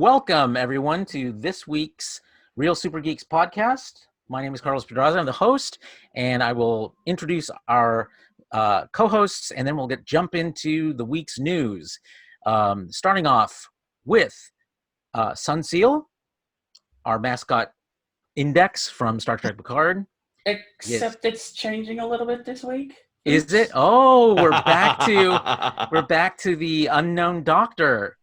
Welcome, everyone, to this week's Real Super Geeks podcast. My name is Carlos Pedraza. I'm the host, and I will introduce our co-hosts, and then we'll jump into the week's news. Starting off with Sunseal, our mascot Index from Star Trek Picard. Except it's changing a little bit this week. Is it? Oh, we're back to the unknown doctor.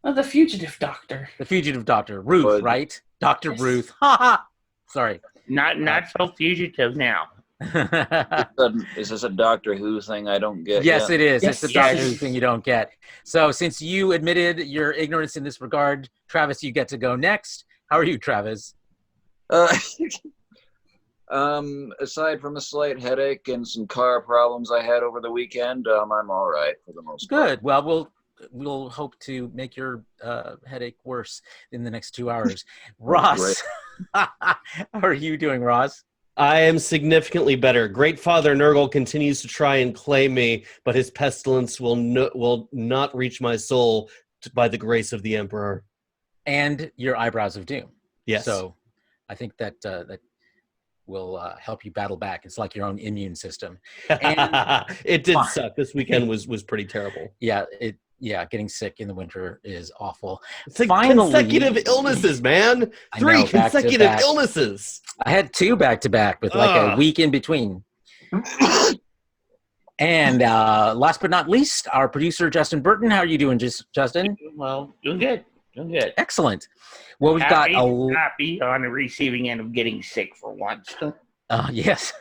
Oh, the fugitive doctor. The fugitive doctor, Ruth, right? Dr. Yes. Ruth. Ha ha. Sorry. Not so fugitive now. Is this a Doctor Who thing I don't get? Yes, yet? it is. Yes. It's a Doctor Who thing you don't get. So since you admitted your ignorance in this regard, Travis, you get to go next. How are you, Travis? Aside from a slight headache and some car problems I had over the weekend, I'm all right for the most part. Good. Well, we'll hope to make your headache worse in the next 2 hours. Ross, how are you doing, Ross? I am significantly better. Great Father Nurgle continues to try and claim me, but his pestilence will not reach my soul by the grace of the Emperor. And your eyebrows of doom. Yes. So I think that will help you battle back. It's like your own immune system. And it did suck. This weekend was pretty terrible. Yeah, getting sick in the winter is awful. It's like consecutive illnesses, man. Three consecutive illnesses. I had 2 back-to-back with like a week in between. And last but not least, our producer, Justin Burton. How are you doing, Justin? Well, doing good. Excellent. Well, we've happy got on the receiving end of getting sick for once. Yes.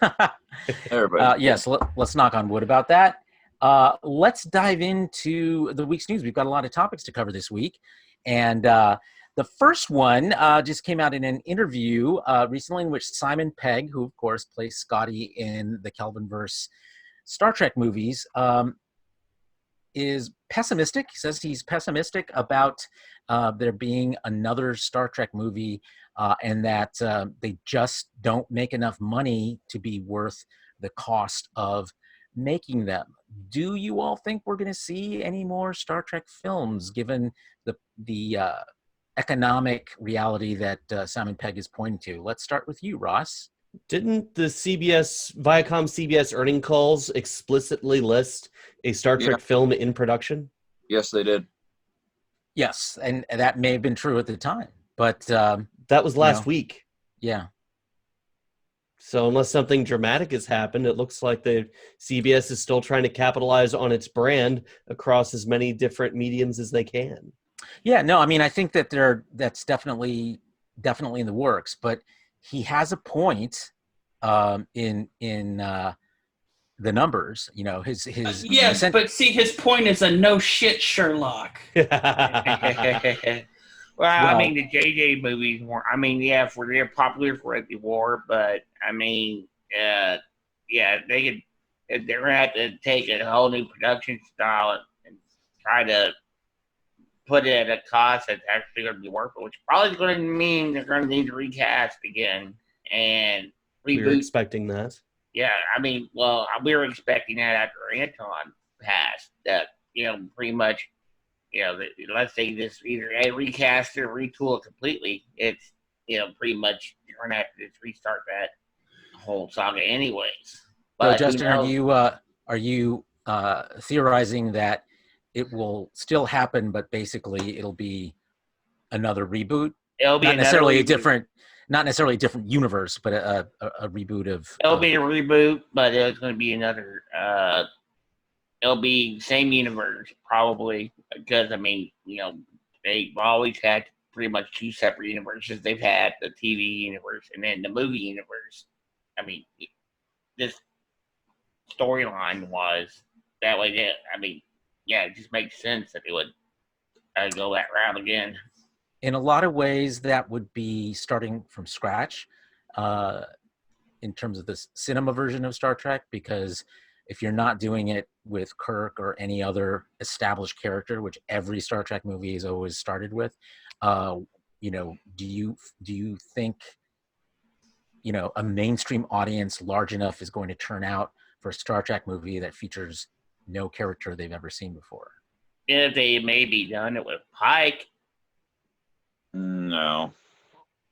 Everybody. Yes, let's knock on wood about that. Let's dive into the week's news. We've got a lot of topics to cover this week. And the first one just came out in an interview recently in which Simon Pegg, who, of course, plays Scotty in the Kelvinverse Star Trek movies, is pessimistic. He says he's pessimistic about there being another Star Trek movie and that they just don't make enough money to be worth the cost of making them. Do you all think we're going to see any more Star Trek films given the economic reality that Simon Pegg is pointing to? Let's start with you, Ross. Didn't the Viacom CBS earning calls explicitly list a Star Trek film in production? Yes, they did. Yes, and that may have been true at the time, but that was last week. Yeah. So unless something dramatic has happened, it looks like the CBS is still trying to capitalize on its brand across as many different mediums as they can. Yeah, no, I mean, I think that that's definitely in the works, but he has a point in the numbers. You know, his yes, but see, his point is a no shit Sherlock. Well, I mean, the JJ movies weren't. I mean, yeah, they're popular for the war, but I mean, they're gonna have to take a whole new production style and try to put it at a cost that's actually going to be worth it, which probably is going to mean they're going to need to recast again and reboot. We were expecting that. Yeah, I mean, well, we were expecting that after Anton passed. That pretty much. Let's say this either a recast or retool it completely. It's pretty much you're gonna have to just restart that whole saga anyways. But Justin, are you theorizing that it will still happen, but basically it'll be another reboot? It'll be not necessarily a different universe, but a reboot of. It'll be a reboot, but it's going to be another. It'll be same universe probably because I mean they've always had pretty much 2 separate universes. They've had the TV universe and then the movie universe. I mean, this storyline was that way. It just makes sense that they would go that route again. In a lot of ways, that would be starting from scratch in terms of the cinema version of Star Trek, because if you're not doing it with Kirk or any other established character, which every Star Trek movie has always started with, do you think a mainstream audience large enough is going to turn out for a Star Trek movie that features no character they've ever seen before? If they maybe done it with Pike No.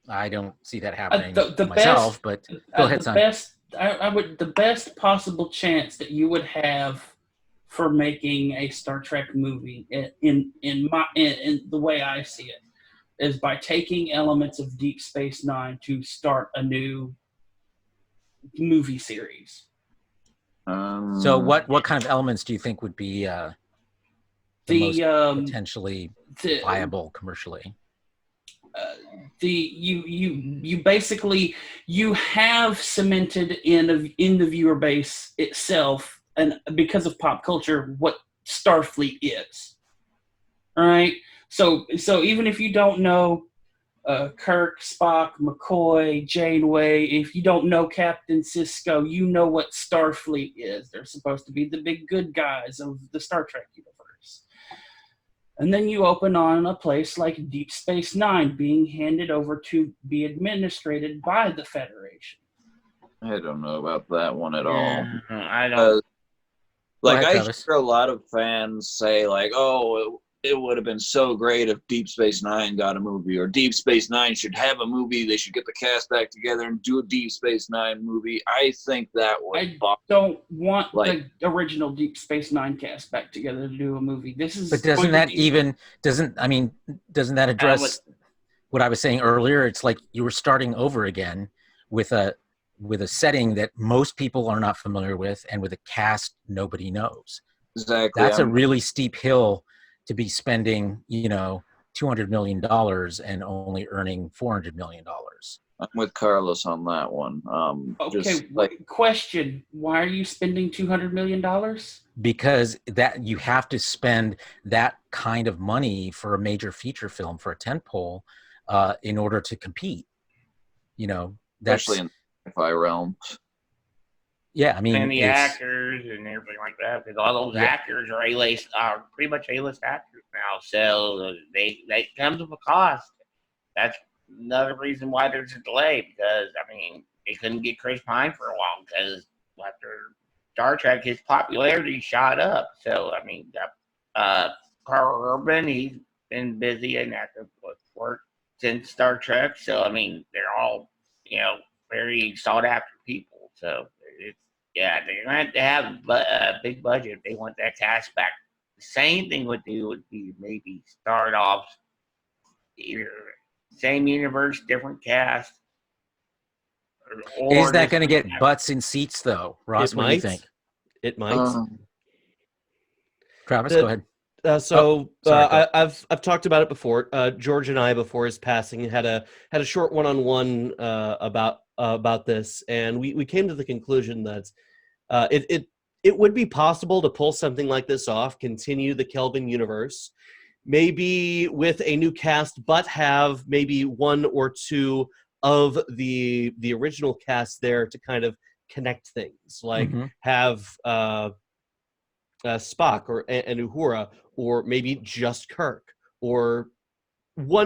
I don't see that happening the myself, but go ahead, the son. best the best possible chance that you would have for making a Star Trek movie in the way I see it is by taking elements of Deep Space Nine to start a new movie series. So what kind of elements do you think would be the most potentially viable commercially? You basically you have cemented in the viewer base itself, and because of pop culture, what Starfleet is. All right. So even if you don't know Kirk, Spock, McCoy, Janeway, if you don't know Captain Sisko, you know what Starfleet is. They're supposed to be the big good guys of the Star Trek universe. And then you open on a place like Deep Space Nine being handed over to be administrated by the Federation. I don't know about that one at all. Yeah, I don't. Like, ahead, I Travis. hear a lot of fans say, like, oh, it would have been so great if Deep Space Nine got a movie, or Deep Space Nine should have a movie. They should get the cast back together and do a Deep Space Nine movie. I think that would I don't want the original Deep Space Nine cast back together to do a movie. This is But doesn't that address what I was saying earlier? It's like you were starting over again with a setting that most people are not familiar with, and with a cast nobody knows. Exactly. That's a really steep hill to be spending, $200 million and only earning $400 million. I'm with Carlos on that one. Okay, question. Why are you spending $200 million? Because that you have to spend that kind of money for a major feature film, for a tentpole, in order to compete. Especially in the sci-fi realm. Yeah, I mean, and the actors and everything like that, because all those actors are pretty much A-list actors now, so that comes with a cost. That's another reason why there's a delay, because they couldn't get Chris Pine for a while, because after Star Trek, his popularity shot up. So Carl Urban, he's been busy and active with work since Star Trek, so they're all very sought after people. So they're going to have a big budget if they want that cast back. The same thing would be maybe start off either same universe, different cast. Is that going to get butts in seats, though, Ross? What do you think? It might. Travis, go ahead. I've talked about it before. George and I, before his passing, had a short one-on-one about this, and we came to the conclusion that it would be possible to pull something like this off, continue the Kelvin universe, maybe with a new cast, but have maybe one or two of the original cast there to kind of connect things, like have Spock and Uhura, or maybe just Kirk, or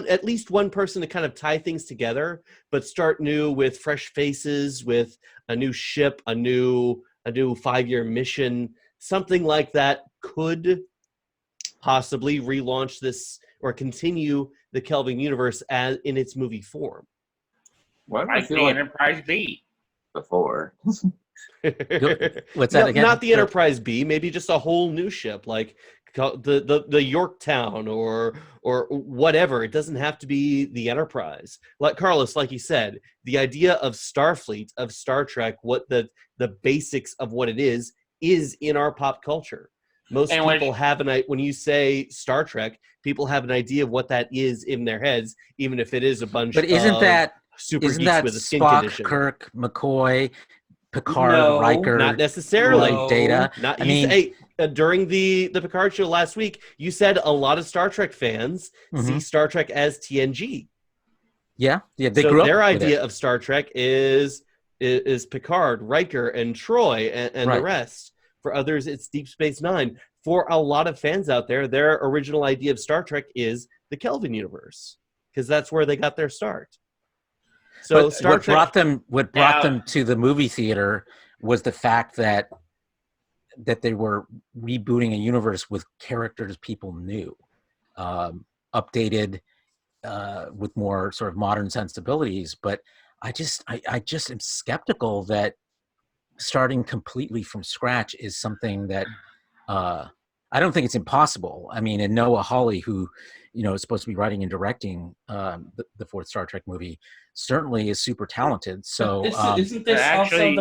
at least one person to kind of tie things together, but start new with fresh faces, with a new ship, a new 5-year mission. Something like that could possibly relaunch this or continue the Kelvin universe as in its movie form. Why do I Like feel the like Enterprise B. before? What's that again? Not the Enterprise B, maybe just a whole new ship, like the Yorktown or whatever. It doesn't have to be the Enterprise. Like Carlos, like he said, the idea of Starfleet, of Star Trek, what the basics of what it is in our pop culture. Most people have when you say Star Trek, people have an idea of what that is in their heads, even if it is a bunch of super geeks with a skin Spock, condition. Kirk, McCoy, Picard, Riker, not necessarily. Data. During the Picard show last week, you said a lot of Star Trek fans see Star Trek as TNG. Yeah, they so grew up their with idea it. of Star Trek is Picard, Riker, and Troy, and the rest. For others, it's Deep Space Nine. For a lot of fans out there, their original idea of Star Trek is the Kelvin universe, because that's where they got their start. So what brought them to the movie theater was the fact that they were rebooting a universe with characters people knew, updated, with more sort of modern sensibilities. But I just am skeptical that starting completely from scratch is something that I don't think it's impossible. I mean, and Noah Hawley, who is supposed to be writing and directing the fourth Star Trek movie, certainly is super talented. So isn't this actually,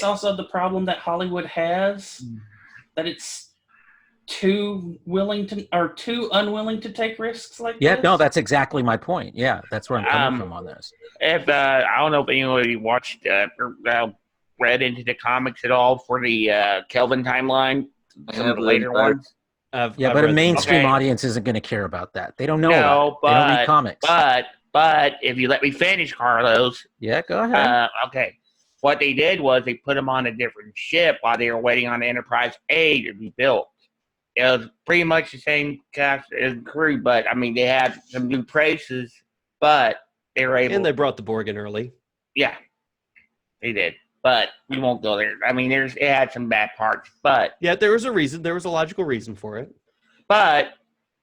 also the problem that Hollywood has, that it's too unwilling to take risks like yeah, this? no, that's exactly my point. Yeah, that's where I'm coming from on this. If I don't know if anybody watched or read into the comics at all for the Kelvin timeline, some of the later ones. But I've a read mainstream Okay. audience isn't going to care about that. They don't know No, that. They don't read comics. But if you let me finish, Carlos. Yeah, go ahead. Okay. What they did was they put them on a different ship while they were waiting on Enterprise A to be built. It was pretty much the same cast and crew, but I mean they had some new places, but they were able. And they brought the Borg in early. Yeah, they did. But we won't go there. I mean, it had some bad parts, but Yeah, there was a reason. There was a logical reason for it. But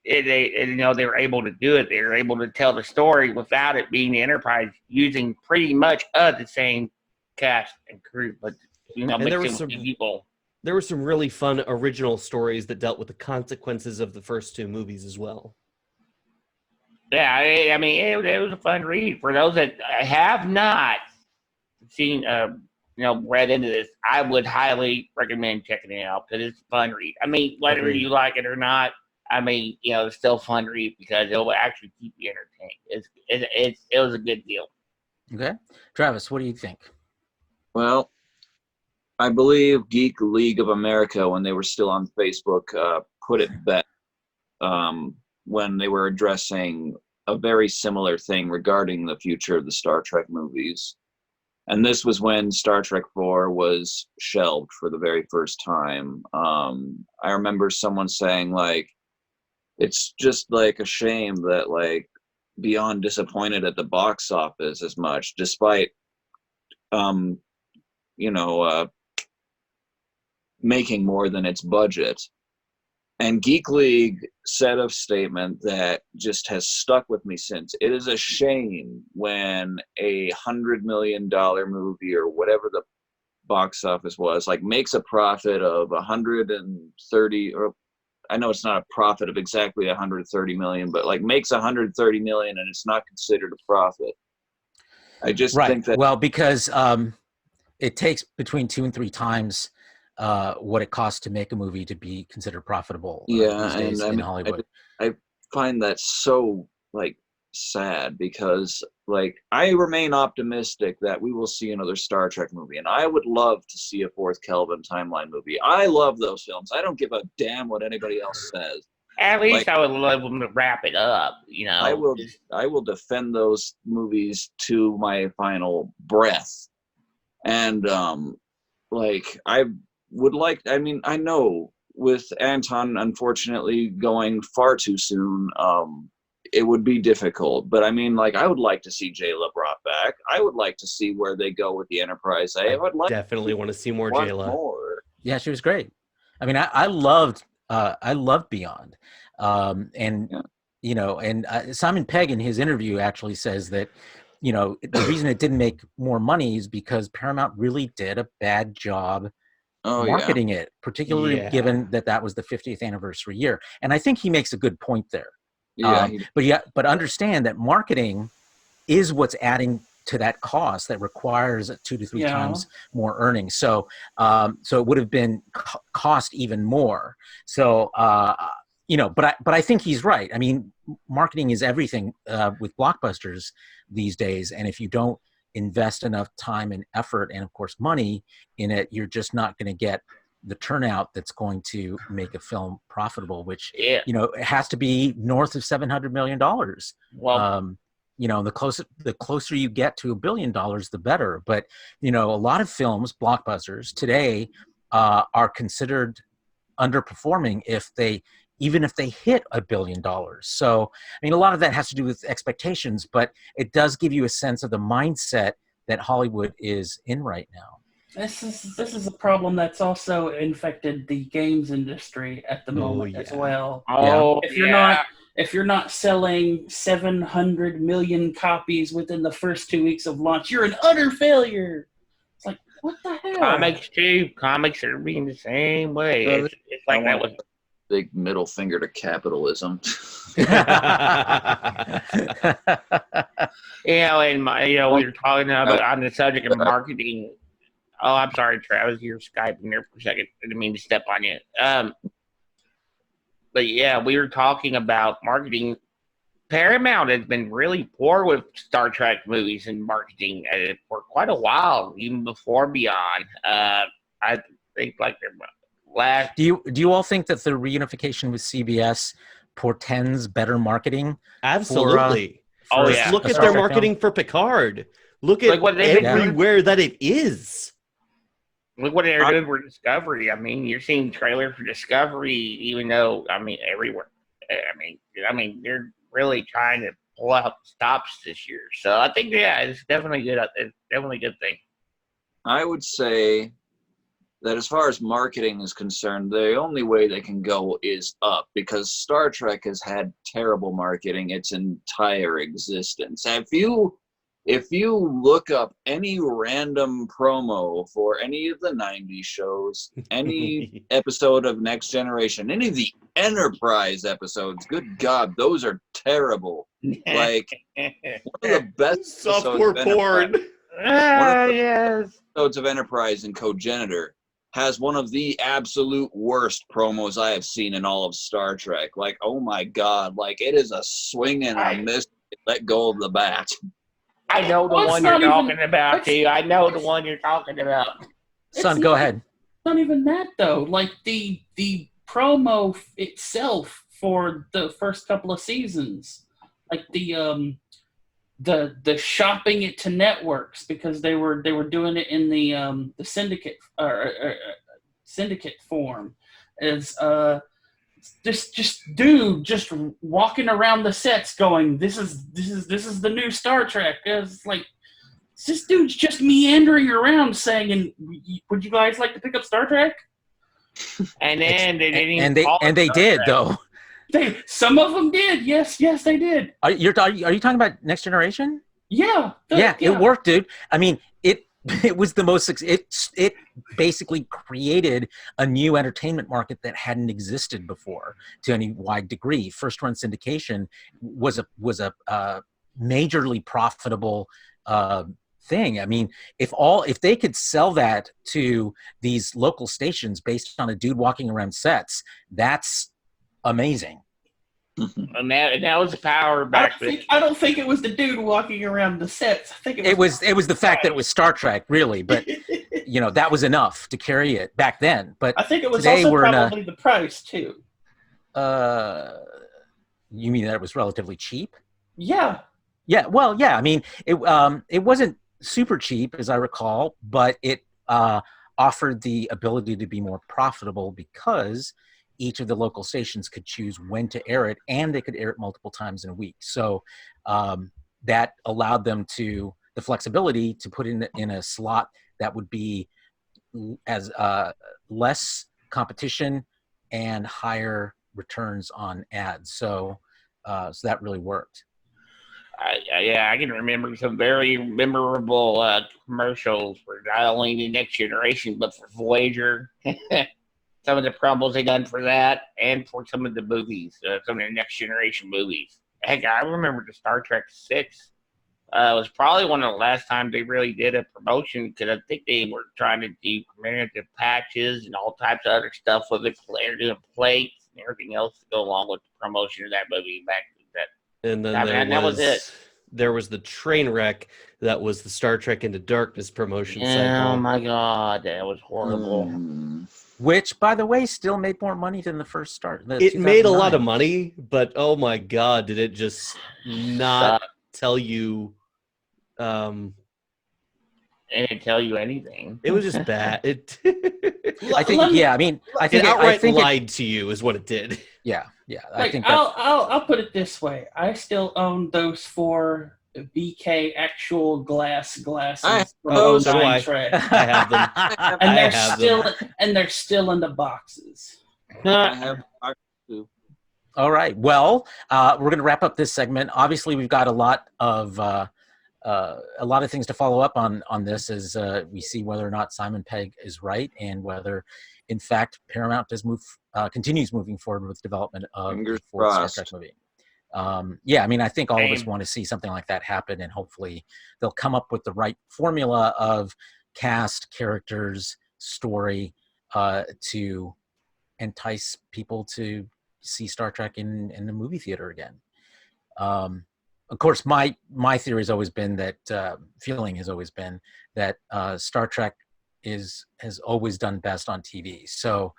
they were able to do it. They were able to tell the story without it being the Enterprise, using pretty much the same cast and crew, but And there mixing was some people. There were some really fun original stories that dealt with the consequences of the first two movies as well. Yeah, I mean, it was a fun read for those that have not seen, read into this. I would highly recommend checking it out because it's a fun read. I mean, whether Agreed. you like it or not, I mean, it's still a fun read because it will actually keep you entertained. It was a good deal. Okay, Travis, what do you think? Well, I believe Geek League of America, when they were still on Facebook, put it best when they were addressing a very similar thing regarding the future of the Star Trek movies. And this was when Star Trek 4 was shelved for the very first time. I remember someone saying, like, it's just like a shame that, like, Beyond disappointed at the box office as much, despite making more than its budget. And Geek League said a statement that just has stuck with me since. It is a shame when $100 million movie or whatever the box office was, like, makes a profit of 130, or I know it's not a profit of exactly 130 million, but like makes 130 million and it's not considered a profit. I just think that, well, because it takes between 2 and 3 times what it costs to make a movie to be considered profitable these days in Hollywood. I find that so, like, sad because, like, I remain optimistic that we will see another Star Trek movie, and I would love to see a fourth Kelvin timeline movie. I love those films. I don't give a damn what anybody else says. At least I would love them to wrap it up. I will defend those movies to my final breath. And I would like, I mean, I know with Anton unfortunately going far too soon, it would be difficult, but I mean, like, I would like to see Jayla brought back. I would like to see where they go with the Enterprise A. I would like definitely want to see more Jayla. More. Yeah, she was great. I mean, I loved Beyond, and Simon Pegg in his interview actually says that the reason it didn't make more money is because Paramount really did a bad job marketing it, particularly given that was the 50th anniversary year. And I think he makes a good point there. But understand that marketing is what's adding to that cost that requires 2 to 3 times more earnings. So it would have been cost even more. So but I think he's right. I mean, marketing is everything with blockbusters these days, and if you don't invest enough time and effort and of course money in it, you're just not going to get the turnout that's going to make a film profitable, which it has to be north of $700 million. Well, the closer you get to $1 billion, the better. But a lot of films, blockbusters today, are considered underperforming even if they hit $1 billion. So, I mean, a lot of that has to do with expectations, but it does give you a sense of the mindset that Hollywood is in right now. This is a problem that's also infected the games industry at the moment as well. Oh, If if you're not selling 700 million copies within the first 2 weeks of launch, you're an utter failure. It's like, what the hell? Comics too. Comics are being the same way. It's like that was big middle finger to capitalism. and we were talking about on the subject of marketing. Oh, I'm sorry, Travis, you're Skyping there for a second. I didn't mean to step on you. But yeah, we were talking about marketing. Paramount has been really poor with Star Trek movies and marketing for quite a while, even before Beyond. I think like their last. Do you all think that the reunification with CBS portends better marketing? Absolutely. Yeah. Look at their marketing for Picard. Look at what everywhere that it is. Look what they're doing for Discovery. I mean, you're seeing trailers for Discovery, even though everywhere. I mean, they're really trying to pull out stops this year. So I think it's definitely good. It's definitely a good thing. I would say that as far as marketing is concerned, the only way they can go is up, because Star Trek has had terrible marketing its entire existence. If you look up any random promo for any of the 90s shows, any episode of Next Generation, any of the Enterprise episodes, good God, those are terrible. Like, one of the best softcore porn. episodes of Enterprise and Cogenitor has one of the absolute worst promos I have seen in all of Star Trek. Like, oh my God, like it is a swing and a miss. Let go of the bat. I know the one you're talking about, too. I know the one you're talking about. Son, go ahead. Not even that, though. Like, the promo itself for the first couple of seasons, like the shopping it to networks, because they were doing it in the syndicate form, is just dude just walking around the sets going, this is the new Star Trek. It's like, this dude's just meandering around saying, would you guys like to pick up Star Trek? And then they didn't they did, though. Some of them did. Yes, they did. Are you talking about Next Generation? Yeah. It worked, dude. I mean, it was the most. It basically created a new entertainment market that hadn't existed before to any wide degree. First run syndication was a majorly profitable thing. I mean, if they could sell that to these local stations based on a dude walking around sets, that's amazing. And that was the power back then. I don't think it was the dude walking around the sets. I think it was the fact that it was Star Trek, really. But that was enough to carry it back then. But I think it was also probably the price too. You mean that it was relatively cheap? Yeah. Yeah. Well, yeah. I mean, it wasn't super cheap, as I recall, but it offered the ability to be more profitable because each of the local stations could choose when to air it, and they could air it multiple times in a week. So that allowed them the flexibility to put in a slot that would be as less competition and higher returns on ads. So that really worked. I can remember some very memorable commercials for not only the Next Generation, but for Voyager. Some of the promos they done for that, and for some of the movies, some of the Next Generation movies. Heck, I remember the Star Trek 6. It was probably one of the last times they really did a promotion, because I think they were trying to do commemorative patches and all types of other stuff with it. They're doing plates and everything else to go along with the promotion of that movie back then. And then that was it. There was the train wreck that was the Star Trek Into Darkness promotion cycle. Oh my God, that was horrible. Which, by the way, still made more money than the first start. It made a lot of money, but oh my God, did it just not tell you? It didn't tell you anything. It was just bad. I think, I mean, I think it outright lied to you, is what it did. Yeah. I think I'll put it this way: I still own those 4 BK actual glasses from Star Trek. I have them. And they're still in the boxes. I have too. All right. Well, we're going to wrap up this segment. Obviously, we've got a lot of things to follow up on this as we see whether or not Simon Pegg is right and whether, in fact, Paramount continues moving forward with development of Fingers the fourth Star crossed. Trek movie. Yeah, I mean, I think all of us Same. want to see something like that happen, and hopefully they'll come up with the right formula of cast, characters, story to entice people to see Star Trek in the movie theater again. Of course, my theory has always been that feeling has always been that Star Trek has always done best on TV. So,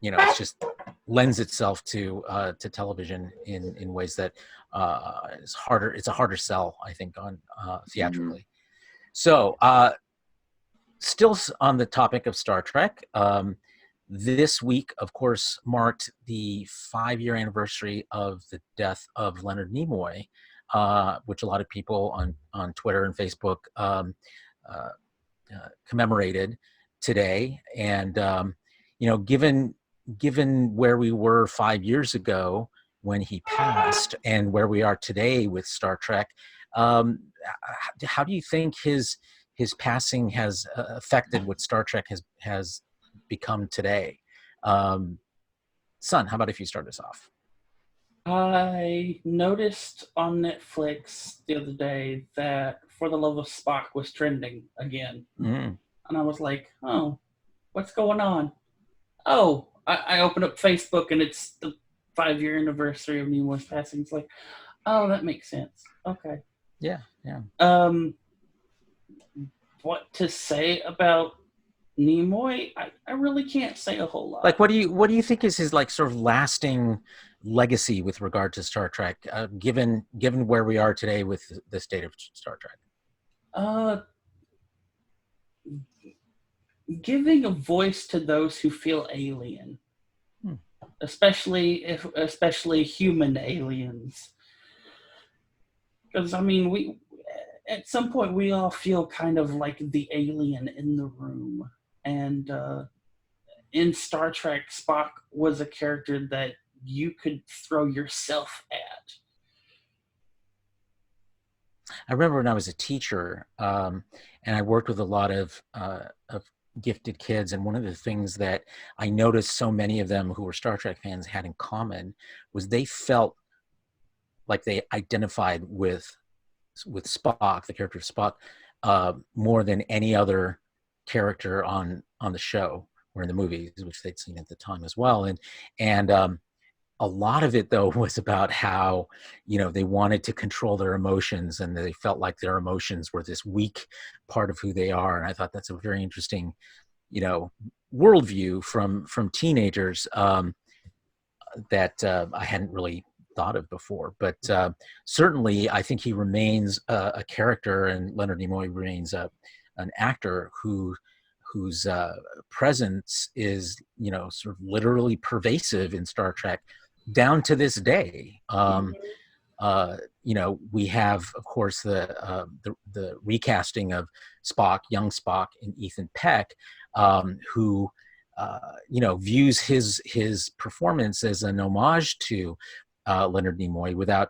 it's just lends itself to television in ways that is harder. It's a harder sell, I think, on theatrically. So, still on the topic of Star Trek. This week, of course, marked the 5-year anniversary of the death of Leonard Nimoy, which a lot of people on Twitter and Facebook commemorated today. And given where we were 5 years ago when he passed, and where we are today with Star Trek, how do you think his passing has affected what Star Trek has become today? Son, how about if you start us off? I noticed on Netflix the other day that For the Love of Spock was trending again. Mm. And I was like, oh, what's going on? Oh, I opened up Facebook and it's the 5-year anniversary of Nimoy's passing. It's like, oh, that makes sense. Okay. Yeah. What to say about Nimoy? I really can't say a whole lot. Like, what do you think is his like sort of lasting legacy with regard to Star Trek, given where we are today with the state of Star Trek? Giving a voice to those who feel alien, especially human aliens. Because I mean, we at some point we all feel kind of like the alien in the room, and in Star Trek, Spock was a character that you could throw yourself at. I remember when I was a teacher, and I worked with a lot of gifted kids, and one of the things that I noticed so many of them who were Star Trek fans had in common was they felt like they identified with Spock, the character of Spock, more than any other character on the show or in the movies, which they'd seen at the time as well. And a lot of it, though, was about how, they wanted to control their emotions, and they felt like their emotions were this weak part of who they are. And I thought that's a very interesting, worldview from teenagers that I hadn't really thought of before. But certainly, I think he remains a character, and Leonard Nimoy remains an actor whose presence is, sort of literally pervasive in Star Trek down to this day. We have, of course, the recasting of Spock, young Spock, and Ethan Peck, who views his performance as an homage to Leonard Nimoy, without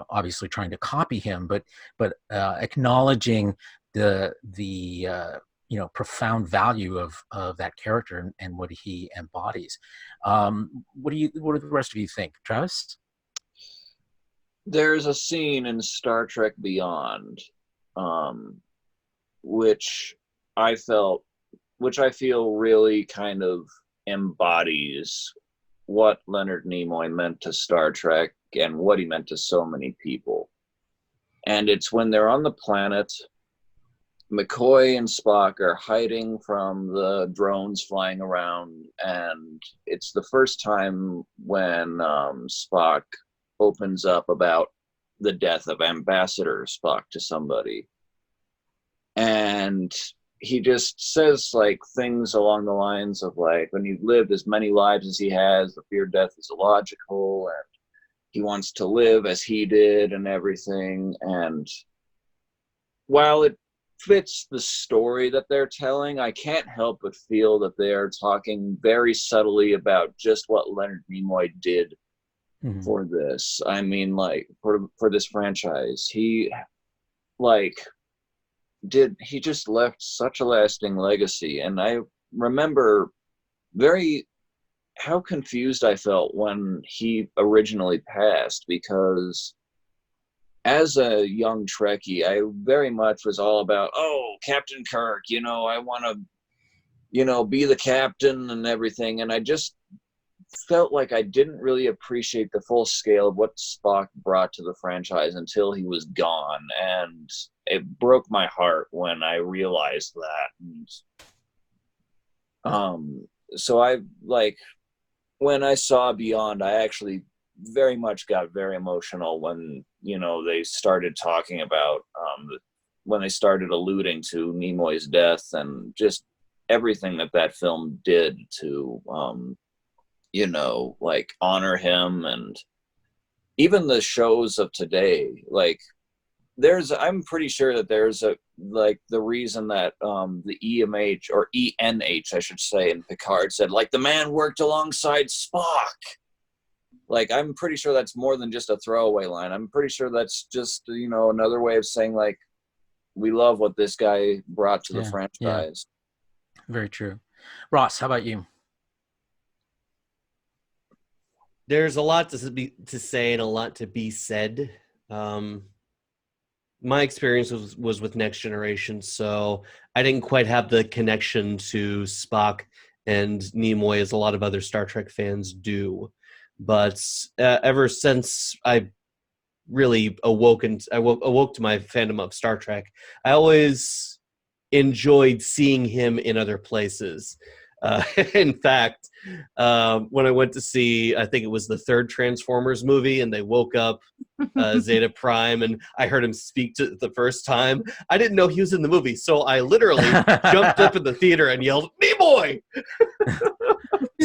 obviously trying to copy him, but acknowledging the profound value of that character and what he embodies. What do the rest of you think, Travis? There's a scene in Star Trek Beyond, which I feel really kind of embodies what Leonard Nimoy meant to Star Trek and what he meant to so many people. And it's when they're on the planet, McCoy and Spock are hiding from the drones flying around, and it's the first time when Spock opens up about the death of Ambassador Spock to somebody. And he just says like things along the lines of like, when you've lived as many lives as he has, the fear of death is illogical, and he wants to live as he did and everything. And while it fits the story that they're telling. I can't help but feel that they're talking very subtly about just what Leonard Nimoy did for this. I mean, like, for this franchise, he just left such a lasting legacy. And I remember how confused I felt when he originally passed, because as a young Trekkie, I very much was all about, oh, Captain Kirk, I want to, be the captain and everything. And I just felt like I didn't really appreciate the full scale of what Spock brought to the franchise until he was gone. And it broke my heart when I realized that. And, so when I saw Beyond, I actually very much got very emotional when, they started talking about, when they started alluding to Nimoy's death and just everything that film did to, honor him. And even the shows of today, I'm pretty sure that there's the reason that the EMH, or ENH I should say, in Picard said, the man worked alongside Spock. I'm pretty sure that's more than just a throwaway line. I'm pretty sure that's just, another way of saying, we love what this guy brought to the franchise. Yeah. Very true. Ross, how about you? There's a lot to say and a lot to be said. My experience was with Next Generation, so I didn't quite have the connection to Spock and Nimoy as a lot of other Star Trek fans do. But ever since I really awoke to my fandom of Star Trek, I always enjoyed seeing him in other places. In fact, when I went to see, I think it was the third Transformers movie, and they woke up Zeta Prime, and I heard him speak to the first time. I didn't know he was in the movie, so I literally jumped up in the theater and yelled, "Nimoy!"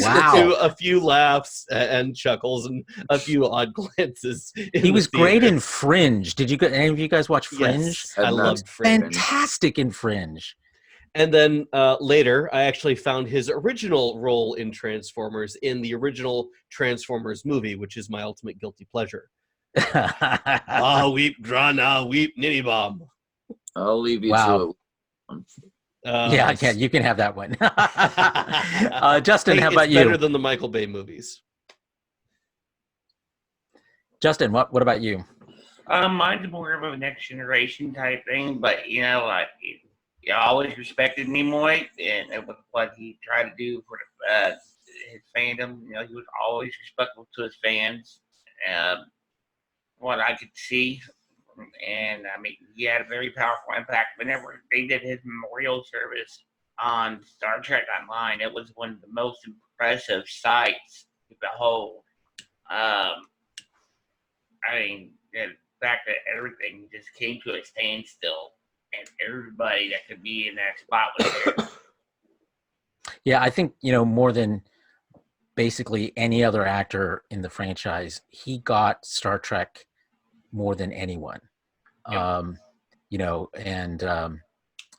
Wow. To a few laughs and chuckles and a few odd glances. He was great in Fringe. Did any of you guys watch Fringe? Yes, I loved Fringe. Fantastic in Fringe. And then later, I actually found his original role in Transformers in the original Transformers movie, which is my ultimate guilty pleasure. Weep, draw now, weep, nitty bomb. I'll leave you to it. Yeah, I can. You can have that one. Justin, how about you? Better than the Michael Bay movies. Justin, what about you? Mine's more of a Next Generation type thing, but I always respected Nimoy and what he tried to do for his fandom. He was always respectful to his fans. What I could see. And I mean, he had a very powerful impact. Whenever they did his memorial service on Star Trek Online, it was one of the most impressive sights to behold. I mean, the fact that everything just came to a standstill, and everybody that could be in that spot was there. Yeah, I think, more than basically any other actor in the franchise, he got Star Trek more than anyone. Yep.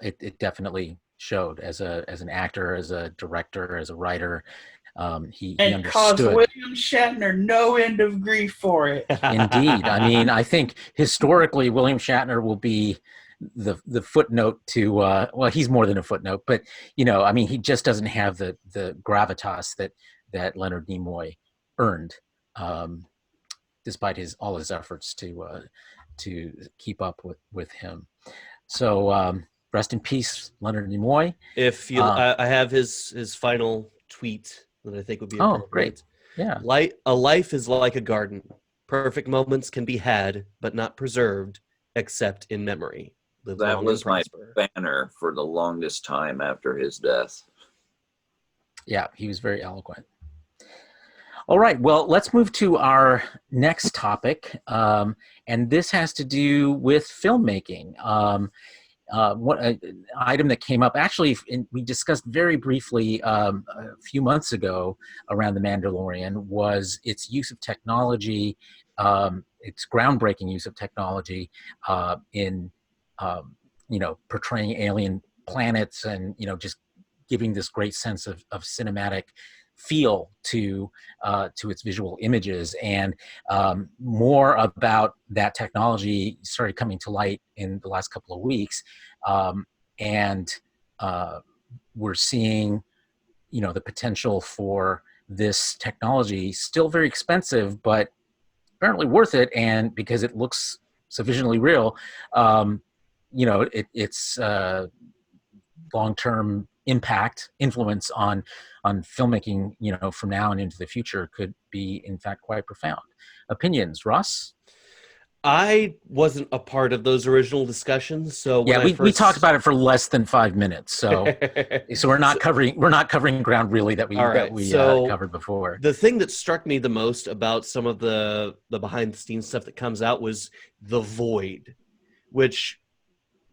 It definitely showed as an actor, as a director, as a writer. He understood. Caused William Shatner no end of grief for it. Indeed. I mean, I think historically William Shatner will be the footnote to well, he's more than a footnote, but I mean, he just doesn't have the gravitas that Leonard Nimoy earned, despite all his efforts to keep up with him. So rest in peace, Leonard Nimoy. If you, I have his final tweet that I think would be appropriate. Oh, great. Yeah. A life is like a garden. Perfect moments can be had, but not preserved, except in memory. That was my banner for the longest time after his death. Yeah, he was very eloquent. All right, well, let's move to our next topic, and this has to do with filmmaking. What item that came up, actually, we discussed very briefly a few months ago around The Mandalorian, was its use of technology, its groundbreaking use of technology in portraying alien planets and, just giving this great sense of cinematic feel to its visual images. And more about that technology started coming to light in the last couple of weeks. And we're seeing, the potential for this technology, still very expensive, but apparently worth it. And because it looks sufficiently real, it's long-term influence on filmmaking, from now and into the future could be, in fact, quite profound. Opinions, Ross? I wasn't a part of those original discussions, so when we talked about it for less than 5 minutes, so we're not covering ground really that we covered before. The thing that struck me the most about some of the behind the scenes stuff that comes out was the void, which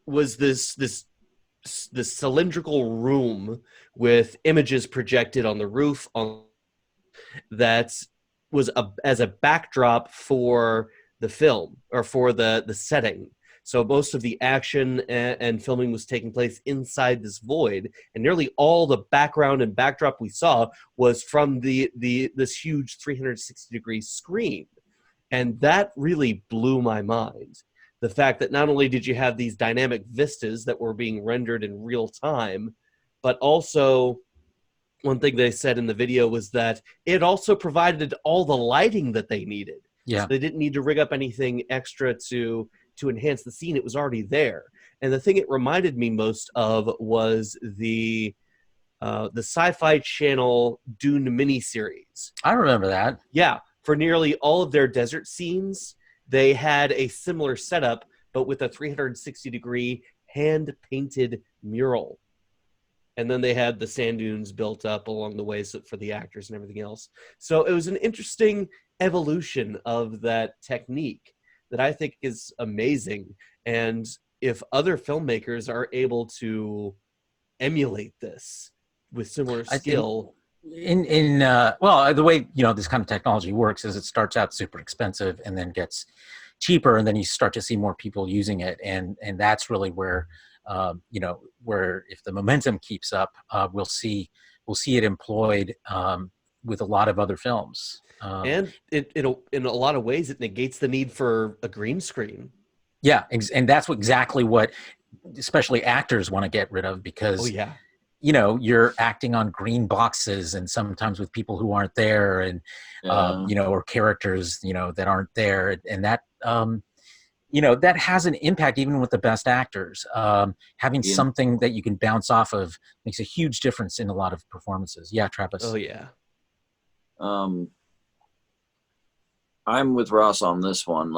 was this cylindrical room with images projected on the roof that was as a backdrop for the film, or for the setting. So most of the action and filming was taking place inside this void, and nearly all the background and backdrop we saw was from this huge 360-degree screen. And that really blew my mind. The fact that not only did you have these dynamic vistas that were being rendered in real time, but also one thing they said in the video was that it also provided all the lighting that they needed. Yeah. So they didn't need to rig up anything extra to enhance the scene. It was already there. And the thing it reminded me most of was the Sci-Fi Channel Dune miniseries. I remember that. Yeah. For nearly all of their desert scenes, they had a similar setup, but with a 360-degree hand-painted mural. And then they had the sand dunes built up along the way for the actors and everything else. So it was an interesting evolution of that technique that I think is amazing. And if other filmmakers are able to emulate this with similar skill... the way this kind of technology works is it starts out super expensive and then gets cheaper, and then you start to see more people using it, and that's really where where if the momentum keeps up, we'll see it employed with a lot of other films. And in a lot of ways, it negates the need for a green screen. Yeah, and that's exactly what especially actors want to get rid of, because oh yeah, you're acting on green boxes, and sometimes with people who aren't there, and or characters that aren't there, and that that has an impact even with the best actors. Having something that you can bounce off of makes a huge difference in a lot of performances. Yeah, Travis. Oh yeah. I'm with Ross on this one.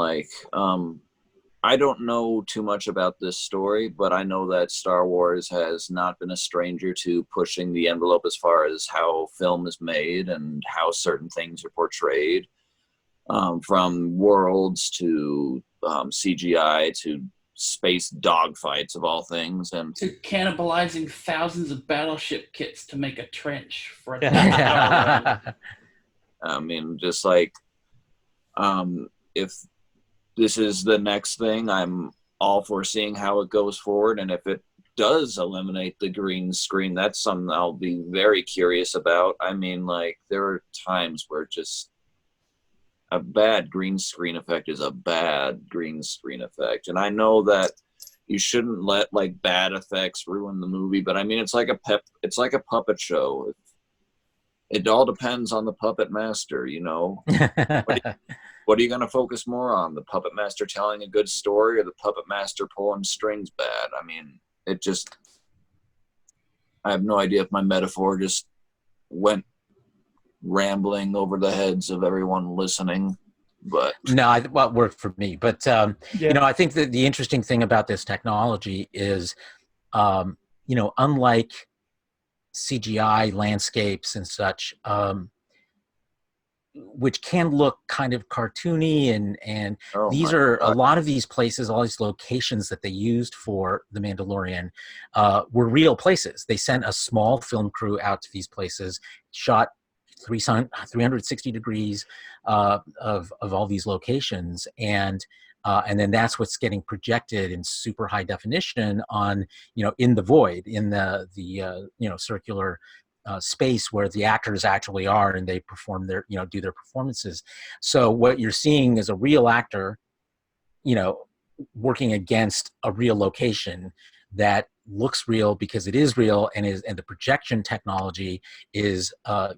I don't know too much about this story, but I know that Star Wars has not been a stranger to pushing the envelope as far as how film is made and how certain things are portrayed, from worlds to CGI to space dogfights of all things, and to cannibalizing thousands of battleship kits to make a trench for a I mean, just if this is the next thing, I'm all for seeing how it goes forward. And if it does eliminate the green screen, that's something I'll be very curious about. I mean, there are times where just a bad green screen effect is a bad green screen effect. And I know that you shouldn't let bad effects ruin the movie, but I mean, it's like a puppet show. It all depends on the puppet master, What are you going to focus more on? The puppet master telling a good story, or the puppet master pulling strings bad? I mean, I have no idea if my metaphor just went rambling over the heads of everyone listening, but no, it worked for me. But I think that the interesting thing about this technology is, unlike CGI landscapes and such, which can look kind of cartoony, and these are a lot of these places, all these locations that they used for The Mandalorian were real places. They sent a small film crew out to these places, shot 360 degrees of all these locations, and and then that's what's getting projected in super high definition on, in the void, in the circular space where the actors actually are, and they perform their, do their performances. So what you're seeing is a real actor, working against a real location that looks real because it is real, and the projection technology is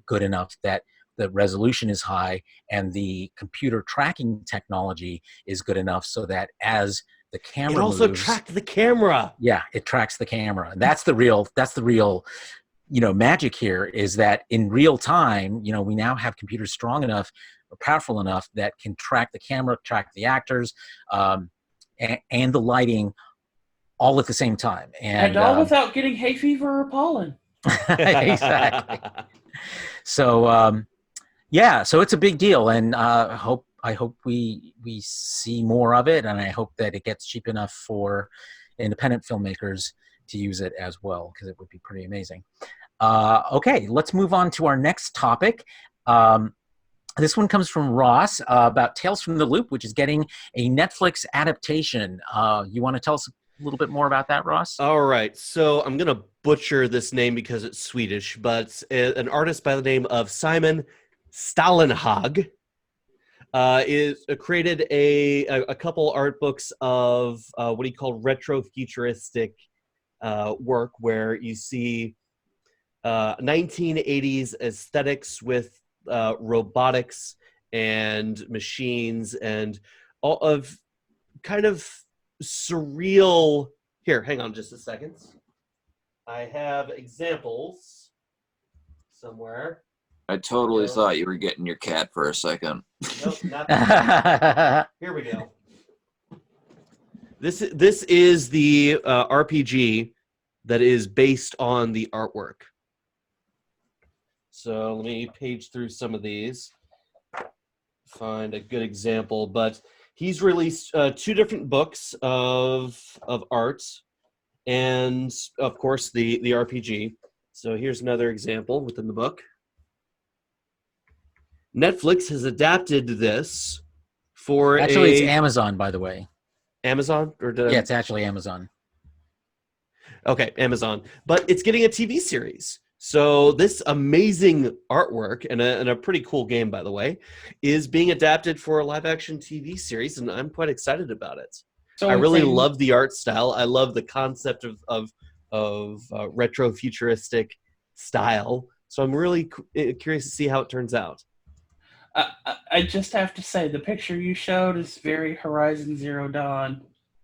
good enough that the resolution is high, and the computer tracking technology is good enough so that as the camera It also moves, tracked the camera. yeah, it tracks the camera. And that's the real magic here, is that in real time, we now have computers strong enough or powerful enough that can track the camera, track the actors, and the lighting all at the same time. And all without getting hay fever or pollen. Exactly. So, so it's a big deal, and I hope we see more of it, and I hope that it gets cheap enough for independent filmmakers to use it as well, because it would be pretty amazing. Okay, let's move on to our next topic. This one comes from Ross about Tales from the Loop, which is getting a Netflix adaptation. You want to tell us a little bit more about that, Ross? All right, so I'm going to butcher this name because it's Swedish, but an artist by the name of Simon Stalenhag is created a couple art books of what he called retro-futuristic work, where you see 1980s aesthetics with robotics and machines and all of kind of surreal. Here, hang on just a second. I have examples somewhere. I totally thought you were getting your cat for a second. Nope, not that. Here we go. This is the RPG that is based on the artwork. So let me page through some of these, find a good example. But he's released 2 different books of art, and of course the RPG. So here's another example within the book. Netflix has adapted this for Actually, it's Amazon, by the way. Amazon, or Yeah, it's actually Amazon. Okay, Amazon. But it's getting a TV series. So this amazing artwork, and a pretty cool game, by the way, is being adapted for a live-action TV series, and I'm quite excited about it. So I really love the art style. I love the concept of retro-futuristic style. So I'm really curious to see how it turns out. I just have to say, the picture you showed is very Horizon Zero Dawn.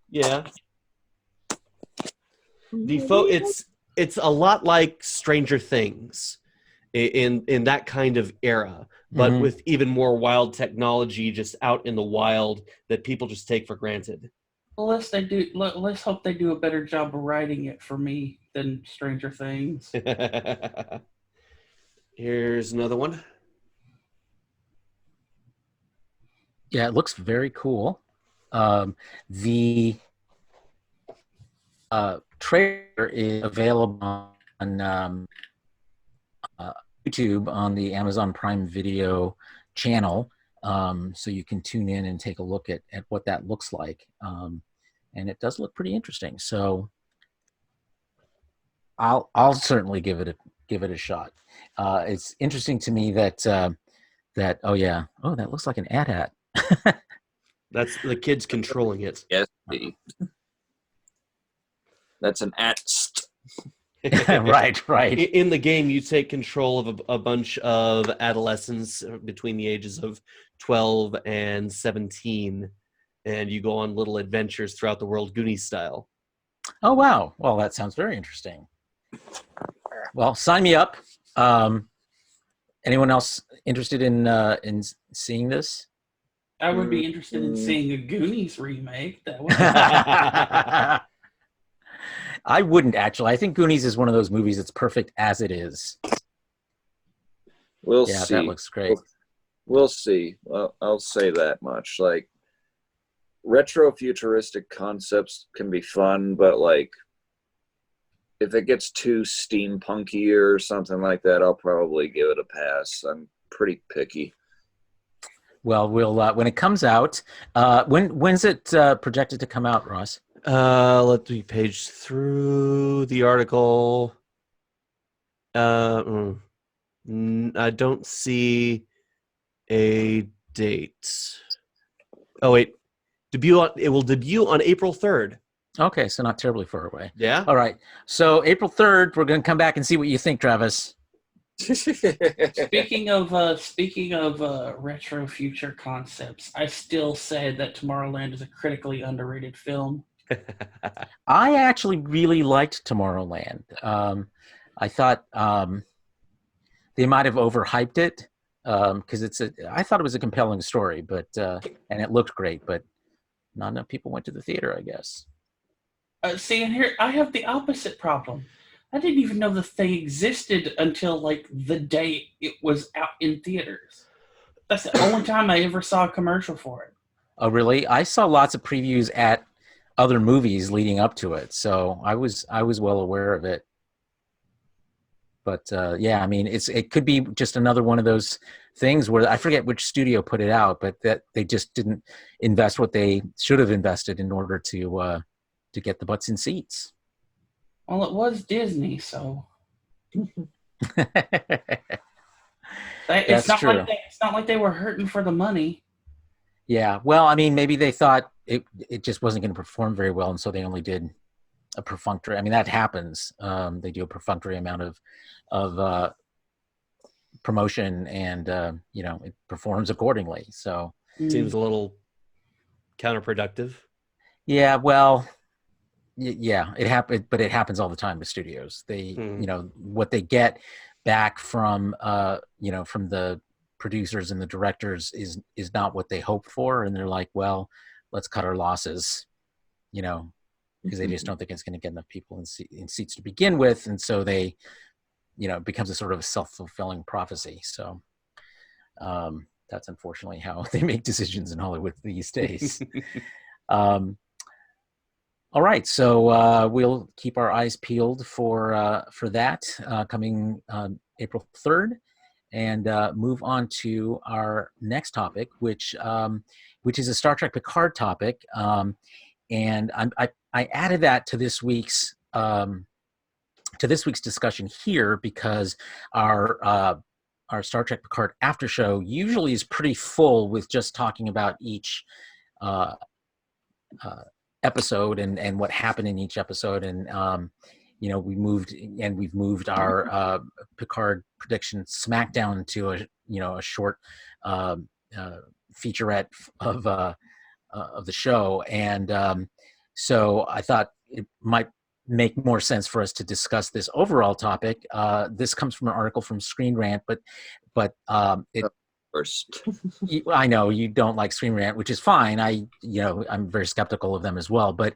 Yeah. It's a lot like Stranger Things in that kind of era, but with even more wild technology just out in the wild that people just take for granted. Well, let's hope they do a better job of writing it for me than Stranger Things. Here's another one. Yeah, it looks very cool. The trailer is available on YouTube on the Amazon Prime Video channel, so you can tune in and take a look at what that looks like. And it does look pretty interesting. So I'll certainly give it a shot. It's interesting to me that that looks like an AT-AT. That's the kids controlling it. Yes, that's an AT-ST. Right. In the game, you take control of a bunch of adolescents between the ages of 12 and 17, and you go on little adventures throughout the world, Goonies style. Oh, wow. Well, that sounds very interesting. Well, sign me up. Anyone else interested in seeing this? I would be interested in seeing a Goonies remake. That would I wouldn't, actually. I think Goonies is one of those movies that's perfect as it is. We'll see. That looks great. We'll see. Well, I'll say that much. Like, retro-futuristic concepts can be fun, but, like, if it gets too steampunky or something like that, I'll probably give it a pass. I'm pretty picky. Well, we'll when it comes out. When's it projected to come out, Ross? Let me page through the article. I don't see a date. Oh wait, it will debut on April 3rd. Okay, so not terribly far away. Yeah. All right. So April 3rd, we're going to come back and see what you think, Travis. Speaking of retro future concepts, I still say that Tomorrowland is a critically underrated film. I actually really liked Tomorrowland. I thought they might have overhyped it because I thought it was a compelling story, but and it looked great, but not enough people went to the theater, I guess. See, and here I have the opposite problem. I didn't even know the thing existed until like the day it was out in theaters. That's the only time I ever saw a commercial for it. Oh, really? I saw lots of previews at other movies leading up to it, so I was well aware of it. But yeah, I mean, it could be just another one of those things where I forget which studio put it out, but that they just didn't invest what they should have invested in order to get the butts in seats. Well, it was Disney, so it's not true. it's not like they were hurting for the money. Yeah, well, I mean, maybe they thought it just wasn't going to perform very well, and so they only did a perfunctory. I mean, that happens. They do a perfunctory amount of promotion, and it performs accordingly. So Seems a little counterproductive. yeah, well, yeah, it happened, but it happens all the time with studios. They, what they get back from from the producers and the directors is not what they hoped for, and they're like, well, let's cut our losses, because they just don't think it's going to get enough people in seats to begin with, and so they, it becomes a sort of a self-fulfilling prophecy. So that's unfortunately how they make decisions in Hollywood these days. All right, so we'll keep our eyes peeled for that coming April 3rd, and move on to our next topic, which is a Star Trek Picard topic, and I added that to this week's discussion here because our Star Trek Picard after show usually is pretty full with just talking about each episode and what happened in each episode, and we've moved our Picard prediction SmackDown to a short featurette of the show, and so I thought it might make more sense for us to discuss this overall topic. This comes from an article from Screen Rant, but First. I know you don't like Screen Rant, which is fine. I'm very skeptical of them as well. But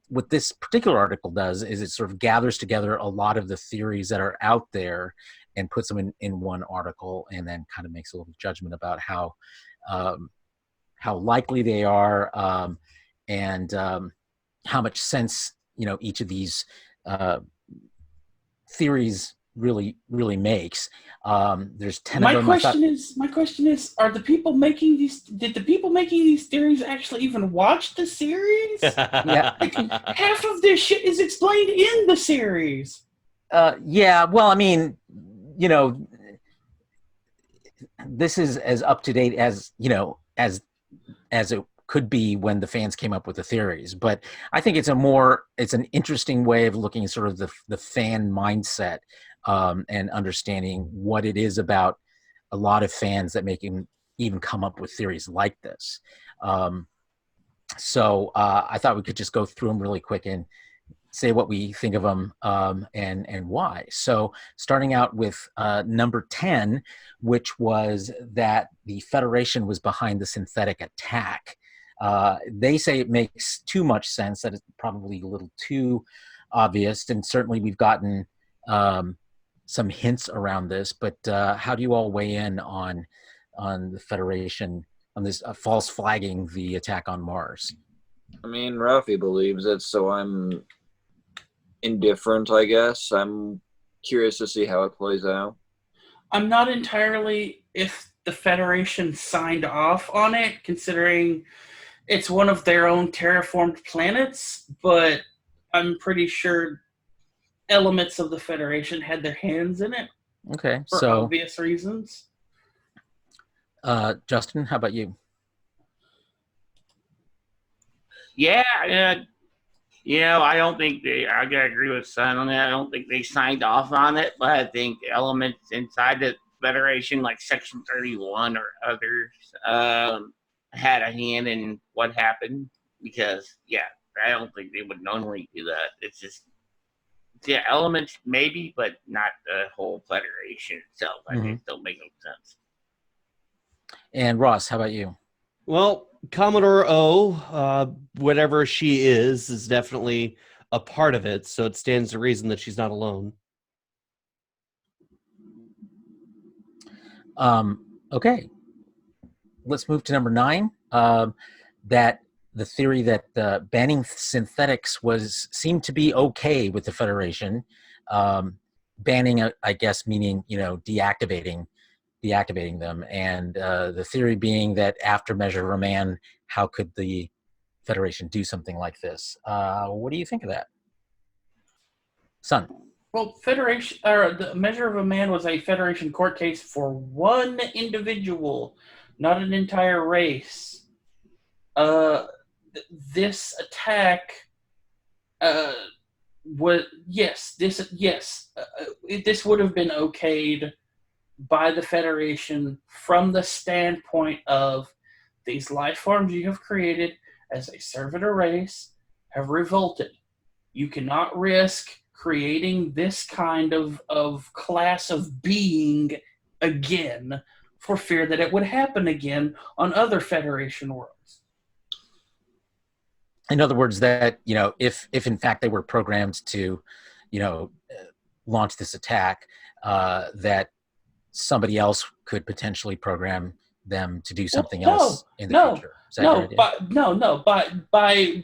what this particular article does is it sort of gathers together a lot of the theories that are out there and puts them in one article, and then kind of makes a little judgment about how likely they are, and how much sense each of these theories really makes. There's 10 of them. My question is, did the people making these theories actually even watch the series? Yeah. Like, half of this shit is explained in the series. Yeah, well, I mean, this is as up to date as as it could be when the fans came up with the theories, but I think it's an interesting way of looking at sort of the fan mindset, and understanding what it is about a lot of fans that make him even come up with theories like this. So I thought we could just go through them really quick and say what we think of them, and why. So starting out with number 10, which was that the Federation was behind the synthetic attack. They say it makes too much sense, that it's probably a little too obvious, and certainly we've gotten some hints around this, but how do you all weigh in on the Federation, on this false flagging the attack on Mars? I mean, Ralphie believes it, so I'm indifferent, I guess. I'm curious to see how it plays out. I'm not entirely if the Federation signed off on it, considering it's one of their own terraformed planets, but I'm pretty sure elements of the Federation had their hands in it Okay, for so obvious reasons. Justin, how about you? Yeah, I don't think I gotta agree with Son on that. I don't think they signed off on it, but I think elements inside the Federation, like Section 31 or others, had a hand in what happened. Because, I don't think they would normally do that. It's just, elements maybe, but not the whole Federation itself. I just don't make no sense. And Ross, how about you? Well, Commodore O, whatever she is definitely a part of it, so it stands to reason that she's not alone. Okay, let's move to number 9. That the theory that banning synthetics seemed to be okay with the Federation. Banning, I guess, meaning deactivating them, and the theory being that after Measure of a Man, how could the Federation do something like this? What do you think of that, Son? Well, the Measure of a Man was a Federation court case for one individual, not an entire race. This attack this would have been okayed by the Federation from the standpoint of these life forms you have created as a servitor race have revolted. You cannot risk creating this kind of class of being again for fear that it would happen again on other Federation worlds. In other words, that if in fact they were programmed to launch this attack, that somebody else could potentially program them to do something else in the future. Is that your idea?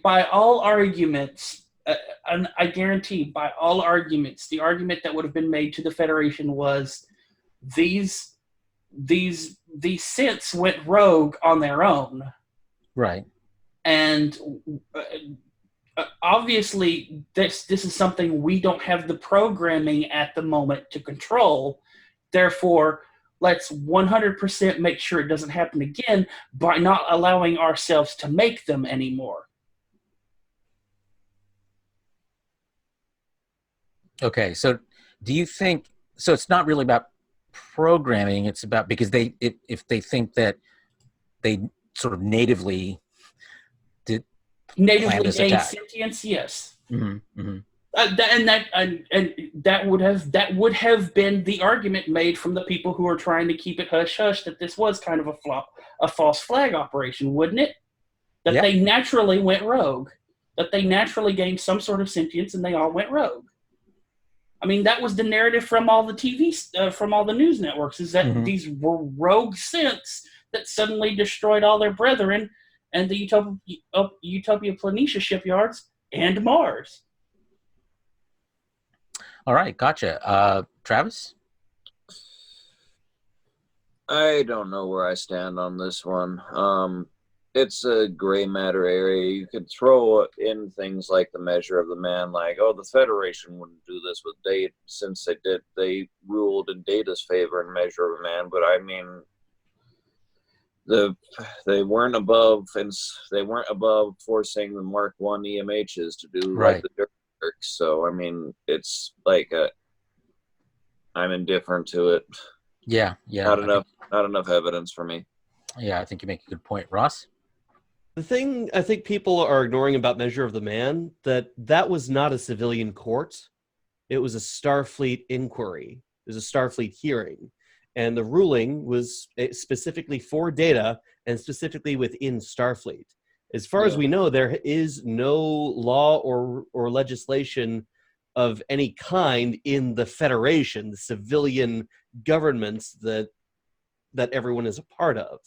By all arguments, and I guarantee by all arguments, the argument that would have been made to the Federation was these synths went rogue on their own. Right. And obviously this is something we don't have the programming at the moment to control. Therefore, let's 100% make sure it doesn't happen again by not allowing ourselves to make them anymore. Okay, so do you think, so it's not really about programming, it's about, because if they think that they sort of natively gain attack. Sentience, yes. Mm-hmm, mm-hmm. That would have been the argument made from the people who are trying to keep it hush hush that this was kind of a false flag operation, wouldn't it? That They naturally went rogue, that they naturally gained some sort of sentience and they all went rogue. I mean, that was the narrative from all the from all the news networks, is that these were rogue synths that suddenly destroyed all their brethren and the Utopia Planitia shipyards and Mars. All right, gotcha. Travis? I don't know where I stand on this one. It's a gray matter area. You could throw in things like the Measure of the Man, like, oh, the Federation wouldn't do this with Data, since they ruled in Data's favor in Measure of a Man. But I mean, they weren't above forcing the Mark I EMHs to do like the dirt work. So I mean, it's like I'm indifferent to it. Yeah. Not enough evidence for me. Yeah, I think you make a good point, Ross. The thing I think people are ignoring about Measure of the Man, that was not a civilian court. It was a Starfleet inquiry. It was a Starfleet hearing. And the ruling was specifically for Data and specifically within Starfleet. As far as we know, there is no law or legislation of any kind in the Federation, the civilian governments that everyone is a part of.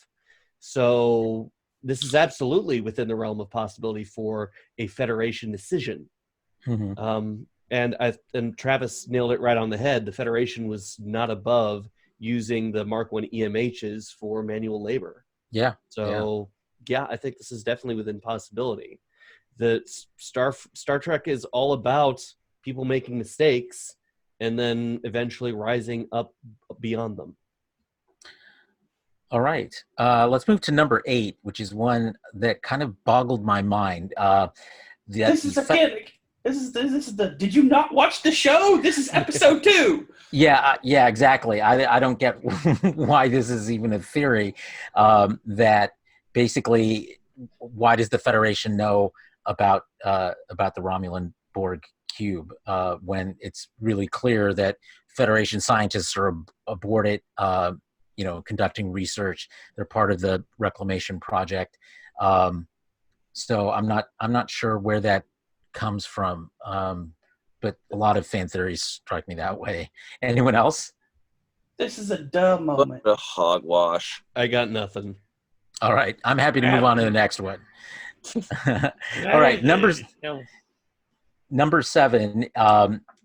So this is absolutely within the realm of possibility for a Federation decision. And Travis nailed it right on the head. The Federation was not above using the Mark I EMHs for manual labor. Yeah. So yeah, I think this is definitely within possibility. The Star Trek is all about people making mistakes and then eventually rising up beyond them. All right. Let's move to number 8, which is one that kind of boggled my mind. This is the. Did you not watch the show? This is episode 2. Yeah, exactly. I don't get why this is even a theory. That basically, why does the Federation know about the Romulan Borg cube when it's really clear that Federation scientists are aboard it, conducting research. They're part of the reclamation project. So I'm not sure where that comes from. But a lot of fan theories strike me that way. Anyone else? This is a dumb What moment. a hogwash. I got nothing. All right. I'm happy to move on to the next one. All right. Number 7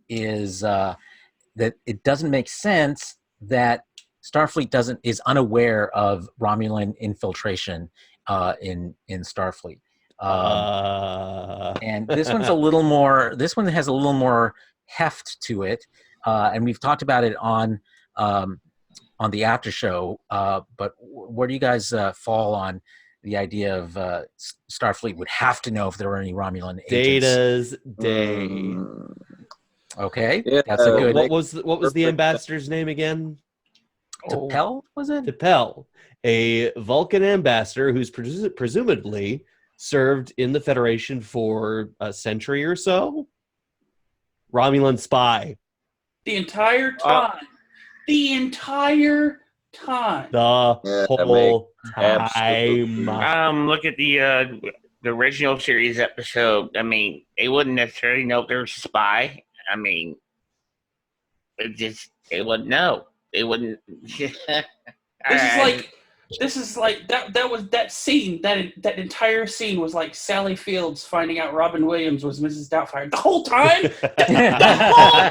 is that it doesn't make sense that Starfleet is unaware of Romulan infiltration in Starfleet. And this one has a little more heft to it. And we've talked about it on the after show. But where do you guys fall on the idea of Starfleet would have to know if there were any Romulan agents? Data's day. Okay, Yeah, that's a good. What was the ambassador's name again? T'Pel, was it? T'Pel, a Vulcan ambassador who's presumably served in the Federation for a century or so. Romulan spy. The entire time. The entire time. The whole time. Look at the original series episode. I mean, they wouldn't necessarily know if there was a spy. I mean, they wouldn't know. They wouldn't. This is like that was that scene. That entire scene was like Sally Fields finding out Robin Williams was Mrs. Doubtfire the whole time. The whole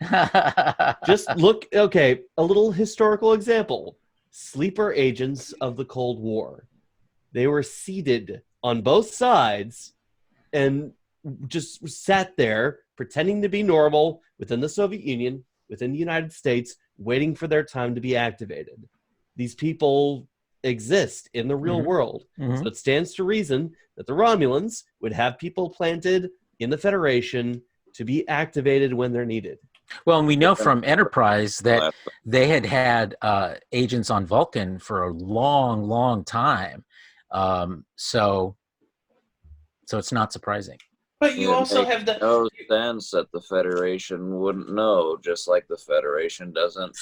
time. Just look. Okay, a little historical example: sleeper agents of the Cold War. They were seated on both sides and just sat there pretending to be normal within the Soviet Union, within the United States, waiting for their time to be activated. These people exist in the real world. So it stands to reason that the Romulans would have people planted in the Federation to be activated when they're needed. Well, and we know from Enterprise that they had agents on Vulcan for a long, long time. So it's not surprising. But you also have the no sense that the Federation wouldn't know, just like the Federation doesn't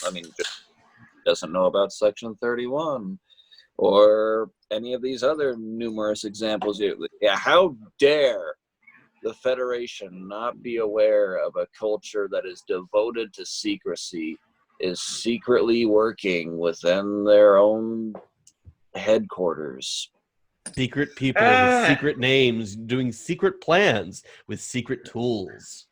know about Section 31 or any of these other numerous examples. Yeah, how dare the Federation not be aware of a culture that is devoted to secrecy, is secretly working within their own headquarters. Secret people with secret names, doing secret plans with secret tools.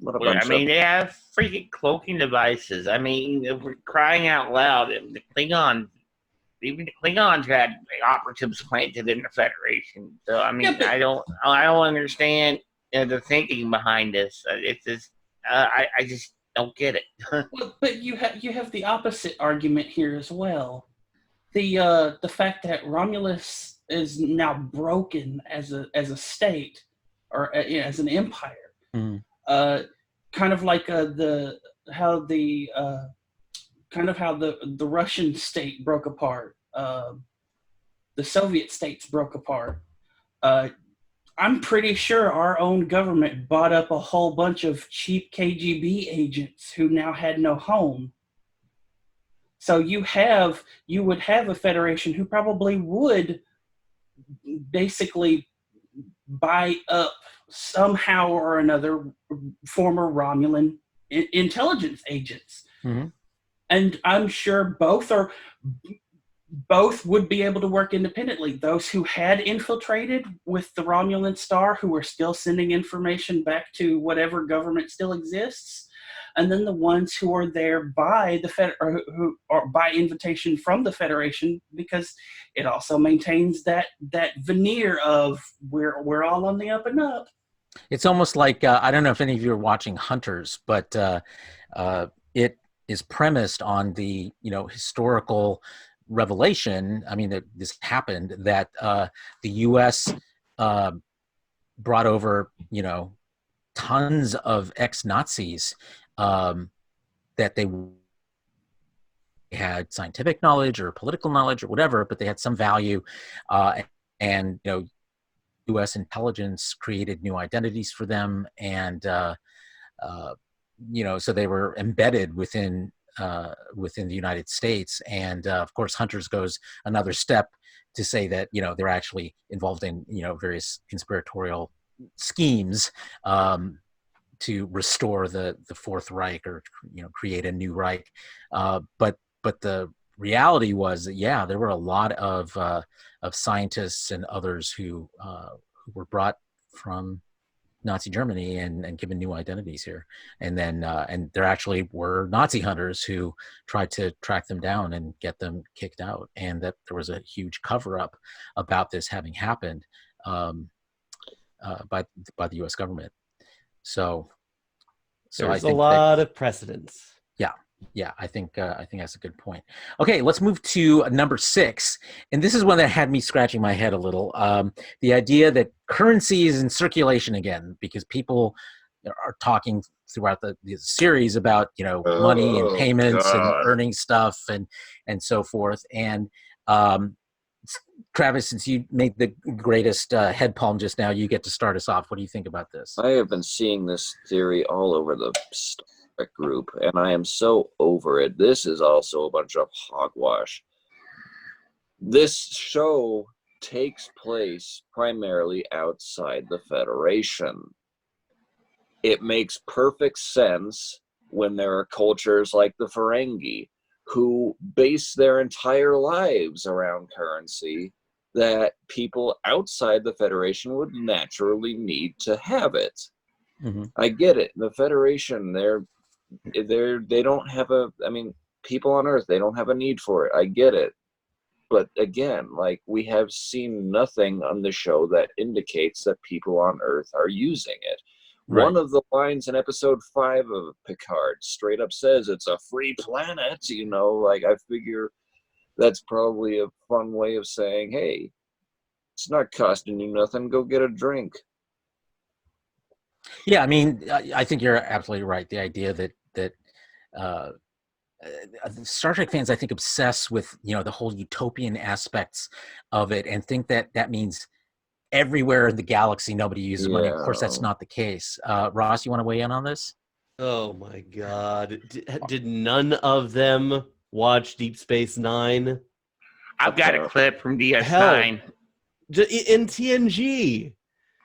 They have freaking cloaking devices. I mean, if we're crying out loud, the Klingons had operatives planted in the Federation. So I mean, I don't understand the thinking behind this. It's just, I just don't get it. Well, but you have the opposite argument here as well. The fact that Romulus is now broken as a state or as an empire. Kind of like the Russian state broke apart, the Soviet states broke apart. I'm pretty sure our own government bought up a whole bunch of cheap KGB agents who now had no home. So you would have a Federation who probably would basically buy up somehow or another former Romulan intelligence agents. And I'm sure both would be able to work independently. Those who had infiltrated with the Romulan Star, who are still sending information back to whatever government still exists, and then the ones who are there by or who are by invitation from the Federation, because it also maintains that veneer of we're all on the up and up. It's almost like I don't know if any of you are watching Hunters, but it is premised on the historical revelation. I mean, that this happened, that the U.S. Brought over tons of ex-Nazis that they had scientific knowledge or political knowledge or whatever, but they had some value, and U.S. intelligence created new identities for them, and so they were embedded within the United States. And of course, Hunters goes another step to say that they're actually involved in various conspiratorial schemes to restore the Fourth Reich, or create a new Reich. But the reality was that there were a lot of scientists and others who were brought from Nazi Germany and given new identities here. And then and there actually were Nazi hunters who tried to track them down and get them kicked out, and that there was a huge cover-up about this having happened by the U.S. government. So there's I think a lot of precedents. Yeah, I think that's a good point. Okay, let's move to number 6, and this is one that had me scratching my head a little. The idea that currency is in circulation again, because people are talking throughout the series about money and payments and earning stuff and so forth. And Travis, since you made the greatest head palm just now, you get to start us off. What do you think about this? I have been seeing this theory all over the group, and I am so over it. This is also a bunch of hogwash. This show takes place primarily outside the Federation. It makes perfect sense when there are cultures like the Ferengi who base their entire lives around currency, that people outside the Federation would naturally need to have it. Mm-hmm. I get it. The Federation, they don't have people on Earth, they don't have a need for it. I get it. But again, we have seen nothing on the show that indicates that people on Earth are using it. Right. One of the lines in episode 5 of Picard straight up says it's a free planet. I figure that's probably a fun way of saying, hey, it's not costing you nothing, go get a drink. Yeah, I mean, I think you're absolutely right. The idea that Star Trek fans, I think, obsess with the whole utopian aspects of it, and think that means everywhere in the galaxy nobody uses money. Of course, that's not the case. Ross, you want to weigh in on this? Oh my God! Did none of them watch Deep Space Nine? I've got a clip from DS9. In TNG.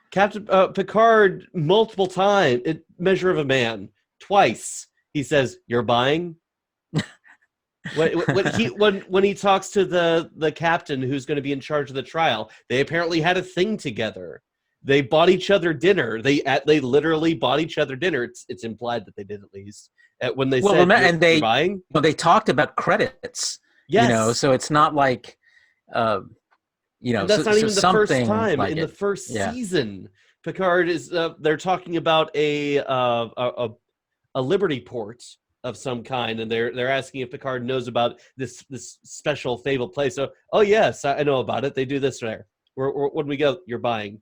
Captain Picard multiple times, Measure of a Man, twice. He says, "You're buying." when he talks to the captain who's going to be in charge of the trial, they apparently had a thing together. They bought each other dinner. They literally bought each other dinner. It's implied that they did, at least when they said, "You're buying." Well, they talked about credits. Yes. So it's not like. And that's not even the first time in the first Yeah. season. Picard is they're talking about a Liberty port of some kind, and they're asking if Picard knows about this special fabled place. So, oh yes, I know about it. They do this there. When we go, you're buying.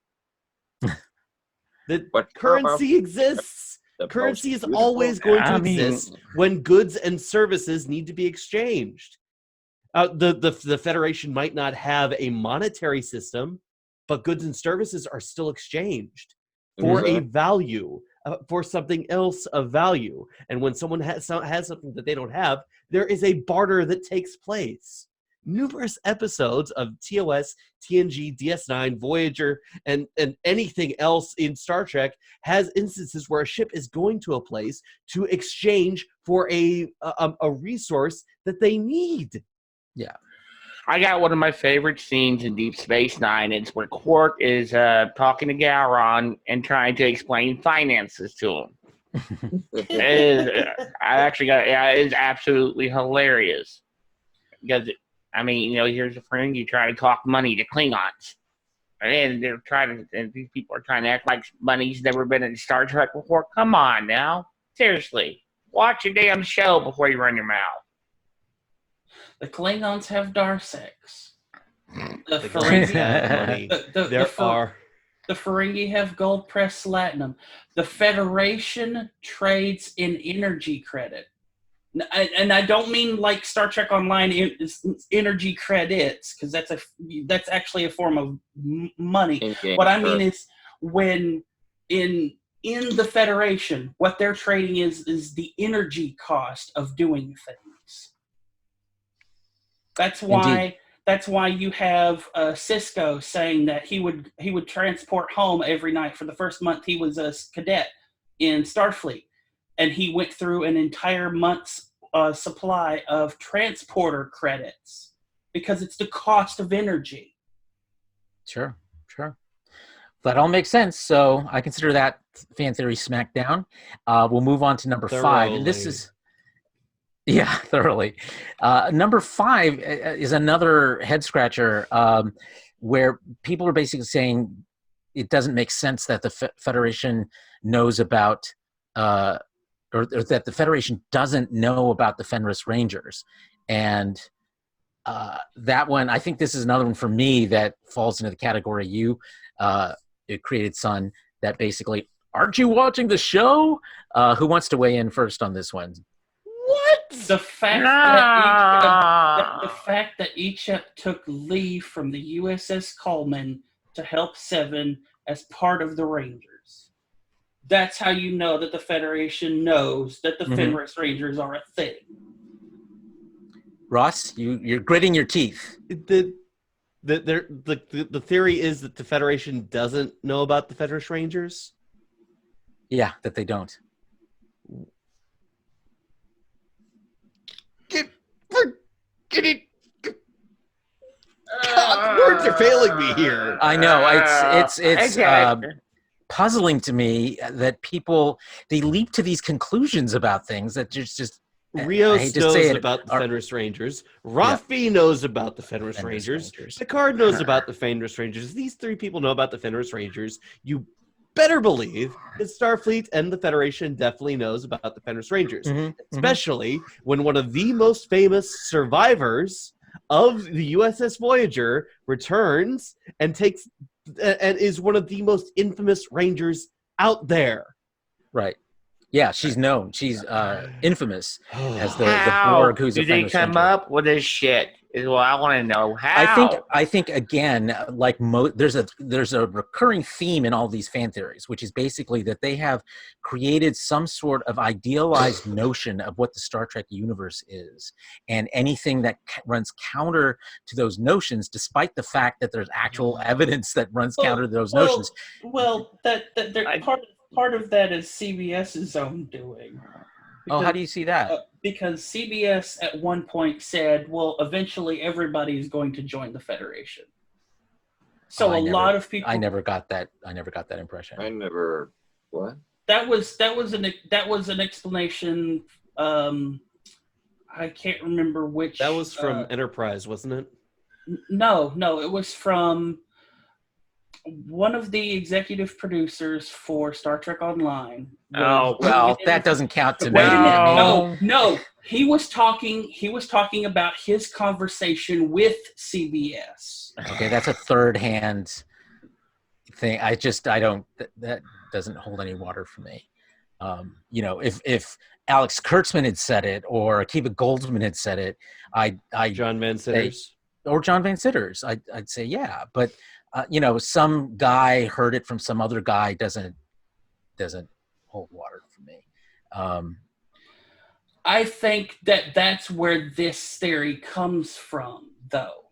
The currency exists. Currency is always going to exist when goods and services need to be exchanged. The Federation might not have a monetary system, but goods and services are still exchanged for a value, for something else of value. And when someone has something that they don't have, there is a barter that takes place. Numerous episodes of TOS, TNG, DS9, Voyager, and anything else in Star Trek has instances where a ship is going to a place to exchange for a resource that they need. Yeah. I got one of my favorite scenes in Deep Space Nine. It's where Quark is talking to Gowron and trying to explain finances to him. It is, I actually got. Yeah, it is absolutely hilarious because I mean, here's a friend. You try to talk money to Klingons, and they're trying to. And these people are trying to act like money's never been in Star Trek before. Come on now, seriously, watch your damn show before you run your mouth. The Klingons have Darsex. The The Klingons have Ferengi, money. the There are. the Ferengi have gold pressed platinum. The Federation trades in energy credit. And I don't mean like Star Trek Online energy credits, because that's actually a form of money. Okay, What I sure. mean is when in the Federation, what they're trading is the energy cost of doing things. That's why you have Cisco saying that he would transport home every night for the first month he was a cadet in Starfleet, and he went through an entire month's supply of transporter credits because it's the cost of energy. Sure. That all makes sense. So I consider that fan theory smackdown. We'll move on to number 5. And this is, thoroughly. Number 5 is another head scratcher where people are basically saying it doesn't make sense that the Federation knows about, or that the Federation doesn't know about the Fenris Rangers. And that one, I think this is another one for me that falls into the category you created, son, that basically, aren't you watching the show? Who wants to weigh in first on this one? What? The fact that Ichep took leave from the USS Coleman to help Seven as part of the Rangers. That's how you know that the Federation knows that the Fenris Rangers are a thing. Ross, you're gritting your teeth. The theory is that the Federation doesn't know about the Fenris Rangers? Yeah, that they don't. Words are failing me here. I know it's Okay. puzzling to me that people they leap to these conclusions about things that just Rios knows say it, about the are- Fenris Rangers. Rafi knows about the Fenris Rangers. Picard knows about the Fenris Rangers. These 3 people know about the Fenris Rangers. You better believe that Starfleet and the Federation definitely knows about the Fenris Rangers, especially when one of the most famous survivors of the USS Voyager returns and is one of the most infamous Rangers out there. Right. Yeah, she's known. She's infamous as the How Borg who's do a they Fenris come Ranger. up with this shit? Is what I want to know. How? I think again, like there's a recurring theme in all these fan theories, which is basically that they have created some sort of idealized notion of what the Star Trek universe is, and anything that runs counter to those notions, despite the fact that there's actual evidence that runs counter to those notions. Well, part of that is CBS's own doing. Oh, how do you see that? Because CBS at one point said, well, eventually everybody is going to join the Federation. So a lot of people. I never got that impression. What? That was an explanation. I can't remember which. That was from Enterprise, wasn't it? No, it was from one of the executive producers for Star Trek Online. Oh, well, that doesn't count to me. Wait a minute. No. No. He was talking about his conversation with CBS. Okay, that's a third-hand thing. I don't. That doesn't hold any water for me. If Alex Kurtzman had said it or Akiva Goldsman had said it, John Van Sitters or John Van Sitters, I'd say yeah. But some guy heard it from some other guy doesn't hold water for me. I think that's where this theory comes from, though.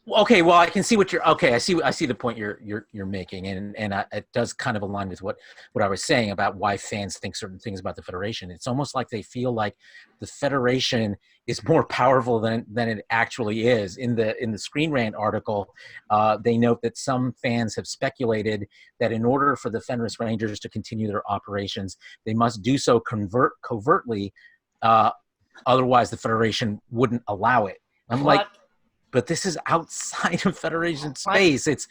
Okay, well, I can see what you're. Okay, I see the point you're making, and it does kind of align with what I was saying about why fans think certain things about the Federation. It's almost like they feel like the Federation is more powerful than it actually is. In the Screen Rant article, they note that some fans have speculated that in order for the Fenris Rangers to continue their operations, they must do so covertly. Otherwise, the Federation wouldn't allow it. I'm like, but this is outside of Federation space. It's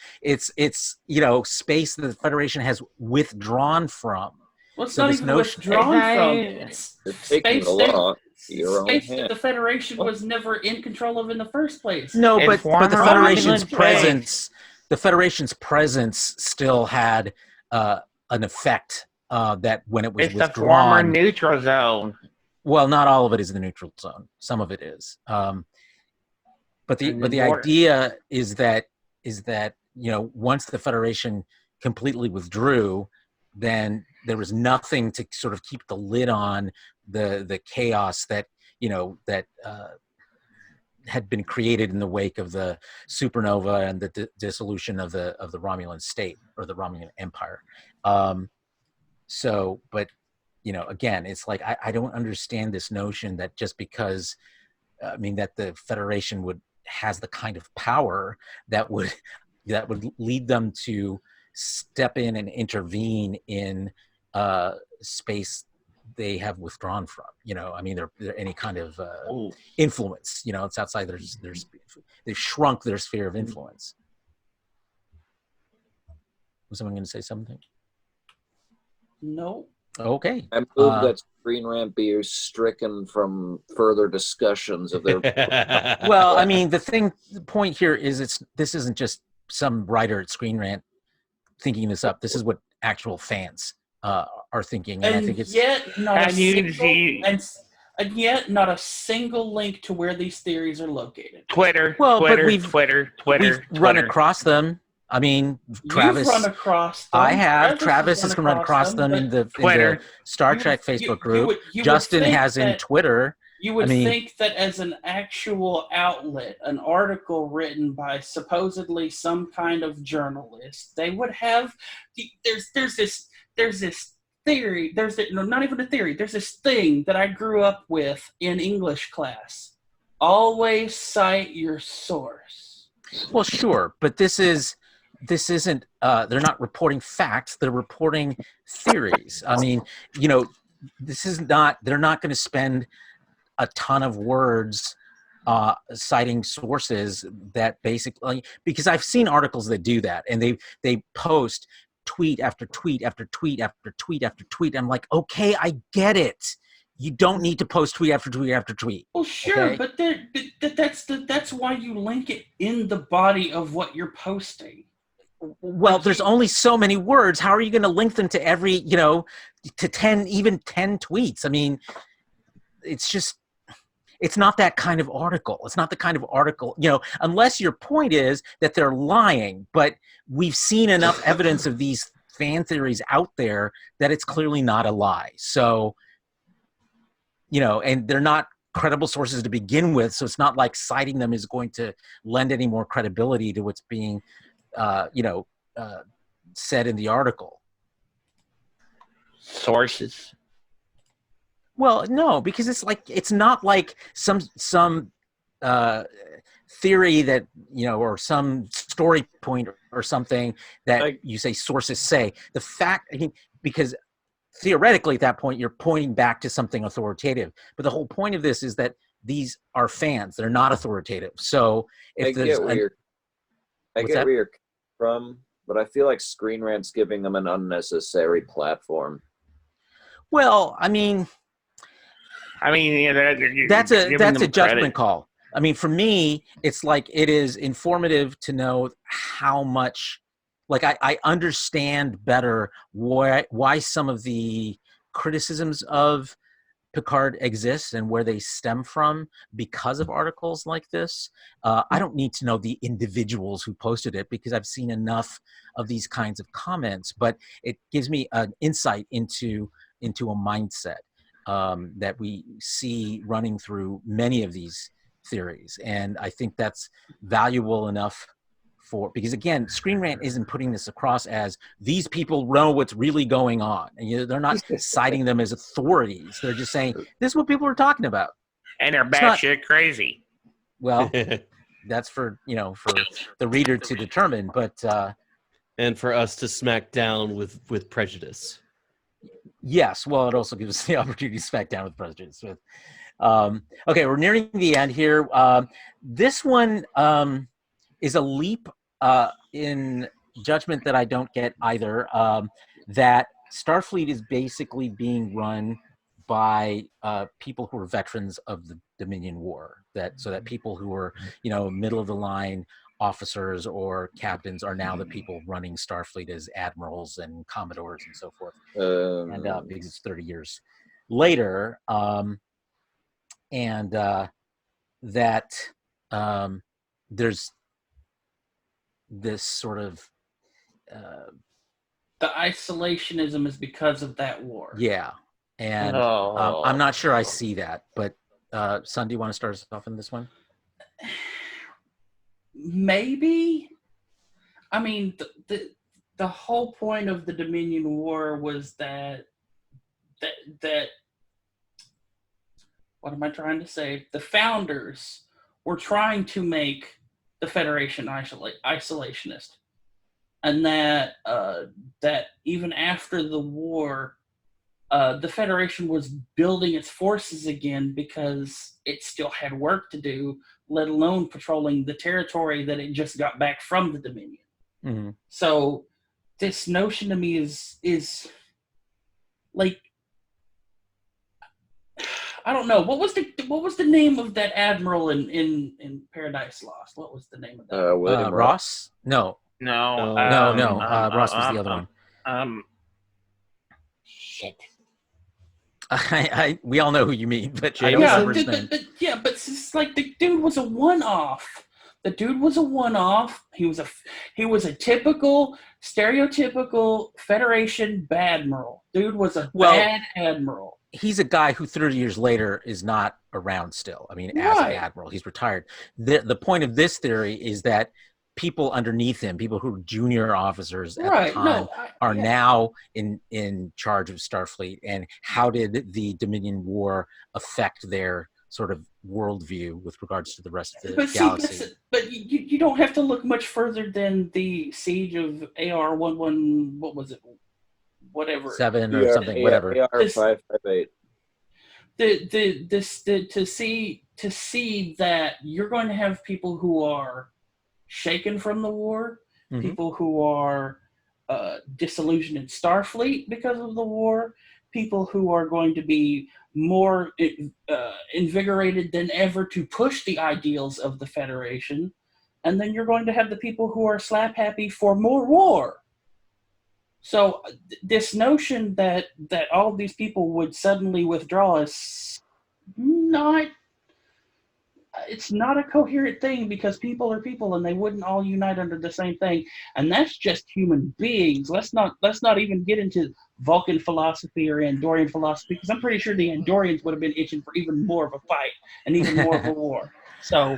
space that the Federation has withdrawn from. Well, it's So not this even notion- withdrawn from. Exactly. It's You're taking space the law to your own space that hand. the Federation was never in control of in the first place. No, And but the former Federation's Romulan presence, still had an effect that when it was It's the former withdrawn. neutral zone. Well, not all of it is the neutral zone. Some of it is. But the And the border. idea is that once the Federation completely withdrew, then there was nothing to sort of keep the lid on the chaos that had been created in the wake of the supernova and the dissolution of the Romulan state or the Romulan Empire. But again, it's like I don't understand this notion that just because that the Federation has the kind of power that would lead them to step in and intervene in space they have withdrawn from. They're any kind of influence. It's outside they've shrunk their sphere of influence. Was someone going to say something? No. Okay. I move that Screen Rant be stricken from further discussions of their. Well, the point here is this isn't just some writer at Screen Rant thinking this up. This is what actual fans are thinking, and I think it's yet not And you can see and yet not a single link to where these theories are located. Twitter. Well, but Twitter, we've run across them. Travis, You've run across them. I have. Travis has run across them in the Star Trek Facebook group. Justin has in Twitter. You would think that as an actual outlet, an article written by supposedly some kind of journalist, they would have. There's this theory. Not even a theory. There's this thing that I grew up with in English class. Always cite your source. Well, sure, but this isn't. They're not reporting facts. They're reporting theories. This is not. They're not going to spend a ton of words citing sources that basically, because I've seen articles that do that, and they post tweet after tweet after tweet after tweet after tweet. I'm like, okay, I get it. You don't need to post tweet after tweet after tweet. Well, sure, okay? but that's why you link it in the body of what you're posting. Well, there's only so many words. How are you going to link them to every, to 10 tweets? It's not that kind of article. It's not the kind of article, unless your point is that they're lying. But we've seen enough evidence of these fan theories out there that it's clearly not a lie. So, and they're not credible sources to begin with. So it's not like citing them is going to lend any more credibility to what's being said in the article. Sources. Well, no, because it's not like some theory that or some story point or something that you say sources say. The fact, because theoretically at that point you're pointing back to something authoritative, but the whole point of this is that these are fans; they're not authoritative. So if I get where you're from, but I feel like Screen Rant's giving them an unnecessary platform. Well, that's a judgment call. For me, it's like it is informative to know how much. I understand better why some of the criticisms of Picard exists and where they stem from because of articles like this. I don't need to know the individuals who posted it because I've seen enough of these kinds of comments, but it gives me an insight into a mindset that we see running through many of these theories, and I think that's valuable enough because again, Screen Rant isn't putting this across as these people know what's really going on, and they're not citing them as authorities. They're just saying this is what people are talking about. And they're It's not- batshit crazy. Well, that's for the reader to determine, but and for us to smack down with prejudice. yes, well, it also gives us the opportunity to smack down with prejudice. Okay, we're nearing the end here. This one is a leap in judgment that I don't get either. That Starfleet is basically being run by people who are veterans of the Dominion War. So that people who are middle of the line officers or captains are now the people running Starfleet as admirals and commodores and so forth. And because it's 30 years later, and that there's this sort of The isolationism is because of that war. yeah, and I'm not sure I see that, but Sun, do you want to start us off in this one? Maybe. I mean, the whole point of the Dominion War was that what am I trying to say? The founders were trying to make the Federation isolationist, and that even after the war, the Federation was building its forces again because it still had work to do, let alone patrolling the territory that it just got back from the Dominion. Mm-hmm. So this notion to me is like, I don't know. What was the name of that admiral in Paradise Lost? What was the name of that? William Ross? No. No. Ross was the other one. Shit. We all know who you mean, but I Yeah, don't Yeah, remember his name. but it's just like the dude was a one-off. The dude was a one-off. He was a typical, stereotypical Federation badmiral. Dude was a bad admiral. He's a guy who 30 years later is not around still. I mean, as an admiral, he's retired. The point of this theory is that people underneath him, people who are junior officers at the time, are now in charge of Starfleet. And how did the Dominion War affect their sort of worldview with regards to the rest of the galaxy? But you don't have to look much further than the siege of AR-11. What was it? Whatever 7 or something, whatever. AR-558. To see that you're going to have people who are shaken from the war, people who are disillusioned in Starfleet because of the war, people who are going to be more invigorated than ever to push the ideals of the Federation, and then you're going to have the people who are slap happy for more war. So this notion that all these people would suddenly withdraw is it's not a coherent thing, because people are people and they wouldn't all unite under the same thing. And that's just human beings. Let's not even get into Vulcan philosophy or Andorian philosophy, because I'm pretty sure the Andorians would have been itching for even more of a fight and even more of a war. So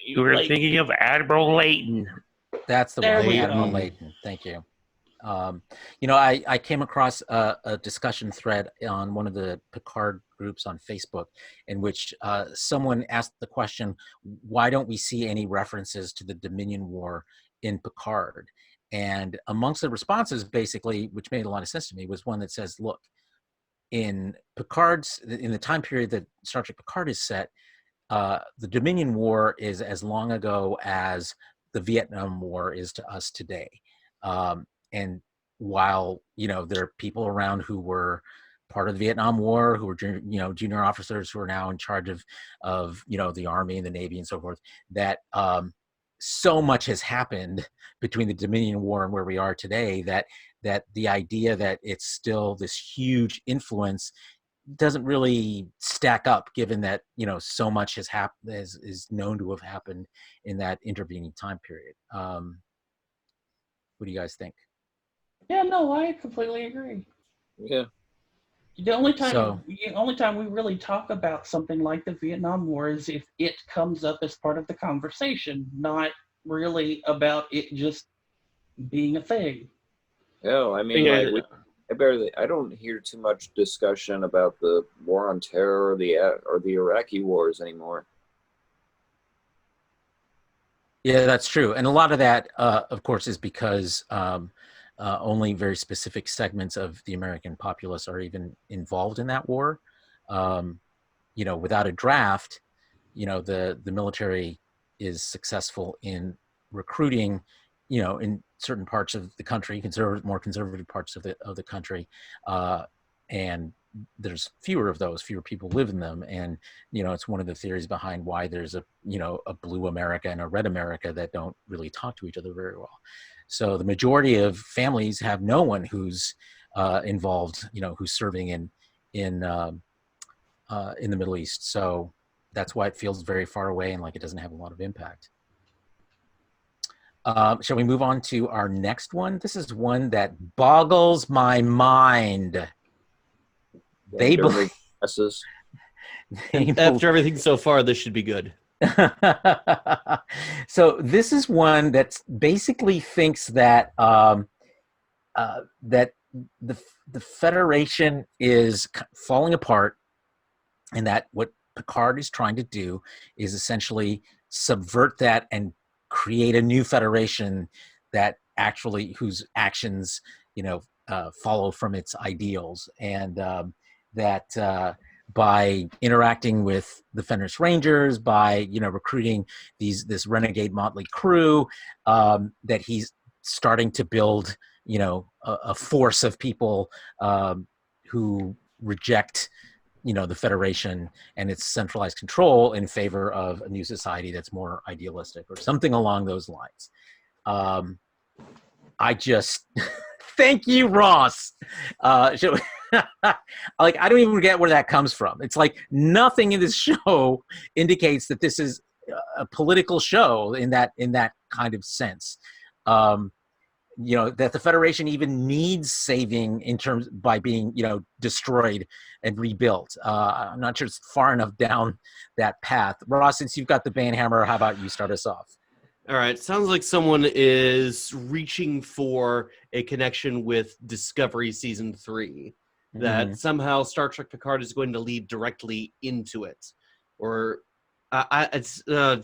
you were thinking of Admiral Layton. That's the one, Admiral Layton. Thank you. I came across a discussion thread on one of the Picard groups on Facebook in which someone asked the question, why don't we see any references to the Dominion War in Picard? And amongst the responses, basically, which made a lot of sense to me, was one that says, look, in the time period that Star Trek Picard is set, the Dominion War is as long ago as the Vietnam War is to us today. And while, there are people around who were part of the Vietnam War, who were, junior officers who are now in charge of the Army and the Navy and so forth, that so much has happened between the Dominion War and where we are today that the idea that it's still this huge influence doesn't really stack up, given that, so much has happened, is known to have happened in that intervening time period. What do you guys think? Yeah, no, I completely agree. Yeah. The only time, So- the only time we really talk about something like the Vietnam War is if it comes up as part of the conversation, not really about it just being a thing. Hell, I mean, Yeah. like I don't hear too much discussion about the war on terror or the Iraqi wars anymore. Yeah, that's true. And a lot of that, of course, is because only very specific segments of the American populace are even involved in that war. Without a draft, the military is successful in recruiting, in certain parts of the country, more conservative parts of the country, and there's fewer of those, fewer people live in them, and it's one of the theories behind why there's a blue America and a red America that don't really talk to each other very well. So the majority of families have no one who's involved, who's serving in the Middle East. So that's why it feels very far away and like it doesn't have a lot of impact. Shall we move on to our next one? This is one that boggles my mind. They believe. After everything so far, this should be good. So this is one that basically thinks that that the Federation is falling apart, and that what Picard is trying to do is essentially subvert that and create a new Federation that actually whose actions follow from its ideals, and that by interacting with the Fenris Rangers, by recruiting this renegade motley crew, that he's starting to build a force of people who reject the Federation and its centralized control in favor of a new society that's more idealistic or something along those lines. I just thank you, Ross. I don't even get where that comes from. It's like nothing in this show indicates that this is a political show in that kind of sense. That the Federation even needs saving in terms by being destroyed and rebuilt. I'm not sure it's far enough down that path. Ross, since you've got the banhammer, how about you start us off? All right. Sounds like someone is reaching for a connection with Discovery Season 3. That somehow Star Trek Picard is going to lead directly into it. Or it's No.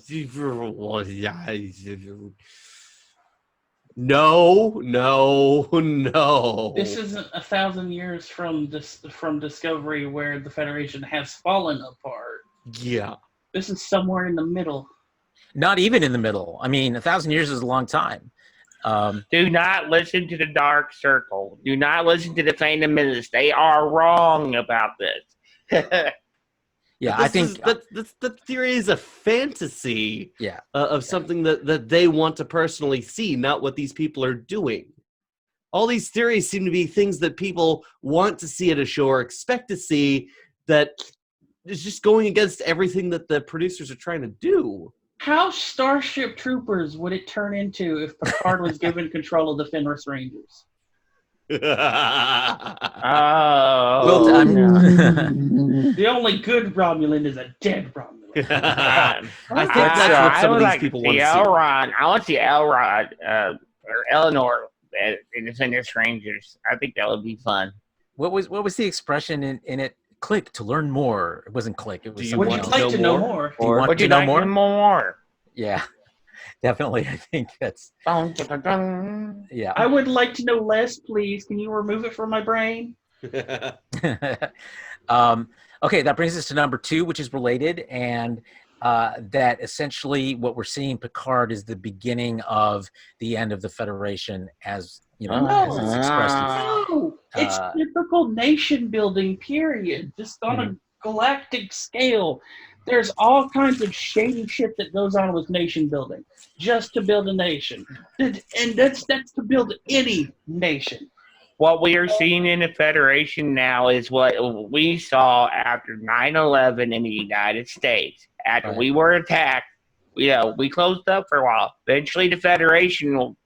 This isn't 1,000 years from Discovery where the Federation has fallen apart. Yeah. This is somewhere in the middle. Not even in the middle. I mean, 1,000 years is a long time. Do not listen to the Dark Circle. Do not listen to the Phantom Menace. They are wrong about this. Yeah, I I think the theory is a fantasy. Yeah. Of something that they want to personally see, not what these people are doing. All these theories seem to be things that people want to see at a show or expect to see, that is just going against everything that the producers are trying to do. How Starship Troopers would it turn into if Picard was given control of the Fenris Rangers? Oh, Well, no. The only good Romulan is a dead Romulan. I think that's what some of these people want to see. Elrond. I want to see Elrond or Eleanor in the Fenris Rangers. I think that would be fun. what was the expression in it? Click to learn more. It wasn't click. It was. Do you Would something you want else. like to know more? Do you want Would to you know like more? to know more? Yeah, definitely. I think that's. Dun, dun, dun, dun. Yeah. I would like to know less, please. Can you remove it from my brain? Okay, that brings us to number 2, which is related, and that essentially what we're seeing Picard is the beginning of the end of the Federation, as as it's expressed. No, it's Uh, typical nation building, period. Just on a galactic scale. There's all kinds of shady shit that goes on with nation building, just to build a nation. And that's to build any nation. What we are seeing in the Federation now is what we saw after 9/11 in the United States. After Right. we were attacked, we closed up for a while. Eventually, the Federation will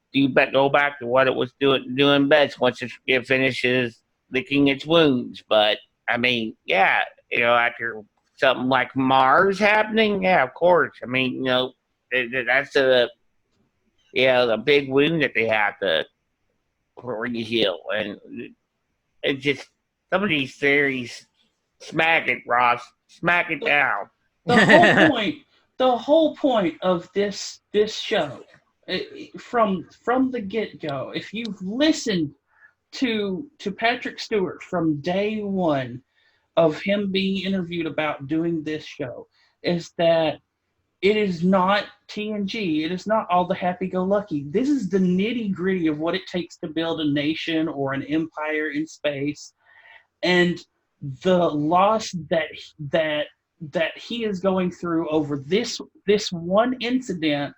go back to what it was doing best once it finishes licking its wounds. But I mean, yeah, after something like Mars happening, yeah, of course. I mean, that's the big wound that they have to heal, and it's just some of these theories. Smack it, Ross. Smack it down. The whole point of this show, from the get go, if you've listened to Patrick Stewart from day one of him being interviewed about doing this show, is that it is not TNG. It is not all the happy-go-lucky. This is the nitty-gritty of what it takes to build a nation or an empire in space, and the loss that he is going through over this one incident,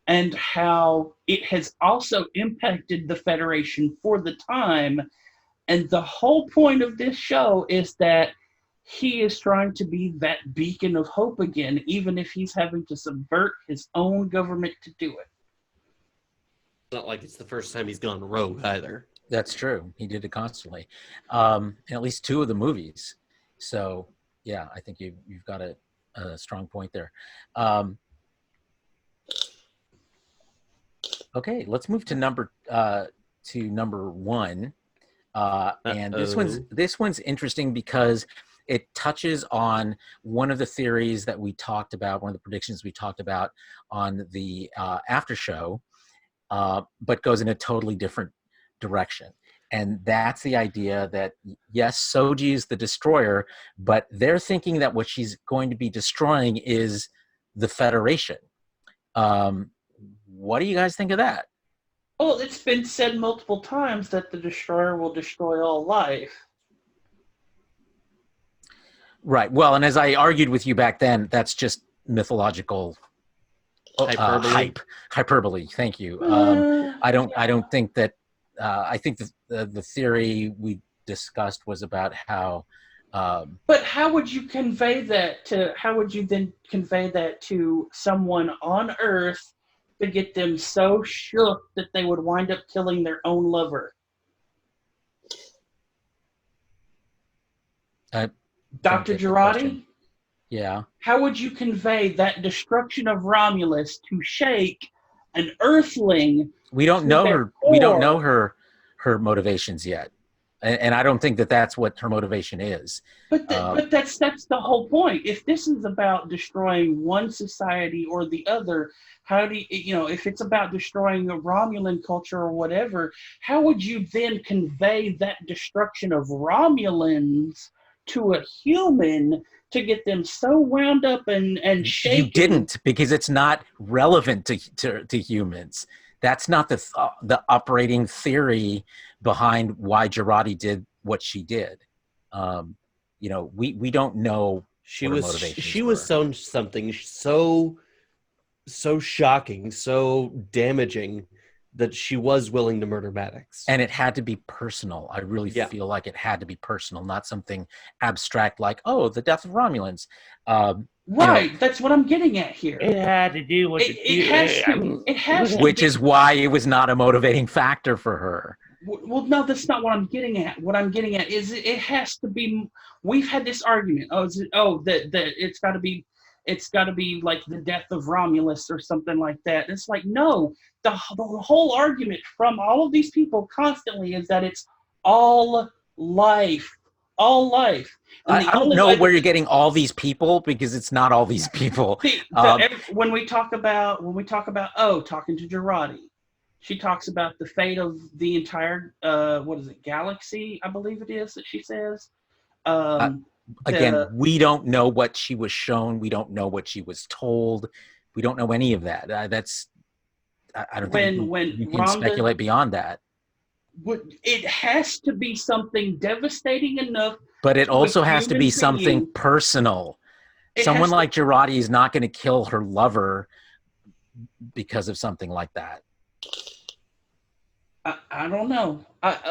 and how it has also impacted the Federation for the time. And the whole point of this show is that he is trying to be that beacon of hope again, even if he's having to subvert his own government to do it. It's not like it's the first time he's gone rogue either. That's true. He did it constantly, in at least 2 of the movies. So, yeah, I think you've got a strong point there. Okay, let's move to number 1, and this one's interesting because it touches on one of the theories that we talked about, one of the predictions we talked about on the after show, but goes in a totally different direction. And that's the idea that, yes, Soji is the destroyer, but they're thinking that what she's going to be destroying is the Federation. What do you guys think of that? Well, it's been said multiple times that the destroyer will destroy all life. Right. Well, and as I argued with you back then, that's just mythological hyperbole. Thank you. I don't think that. I think the theory we discussed was about how. But how would you convey that to? How would you then convey that to someone on Earth to get them so shook that they would wind up killing their own lover? Dr. Girardi? Yeah. How would you convey that destruction of Romulus to shake an Earthling? We don't know her. We don't know her motivations yet, and I don't think that that's what her motivation is. But that's the whole point. If this is about destroying one society or the other, how do you if it's about destroying a Romulan culture or whatever? How would you then convey that destruction of Romulans to a human to get them so wound up and shaken? You didn't, because it's not relevant to humans. That's not the operating theory behind why Girardi did what she did. We don't know. She was something so shocking, so damaging, that she was willing to murder Maddox. And it had to be personal. I really feel like it had to be personal, not something abstract like, oh, the death of Romulans. Right, that's what I'm getting at here. It had to do with it has to which be. Is why it was not a motivating factor for her. Well, no, that's not what I'm getting at. What I'm getting at is it has to be. We've had this argument. That it's got to be. It's got to be like the death of Romulus or something like that. And it's like, no, the whole argument from all of these people constantly is that it's all life. All life. I don't know where you're getting all these people, because it's not all these people. When we talk about talking to Girardi, she talks about the fate of the entire galaxy, I believe it is that she says. Again, we don't know what she was shown. We don't know what she was told. We don't know any of that. I don't think you can speculate beyond that. It has to be something devastating enough. But it also has to be something personal. Someone like Girardi is not going to kill her lover because of something like that. I don't know.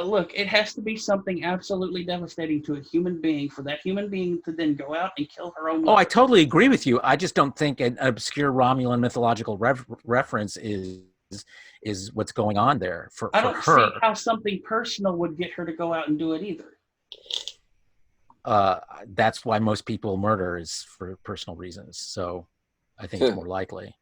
Look, it has to be something absolutely devastating to a human being for that human being to then go out and kill her own lover. Oh, I totally agree with you. I just don't think an obscure Romulan mythological reference is what's going on there for her. I don't see how something personal would get her to go out and do it either. that's why most people murder is for personal reasons. So I think it's more likely.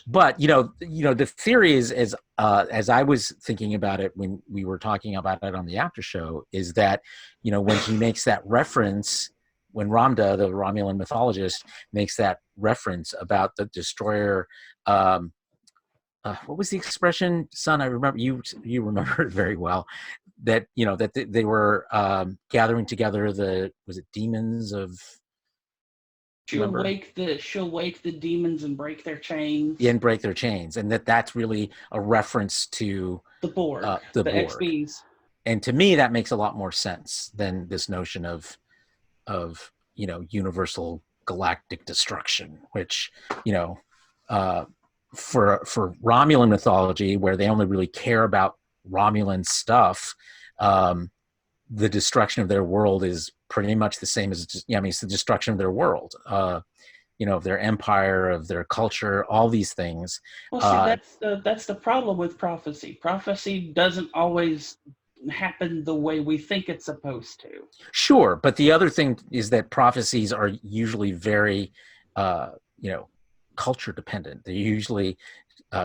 But the theory is, as I was thinking about it when we were talking about it on the after show, is that when he makes that reference, when Ramda, the Romulan mythologist, makes that reference about the destroyer. What was the expression, son? I remember you remember it very well. That they were gathering together was it demons of. She'll wake the demons and break their chains. Yeah, and break their chains, and that's really a reference to the Borg, the Borg. XBs. And to me, that makes a lot more sense than this notion of universal galactic destruction, which for Romulan mythology, where they only really care about Romulan stuff, the destruction of their world is pretty much the same as it's the destruction of their world. Of their empire, of their culture, all these things. Well, see, that's the problem with prophecy. Prophecy doesn't always happen the way we think it's supposed to. Sure, but the other thing is that prophecies are usually very, culture dependent. They're usually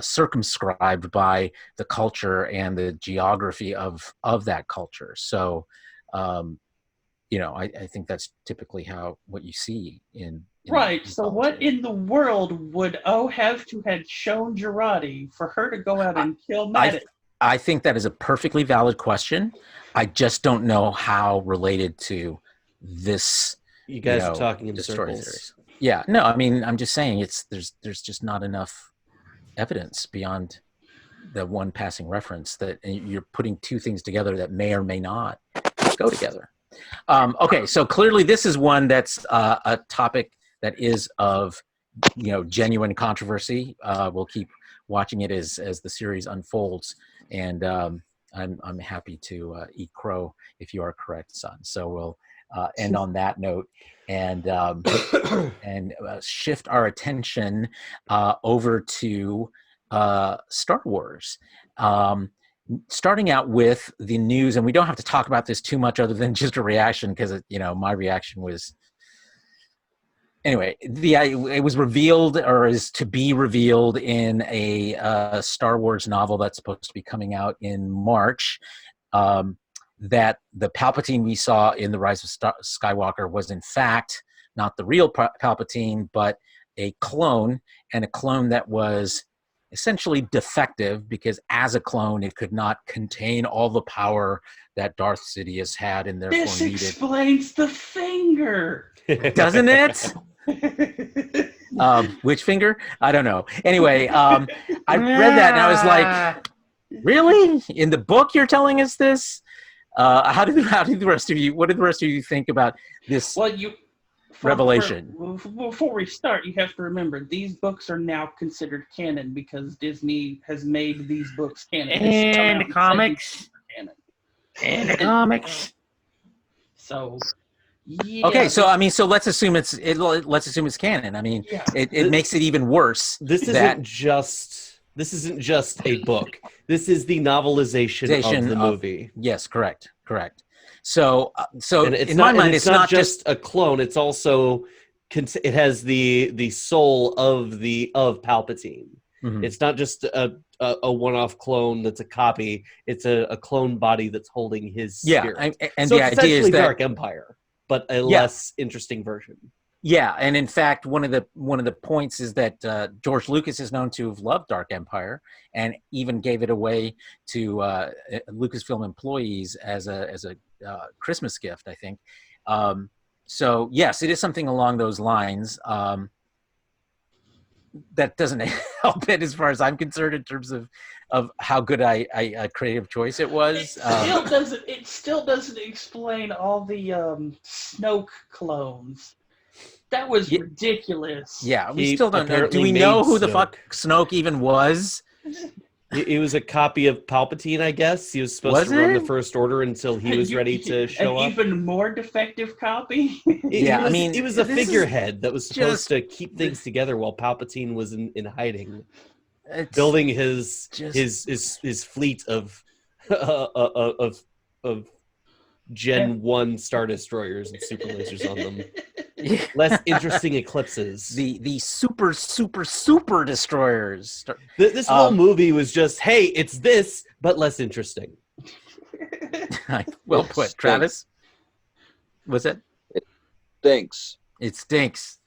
circumscribed by the culture and the geography of that culture. So, I think that's typically what you see in right. So what in the world would O have to have shown Jurati for her to go out and kill Maddox? I think that is a perfectly valid question. I just don't know how related to this. You guys are talking in circles. Series. Yeah. No, I mean, I'm just saying there's just not enough evidence beyond the one passing reference that you're putting two things together that may or may not go together. Okay, so clearly this is one that's a topic that is of genuine controversy. We'll keep watching it as the series unfolds, and I'm happy to eat crow if you are correct, son. So we'll end on that note and shift our attention over to Star Wars. Starting out with the news, and we don't have to talk about this too much other than just a reaction, because my reaction was anyway. It was revealed, or is to be revealed, in a Star Wars novel that's supposed to be coming out in March, that the Palpatine we saw in The Rise of Skywalker was in fact not the real Palpatine, but a clone, and a clone that was essentially defective, because as a clone it could not contain all the power that Darth Sidious had, and therefore this needed. Explains the finger, doesn't it? Which finger? I don't know. Anyway, I read that and I was like, really? In the book you're telling us this? How did the rest of you? What did the rest of you think about this? Well, revelation. Before we start, you have to remember these books are now considered canon because Disney has made these books canon. And the comics. And the comics. So, yeah. Okay, so I mean, so let's assume it's canon. I mean, yeah. it makes it even worse. This isn't just a book. This is the novelization of the movie. Yes, correct. So in my mind, it's not just a clone. It's also it has the soul of Palpatine. Mm-hmm. It's not just a one-off clone that's a copy. It's a clone body that's holding his spirit. And so the it's idea is that Dark Empire, but a less interesting version. Yeah, and in fact, one of the points is that George Lucas is known to have loved Dark Empire, and even gave it away to Lucasfilm employees as a Christmas gift, I think. So yes, it is something along those lines. That doesn't help it as far as I'm concerned in terms of how good a creative choice it was. It still doesn't explain all the Snoke clones. That was ridiculous. Yeah, we still don't know. Do we know who the fuck Snoke even was? He was a copy of Palpatine, I guess. He was supposed to run the First Order until he was ready to show up. An even more defective copy? He was a figurehead that was supposed to keep things together while Palpatine was in hiding, building his fleet of Gen 1 Star Destroyers and super lasers on them. Less interesting eclipses. The super destroyers. This whole movie was just, hey, it's this, but less interesting. Well It put, stinks. Travis. Was it? Stinks. It stinks.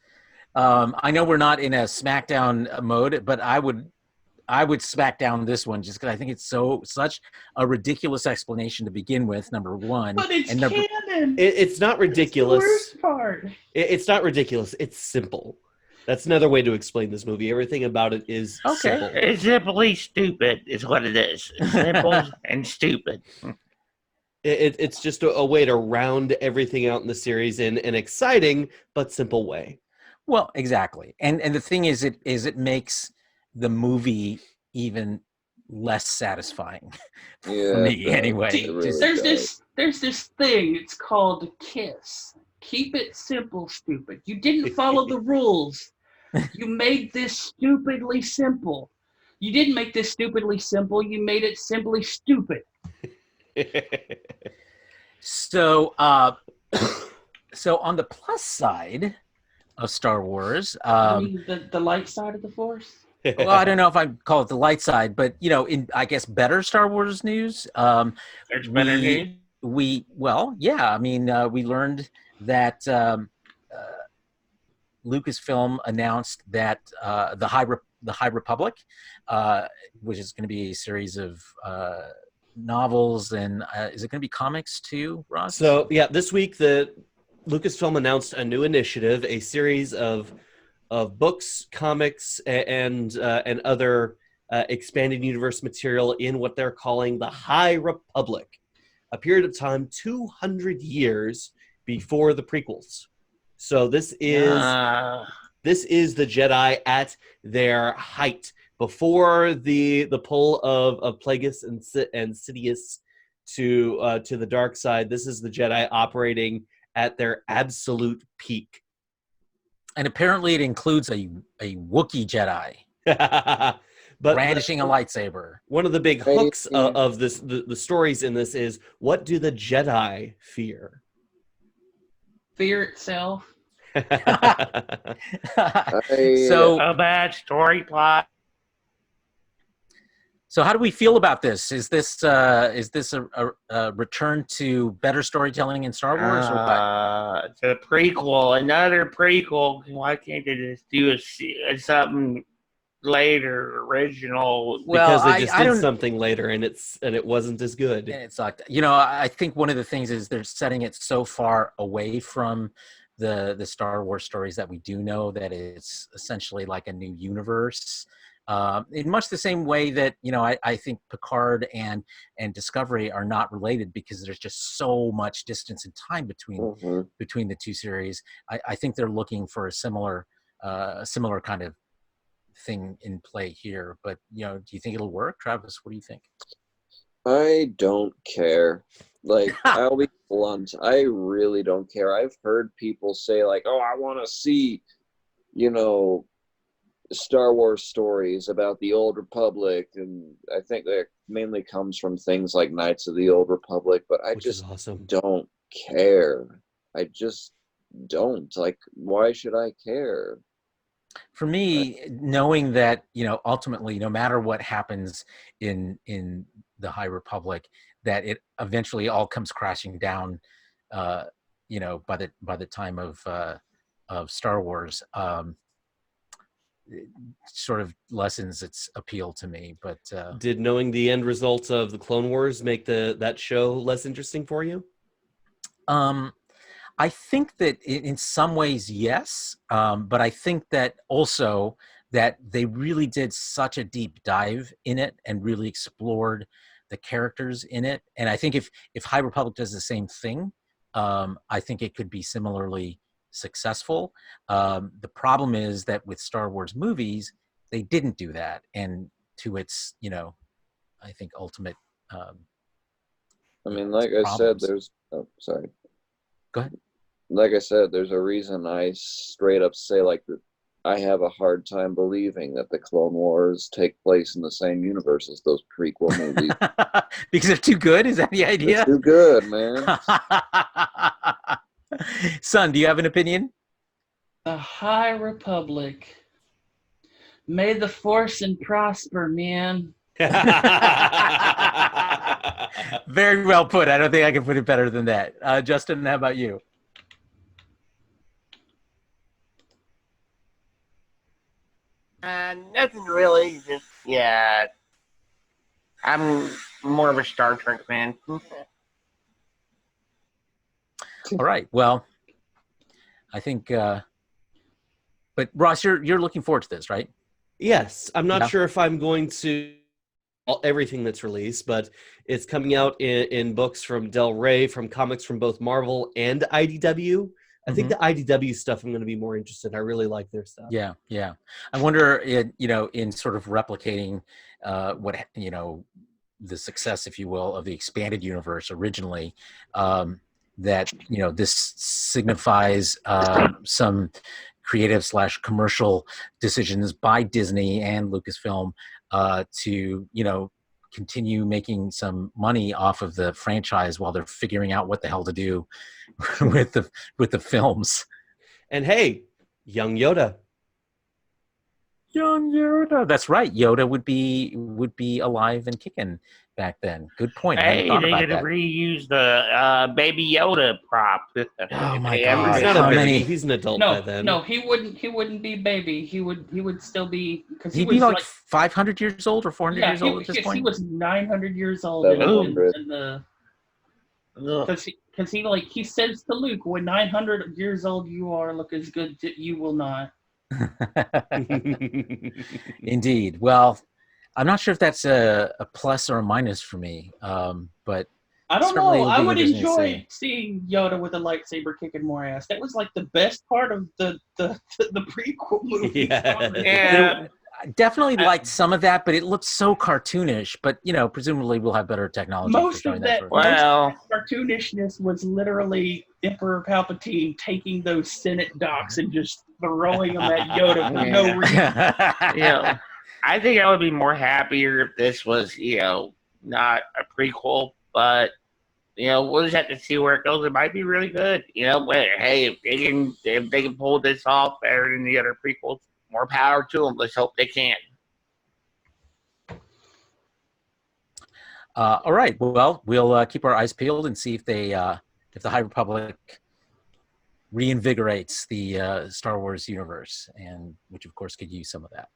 I know we're not in a SmackDown mode, but I would smack down this one just because I think it's such a ridiculous explanation to begin with. Number one, But it's and canon. It's not ridiculous. That's the worst part. It's not ridiculous. It's simple. That's another way to explain this movie. Everything about it is simple. It's simply stupid, is what it is. It's simple and stupid. It's just a way to round everything out in the series in an exciting but simple way. Well, exactly. And the thing is, it makes the movie even less satisfying for me anyway. it really There's does. this thing. It's called KISS. Keep it simple, stupid. You didn't follow the rules. You made this stupidly simple. You didn't make this stupidly simple. You made it simply stupid. So, so on the plus side of Star Wars, I mean, the light side of the Force. well, I don't know if I call it the light side, but in I guess better Star Wars news. There's better news. We learned that Lucasfilm announced that the High Republic, which is going to be a series of novels, and is it going to be comics too, Ross? So yeah, this week the Lucasfilm announced a new initiative, a series of books, comics, and other expanded universe material in what they're calling the High Republic, a period of time 200 years before the prequels. So this is the Jedi at their height, before the pull of Plagueis and Sidious to the dark side. This is the Jedi operating at their absolute peak. And apparently it includes a Wookiee Jedi But brandishing a lightsaber. One of the big hooks of this, the stories in this, is, what do the Jedi fear? Fear itself. So A bad story plot. So how do we feel about this? Is this a return to better storytelling in Star Wars, or what? It's a prequel, another prequel. Why can't they just do something later, original? Well, Because they just did something later, and it wasn't as good. And it sucked. I think one of the things is they're setting it so far away from the Star Wars stories that we do know that it's essentially like a new universe. In much the same way that I think Picard and Discovery are not related because there's just so much distance in time between the two series. I think they're looking for a similar kind of thing in play here. But do you think it'll work, Travis? What do you think? I don't care. Like, I'll be blunt. I really don't care. I've heard people say, like, oh, I want to see, Star Wars stories about the Old Republic, and I think that mainly comes from things like Knights of the Old Republic, but I just don't care. I just don't. Like, why should I care? For me, knowing that ultimately, no matter what happens in the High Republic, that it eventually all comes crashing down, by the time of Star Wars, it sort of lessens its appeal to me. But did knowing the end result of the Clone Wars make that show less interesting for you? I think that in some ways, yes. But I think that also that they really did such a deep dive in it and really explored the characters in it. And I think if High Republic does the same thing, I think it could be similarly successful. The problem is that with Star Wars movies, they didn't do that. And to its, I think ultimate. I mean, like I said, there's. Oh, sorry. Go ahead. Like I said, there's a reason I straight up say, like, I have a hard time believing that the Clone Wars take place in the same universe as those prequel movies. Because they're too good? Is that the They're idea? too good, man. Son, do you have an opinion? The High Republic. May the force and prosper, man. Very well put. I don't think I can put it better than that. Justin, how about you? Nothing really. Just yeah, I'm more of a Star Trek fan. All right. Well, I think. But Ross, you're looking forward to this, right? Yes, I'm not Yeah. sure if I'm going to everything that's released, but it's coming out in books from Del Rey, from comics from both Marvel and IDW. I think the IDW stuff I'm going to be more interested in. I really like their stuff. Yeah, yeah. I wonder, in sort of replicating what the success, if you will, of the expanded universe originally, that this signifies some creative / commercial decisions by Disney and Lucasfilm to continue making some money off of the franchise while they're figuring out what the hell to do with the films. And hey, young Yoda. Young Yoda. That's right. Yoda would be alive and kicking back then. Good point. I hadn't Hey, thought they about could that. reuse the Baby Yoda prop. Oh my They God. ever He's did. not How a baby. many- He's an adult by then. No, he wouldn't be baby. He would still be, because he He'd was be like 500 years old or 400 yeah, years old at this point. he was 900 years old in 700. the Ugh. because he says to Luke, when 900 years old you are, look as good you will not. Indeed. Well, I'm not sure if that's a plus or a minus for me, but I don't certainly know. it'll I be would interesting to enjoy see. seeing Yoda with a lightsaber kicking more ass. That was like the best part of the prequel movie. Yeah. Yeah. I definitely liked some of that, but it looked so cartoonish. But presumably we'll have better technology for Most showing of that that, sort of most thing. Well, of that cartoonishness was literally Emperor Palpatine taking those Senate docs and just throwing them at Yoda for no reason. I think I would be more happier if this was, not a prequel, but we'll just have to see where it goes. It might be really good. But hey, if they can pull this off better than the other prequels, more power to them. Let's hope they can. All right. Well, we'll keep our eyes peeled and see if the High Republic reinvigorates the Star Wars universe, and which of course could use some of that.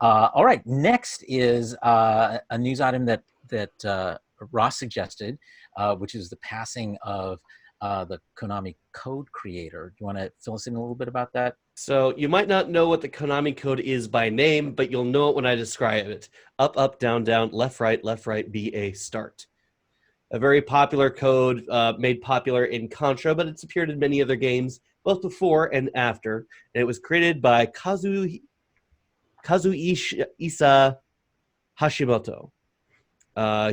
All right. Next is a news item that Ross suggested, which is the passing of the Konami code creator. Do you want to fill us in a little bit about that? So you might not know what the Konami code is by name, but you'll know it when I describe it. Up, up, down, down, left, right, BA, start. A very popular code made popular in Contra, but it's appeared in many other games, both before and after. And it was created by Kazuhisa Hashimoto.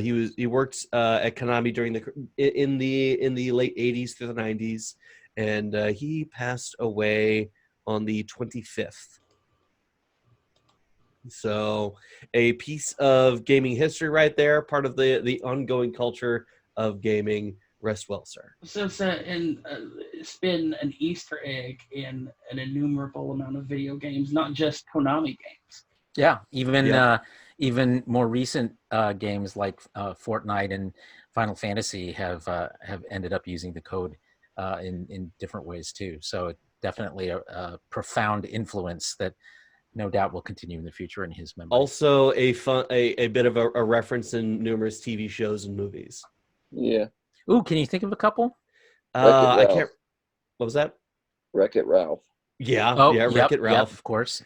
He worked at Konami during in the late 80s through the 90s, and he passed away on the 25th. So a piece of gaming history right there, part of the ongoing culture of gaming. Rest well, sir. So it's been an Easter egg in an innumerable amount of video games, not just Konami games. Yeah, even more recent games like Fortnite and Final Fantasy have ended up using the code in different ways too. So definitely a profound influence that no doubt will continue in the future in his memory. Also a bit of a reference in numerous TV shows and movies. Yeah. Ooh, can you think of a couple? I can't. What was that? Wreck-It Ralph. Yeah, Oh, yeah, yep, Wreck-It Ralph. Yep, of course.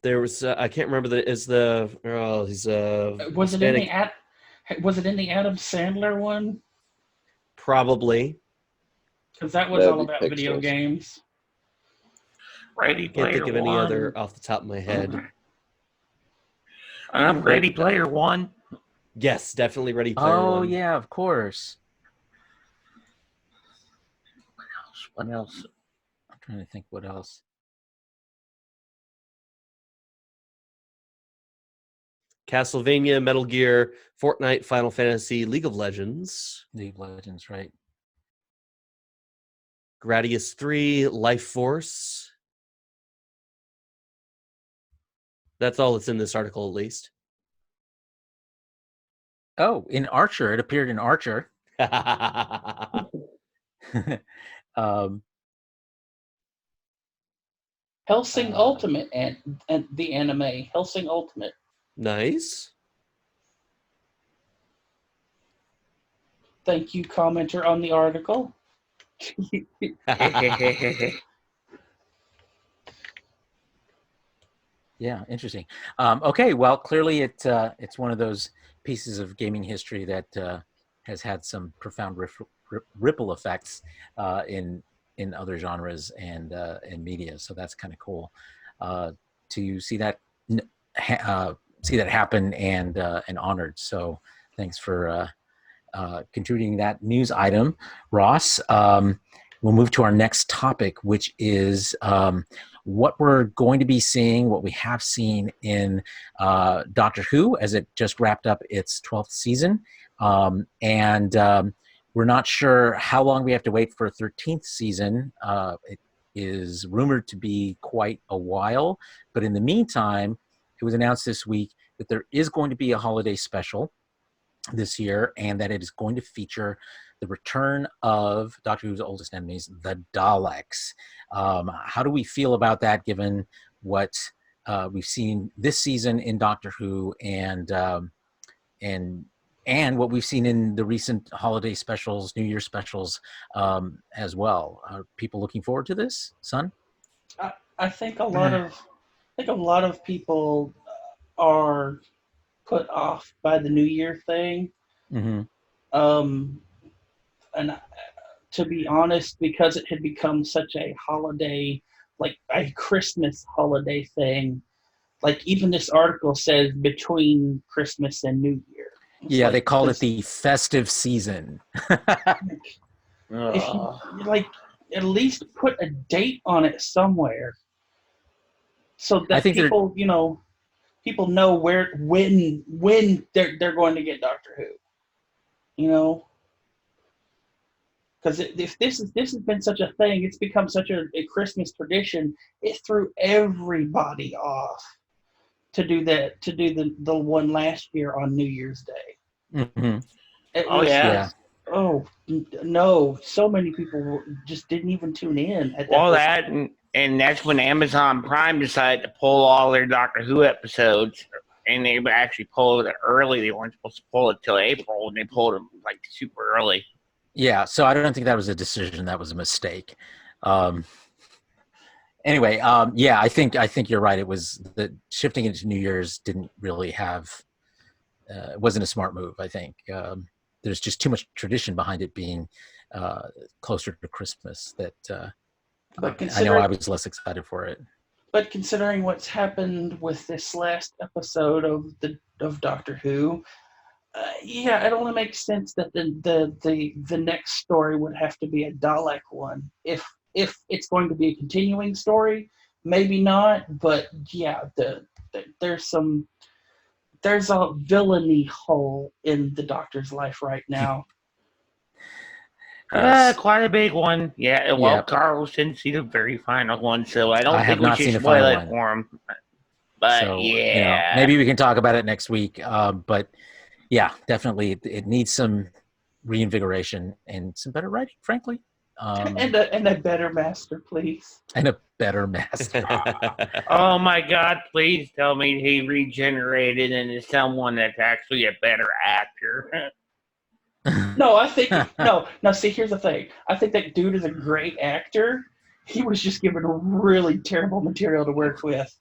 There was I can't remember he's Was it Hispanic, in the Adam Sandler one? probably. Because that was That'd all be about video Pixels. games. Ready Can't Player think of any One. other off the top of my head. Ready Player One. Yes, definitely Ready Player Oh One. yeah, of course. What else? I'm trying to think what else. Castlevania, Metal Gear, Fortnite, Final Fantasy, League of Legends, League of Legends, right? Gradius 3, Life Force. That's all that's in this article, at least. Oh, in Archer, it appeared in Archer. um, Hellsing Ultimate and the anime Hellsing Ultimate. Nice. Thank you, commenter on the article. Yeah, interesting. Okay, well, clearly it's one of those pieces of gaming history that has had some profound ripple effects in other genres and media. So that's kind of cool to see that happen and honored. So thanks for contributing that news item, Ross. We'll move to our next topic, which is what we're going to be seeing, what we have seen in Doctor Who, as it just wrapped up its 12th season. We're not sure how long we have to wait for a 13th season. It is rumored to be quite a while. But in the meantime, it was announced this week that there is going to be a holiday special this year, and that it is going to feature the return of Doctor Who's oldest enemies, the Daleks. How do we feel about that, given what we've seen this season in Doctor Who, and what we've seen in the recent holiday specials, New Year specials, as well? Are people looking forward to this, son? I think a lot of people are put off by the New Year thing. Mm-hmm. And to be honest, because it had become such a holiday, like a Christmas holiday thing, like even this article says between Christmas and New Year. Yeah, they called it the festive season. If you like, at least put a date on it somewhere, so that people, people know when they're going to get Doctor Who. Because if this has been such a thing, it's become such a Christmas tradition. It threw everybody off to do the one last year on New Year's Day. Mm-hmm. Yeah. Oh no! So many people just didn't even tune in. And that's when Amazon Prime decided to pull all their Doctor Who episodes, and they actually pulled it early. They weren't supposed to pull it till April, and they pulled them like super early. Yeah, so I don't think that was a decision. That was a mistake. Anyway, yeah, I think you're right. It was that shifting into New Year's didn't really have. It wasn't a smart move. I think there's just too much tradition behind it being closer to Christmas. That I know I was less excited for it. But considering what's happened with this last episode of Doctor Who, yeah, it only makes sense that the next story would have to be a Dalek one. If it's going to be a continuing story, maybe not. But yeah, there's a villainy hole in the Doctor's life right now. Yes. Quite a big one. Yeah, well, Carlos didn't see the very final one, so I don't think we should spoil it for him. But so, yeah. Maybe we can talk about it next week. But yeah, definitely it needs some reinvigoration and some better writing, frankly. And a better master, please. And a better master. Oh my God, please tell me he regenerated into someone that's actually a better actor. No, I think no. See, here's the thing. I think that dude is a great actor. He was just given really terrible material to work with.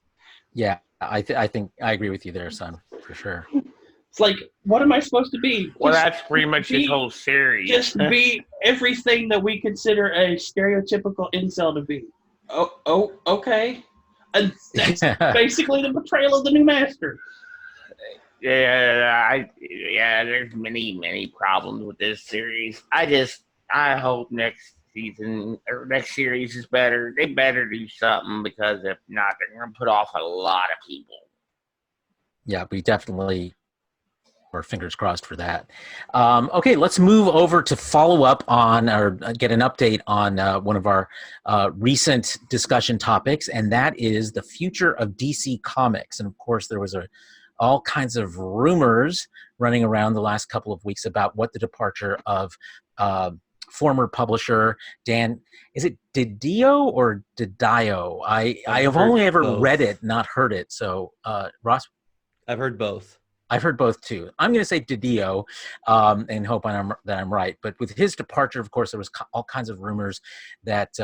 Yeah, I think I agree with you there, son, for sure. It's like, what am I supposed to be? Well, that's pretty much this whole series. Just be everything that we consider a stereotypical incel to be. Oh, okay. And that's basically the portrayal of the new master. Yeah, there's many problems with this series. I hope next season or next series is better. They better do something, because if not, they're going to put off a lot of people. Yeah, we definitely or fingers crossed for that. Okay, let's move over to follow up on or get an update on one of our recent discussion topics, and that is the future of DC Comics. And of course, there was all kinds of rumors running around the last couple of weeks about what the departure of former publisher Dan, is it Didio or Didio? I have only ever read it, not heard it. So Ross? I've heard both. I've heard both too. I'm going to say Didio, and hope that I'm right. But with his departure, of course, there was all kinds of rumors that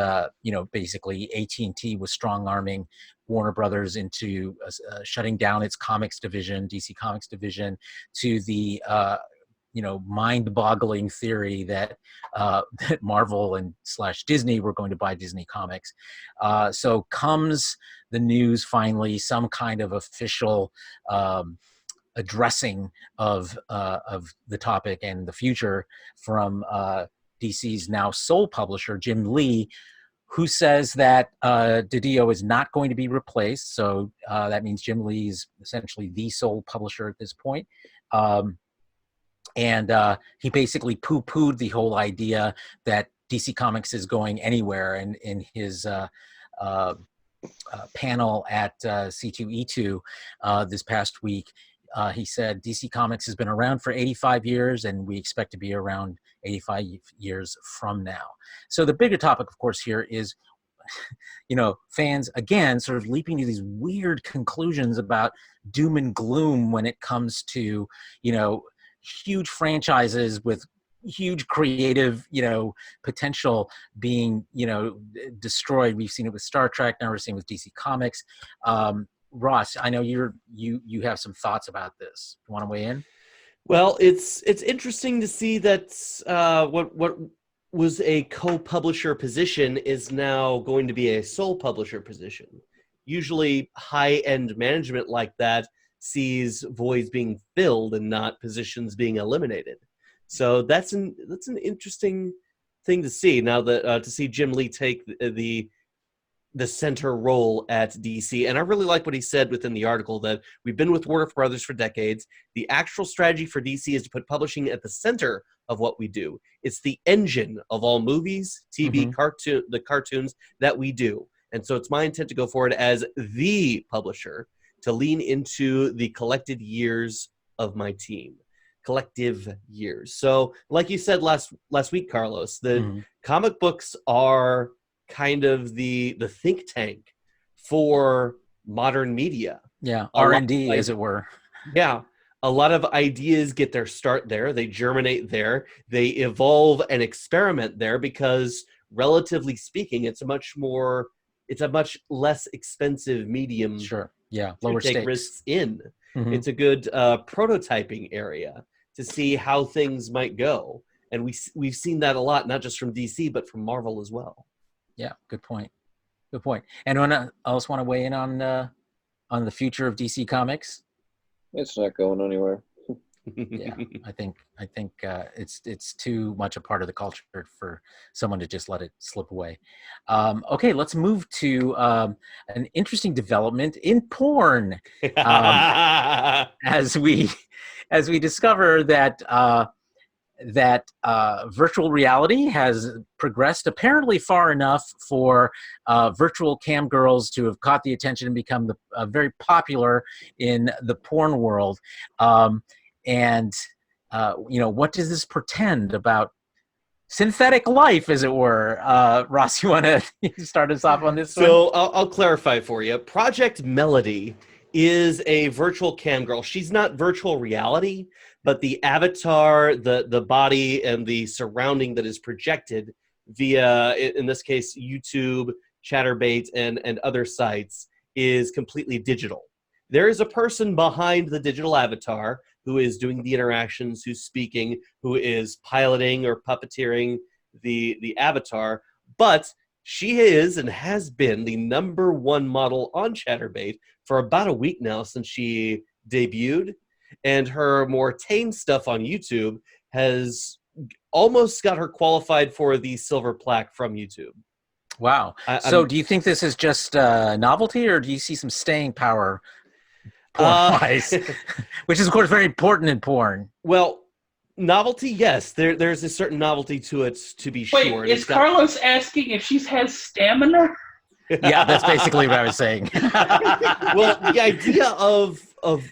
basically AT&T was strong-arming Warner Brothers into shutting down its comics division, DC Comics division, to the mind-boggling theory that that Marvel and / Disney were going to buy Disney Comics. So comes the news finally, some kind of official addressing of the topic and the future from DC's now sole publisher, Jim Lee, who says that Didio is not going to be replaced. So that means Jim Lee is essentially the sole publisher at this point. And he basically poo-pooed the whole idea that DC Comics is going anywhere. And in his panel at C2E2 this past week, he said DC Comics has been around for 85 years, and we expect to be around 85 years from now. So the bigger topic, of course, here is, fans, again, sort of leaping to these weird conclusions about doom and gloom when it comes to, huge franchises with huge creative, potential being, destroyed. We've seen it with Star Trek. Now we're seeing it with DC Comics. Ross, I know you have some thoughts about this. You want to weigh in? Well, it's interesting to see that what was a co-publisher position is now going to be a sole publisher position. Usually, high-end management like that sees voids being filled and not positions being eliminated. So that's an interesting thing to see. Now that to see Jim Lee take the center role at DC. And I really like what he said within the article, that we've been with Warner Brothers for decades. The actual strategy for DC is to put publishing at the center of what we do. It's the engine of all movies, TV, the cartoons that we do. And so it's my intent to go forward as the publisher, to lean into the collected years of my team. Collective years. So like you said last week, Carlos, the comic books are kind of the think tank for modern media. Yeah, R&D, as it were. Yeah, a lot of ideas get their start there. They germinate there. They evolve and experiment there because, relatively speaking, it's a much less expensive medium. Sure. Yeah, lower to take stakes. Risks in. It's a good prototyping area to see how things might go, and we've seen that a lot, not just from DC but from Marvel as well. Yeah, good point. Good point. Anyone else want to weigh in on the future of DC Comics? It's not going anywhere. Yeah, I think it's too much a part of the culture for someone to just let it slip away. Okay, let's move to an interesting development in porn, as we discover that virtual reality has progressed apparently far enough for virtual cam girls to have caught the attention and become very popular in the porn world. What does this portend about synthetic life, as it were? Ross, you want to start us off on this one? So I'll clarify for you. Project Melody is a virtual cam girl. She's not virtual reality, but the avatar, the body, and the surrounding that is projected via, in this case, YouTube, Chatterbait, and other sites is completely digital. There is a person behind the digital avatar who is doing the interactions, who's speaking, who is piloting or puppeteering the avatar, but she is and has been the #1 model on Chatterbait for about a week now since she debuted, and her more tame stuff on YouTube has almost got her qualified for the silver plaque from YouTube. Wow. So do you think this is just novelty, or do you see some staying power? porn-wise, which is of course very important in porn. Well, novelty, yes. There's a certain novelty to it, to be Wait, sure. is Carlos asking if she has stamina? Yeah, that's basically what I was saying. Well, the idea of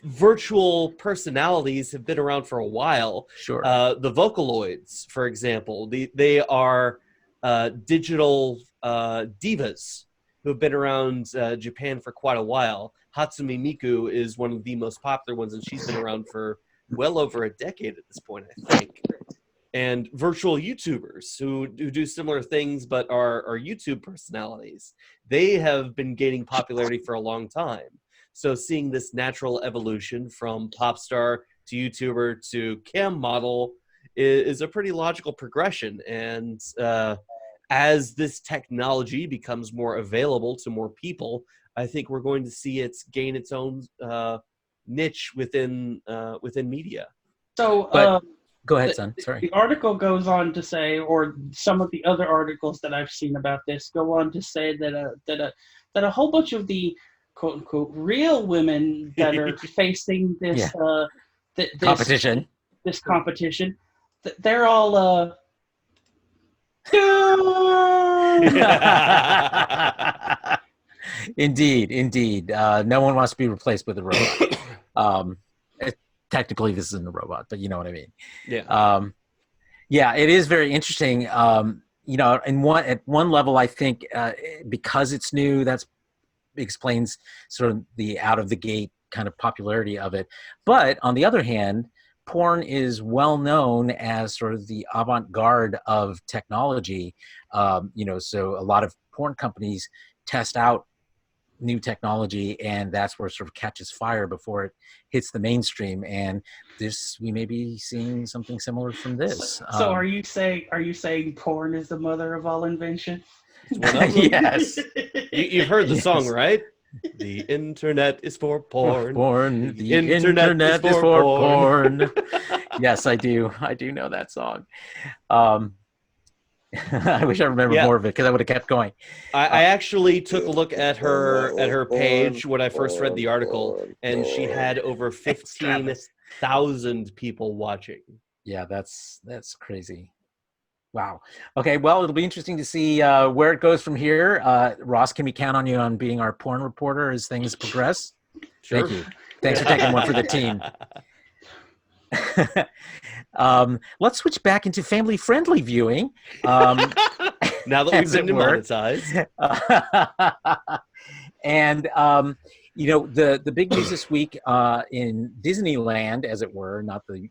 virtual personalities have been around for a while. Sure. The Vocaloids, for example, they are digital divas who have been around Japan for quite a while. Hatsune Miku is one of the most popular ones, and she's been around for well over a decade at this point, I think. And virtual YouTubers who do similar things but are YouTube personalities. They have been gaining popularity for a long time. So seeing this natural evolution from pop star to YouTuber to cam model is a pretty logical progression. And as this technology becomes more available to more people, I think we're going to see it gain its own niche within media. So, But- Go ahead, son. Sorry. the article goes on to say, or some of the other articles that I've seen about this go on to say that a whole bunch of the quote unquote real women that are facing this Competition. this competition, they're all doomed. Indeed. No one wants to be replaced with a robot. Technically, this isn't a robot, but you know what I mean. Yeah. Yeah, it is very interesting. At one level, I think because it's new, that explains sort of the out of the gate kind of popularity of it. But on the other hand, porn is well known as sort of the avant-garde of technology. So a lot of porn companies test out new technology, and that's where it sort of catches fire before it hits the mainstream. And we may be seeing something similar from this. So are you saying porn is the mother of all invention? It's one of them. Yes. You've heard the Yes. song, right? The internet is for porn. Porn. The internet is for porn. Yes, I do. I do know that song. I wish I remembered more of it because I would have kept going. I actually took a look at her page when I first read the article, and she had over 15,000 people watching. Yeah, that's crazy. Wow. Okay, well, it'll be interesting to see where it goes from here. Ross, can we count on you on being our porn reporter as things progress? Sure. Thank you. Thanks for taking one for the team. Let's switch back into family-friendly viewing. Now that we've As been it were. demonetized. And the big news this week in Disneyland, as it were, not the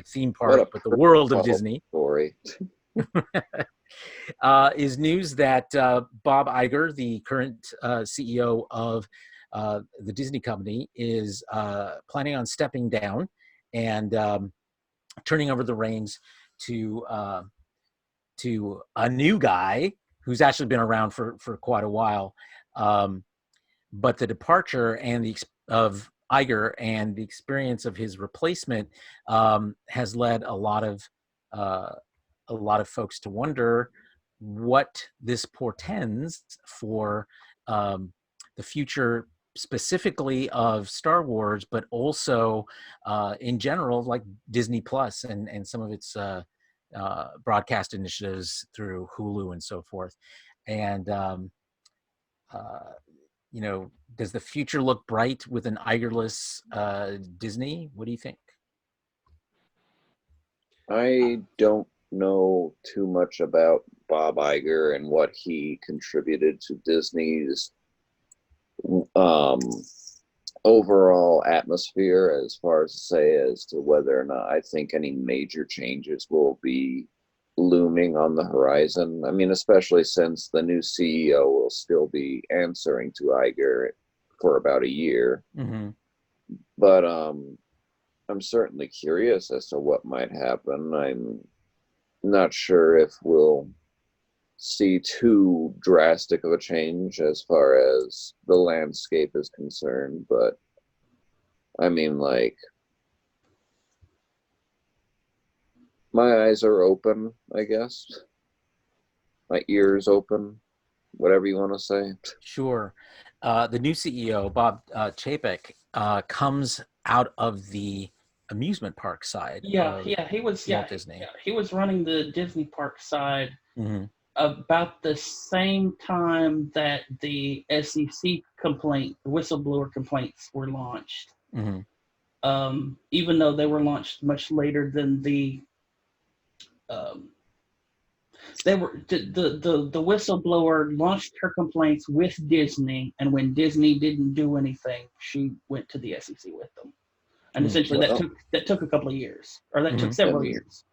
theme park, but the world of Disney, Story. is news that Bob Iger, the current CEO of the Disney company, is planning on stepping down and turning over the reins to a new guy who's actually been around for quite a while. But the departure of Iger and the experience of his replacement has led a lot of folks to wonder what this portends for the future, specifically of Star Wars, but also in general, like Disney Plus and some of its broadcast initiatives through Hulu and so forth. And does the future look bright with an Igerless Disney? What do you think? I don't know too much about Bob Iger and what he contributed to Disney's overall atmosphere, as far as to say as to whether or not I think any major changes will be looming on the horizon. I mean, especially since the new CEO will still be answering to Iger for about a year. Mm-hmm. But I'm certainly curious as to what might happen. I'm not sure if we'll see too drastic of a change as far as the landscape is concerned, but I mean, like, my eyes are open, I guess. My ears open, whatever you want to say. Sure. the new CEO, Bob Chapek, comes out of the amusement park side of Walt Disney. He was running the Disney park side Hmm. about the same time that the SEC whistleblower complaints were launched. Hmm. Even though they were launched much later than the the whistleblower launched her complaints with Disney, and when Disney didn't do anything, she went to the SEC with them. And essentially, Well, that took a couple of years, or that took Mhm. several years.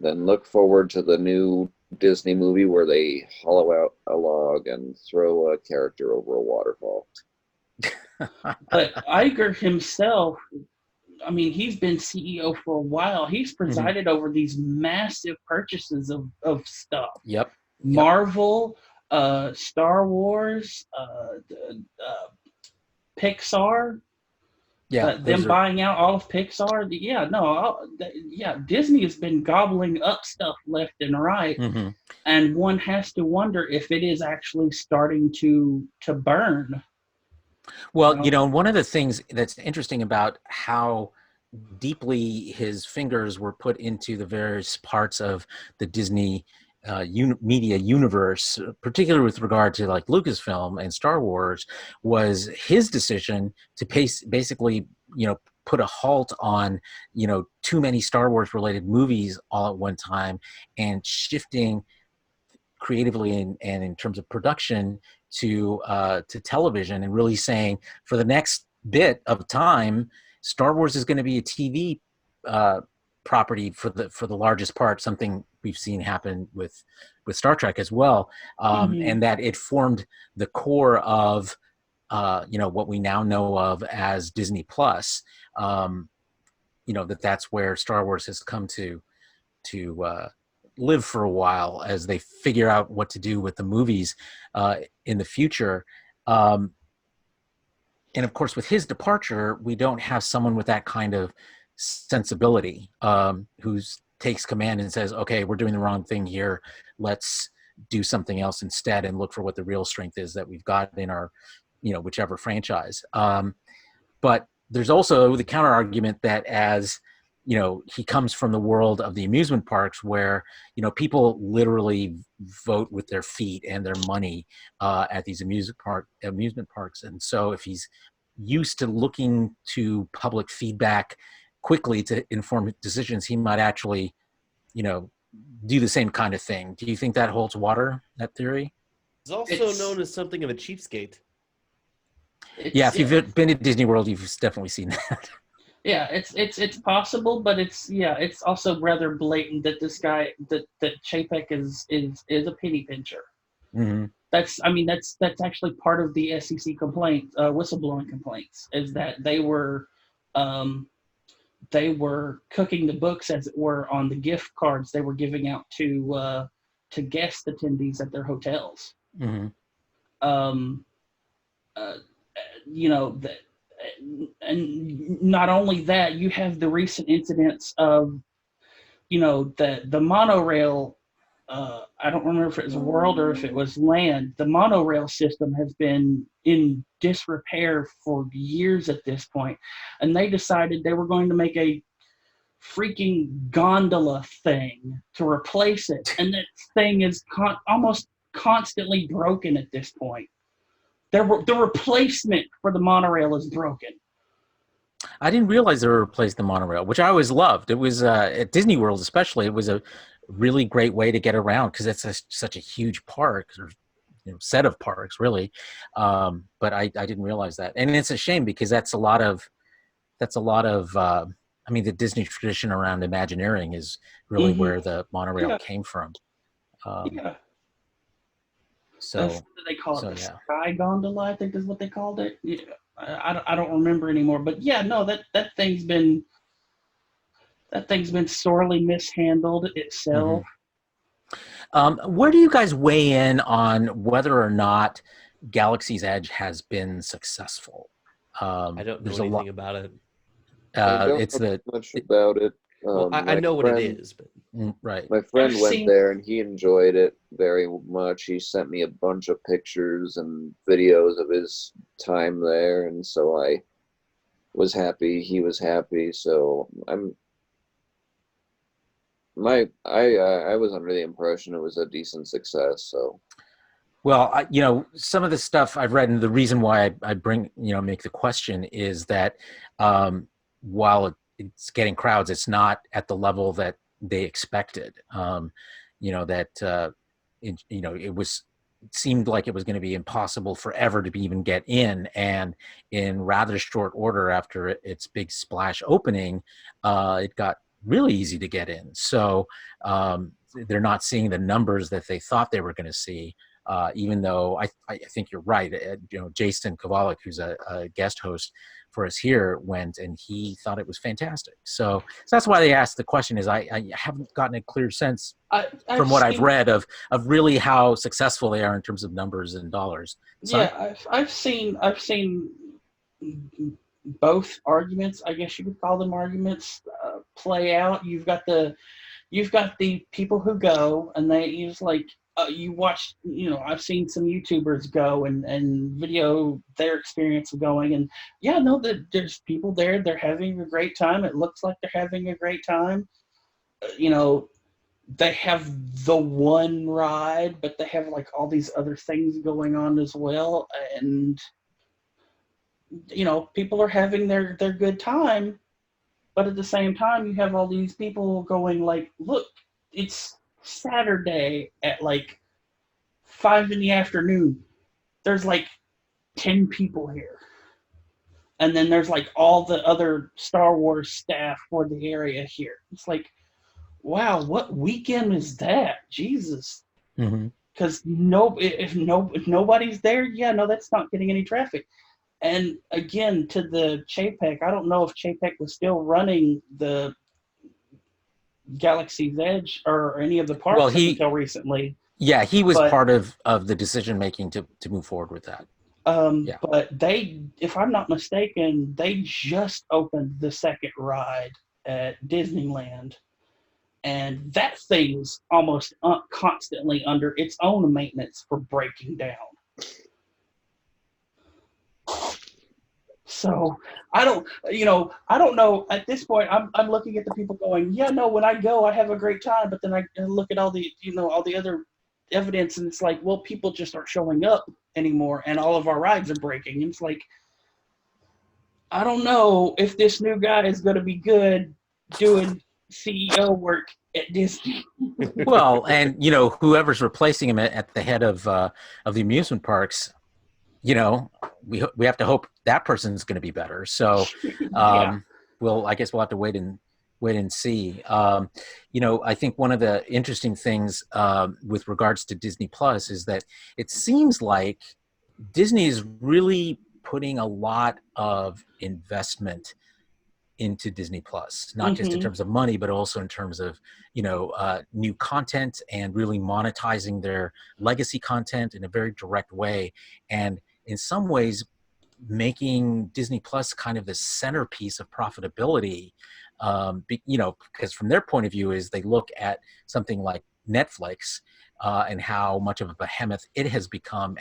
then look forward to the new Disney movie where they hollow out a log and throw a character over a waterfall. But Iger himself, I mean, he's been CEO for a while. He's presided over these massive purchases of stuff. Yep. Marvel, Star Wars, Pixar. Yeah. Them buying out all of Pixar. Disney has been gobbling up stuff left and right, Mhm. and one has to wonder if it is actually starting to burn. Well, one of the things that's interesting about how deeply his fingers were put into the various parts of the Disney media universe, particularly with regard to like Lucasfilm and Star Wars, was his decision to basically, put a halt on, too many Star Wars related movies all at one time, and shifting creatively and in terms of production to television, and really saying for the next bit of time, Star Wars is going to be a TV property for the largest part. Something we've seen happen with Star Trek as well, and that it formed the core of what we now know of as Disney Plus. That's where Star Wars has come to live for a while as they figure out what to do with the movies in the future. And of course, with his departure, we don't have someone with that kind of sensibility who takes command and says, okay, we're doing the wrong thing here. Let's do something else instead and look for what the real strength is that we've got in our, whichever franchise. But there's also the counter argument that as he comes from the world of the amusement parks where, people literally vote with their feet and their money at these amusement parks. And so if he's used to looking to public feedback quickly to inform decisions, he might actually, do the same kind of thing. Do you think that holds water, that theory? It's also known as something of a cheapskate. If you've been to Disney World, you've definitely seen that. Yeah, it's possible, but it's also rather blatant that this guy that Chapek is a penny pincher. Mm-hmm. That's actually part of the SEC complaint, whistleblowing complaints, is that they were cooking the books, as it were, on the gift cards they were giving out to guest attendees at their hotels. Mm-hmm. And not only that, you have the recent incidents of, the monorail. I don't remember if it was world or if it was land. The monorail system has been in disrepair for years at this point, and they decided they were going to make a freaking gondola thing to replace it, and that thing is almost constantly broken at this point. The replacement for the monorail is broken. I didn't realize they were replacing the monorail, which I always loved. It was at Disney World, especially. It was a really great way to get around because it's such a huge park, or set of parks, really. But I didn't realize that, and it's a shame because that's a lot of. I mean, the Disney tradition around Imagineering is really where the monorail came from. So what do they call it? Sky gondola, I think is what they called it. Yeah, I don't remember anymore. But yeah, no, that thing's been sorely mishandled itself. Where do you guys weigh in on whether or not Galaxy's Edge has been successful? I don't know anything about it. I don't know much about it. Well, I My know what it friend- is, but Right. My friend I've went seen- there and he enjoyed it very much. He sent me a bunch of pictures and videos of his time there, and so I was happy. He was happy. So I was under the impression it was a decent success. So Well, some of the stuff I've read, and the reason why I bring, make the question is that while it's getting crowds, it's not at the level that they expected. It seemed like it was going to be impossible forever to even get in, and in rather short order after its big splash opening, it got really easy to get in. So they're not seeing the numbers that they thought they were going to see. Even though I think you're right, Jason Kovalik, who's a guest host for us here, went and he thought it was fantastic. So that's why they asked the question. Is I haven't gotten a clear sense from what I've read of really how successful they are in terms of numbers and dollars. Son? Yeah, I've seen both arguments. I guess you could call them arguments play out. You've got the people who go and they use you watch, I've seen some YouTubers go and video their experience of going, and that there's people there, they're having a great time. It looks like they're having a great time. They have the one ride, but they have all these other things going on as well, and people are having their good time. But at the same time, you have all these people going look, it's Saturday at 5 in the afternoon. There's 10 people here. And then there's all the other Star Wars staff for the area here. It's wow, what weekend is that? Jesus. Mm-hmm. Because if nobody's there, that's not getting any traffic. And again, to the Chapek, I don't know if Chapek was still running the Galaxy's Edge or any of the parks until recently. Yeah, he was part of the decision making to move forward with that. But they, if I'm not mistaken, they just opened the second ride at Disneyland, and that thing's almost constantly under its own maintenance for breaking down. So I don't know. At this point, I'm looking at the people going, when I go, I have a great time. But then I look at all the other evidence, and it's well, people just aren't showing up anymore, and all of our rides are breaking. And it's I don't know if this new guy is going to be good doing CEO work at Disney. Well, and whoever's replacing him at the head of the amusement parks, we have to hope that person's going to be better. So, I guess we'll have to wait and see. I think one of the interesting things with regards to Disney Plus is that it seems like Disney is really putting a lot of investment into Disney Plus, not just in terms of money, but also in terms of, new content and really monetizing their legacy content in a very direct way. And in some ways, making Disney Plus kind of the centerpiece of profitability, because from their point of view is they look at something like Netflix and how much of a behemoth it has become,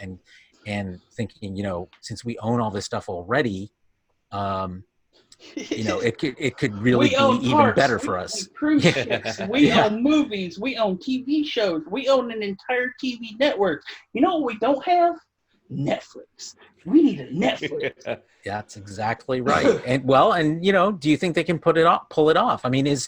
and thinking, since we own all this stuff already, it could really be even parks, better for us. Cruise ships. We own movies. We own TV shows. We own an entire TV network. You know what we don't have? Netflix. We need a Netflix. That's exactly right. And do you think they can pull it off? I mean, is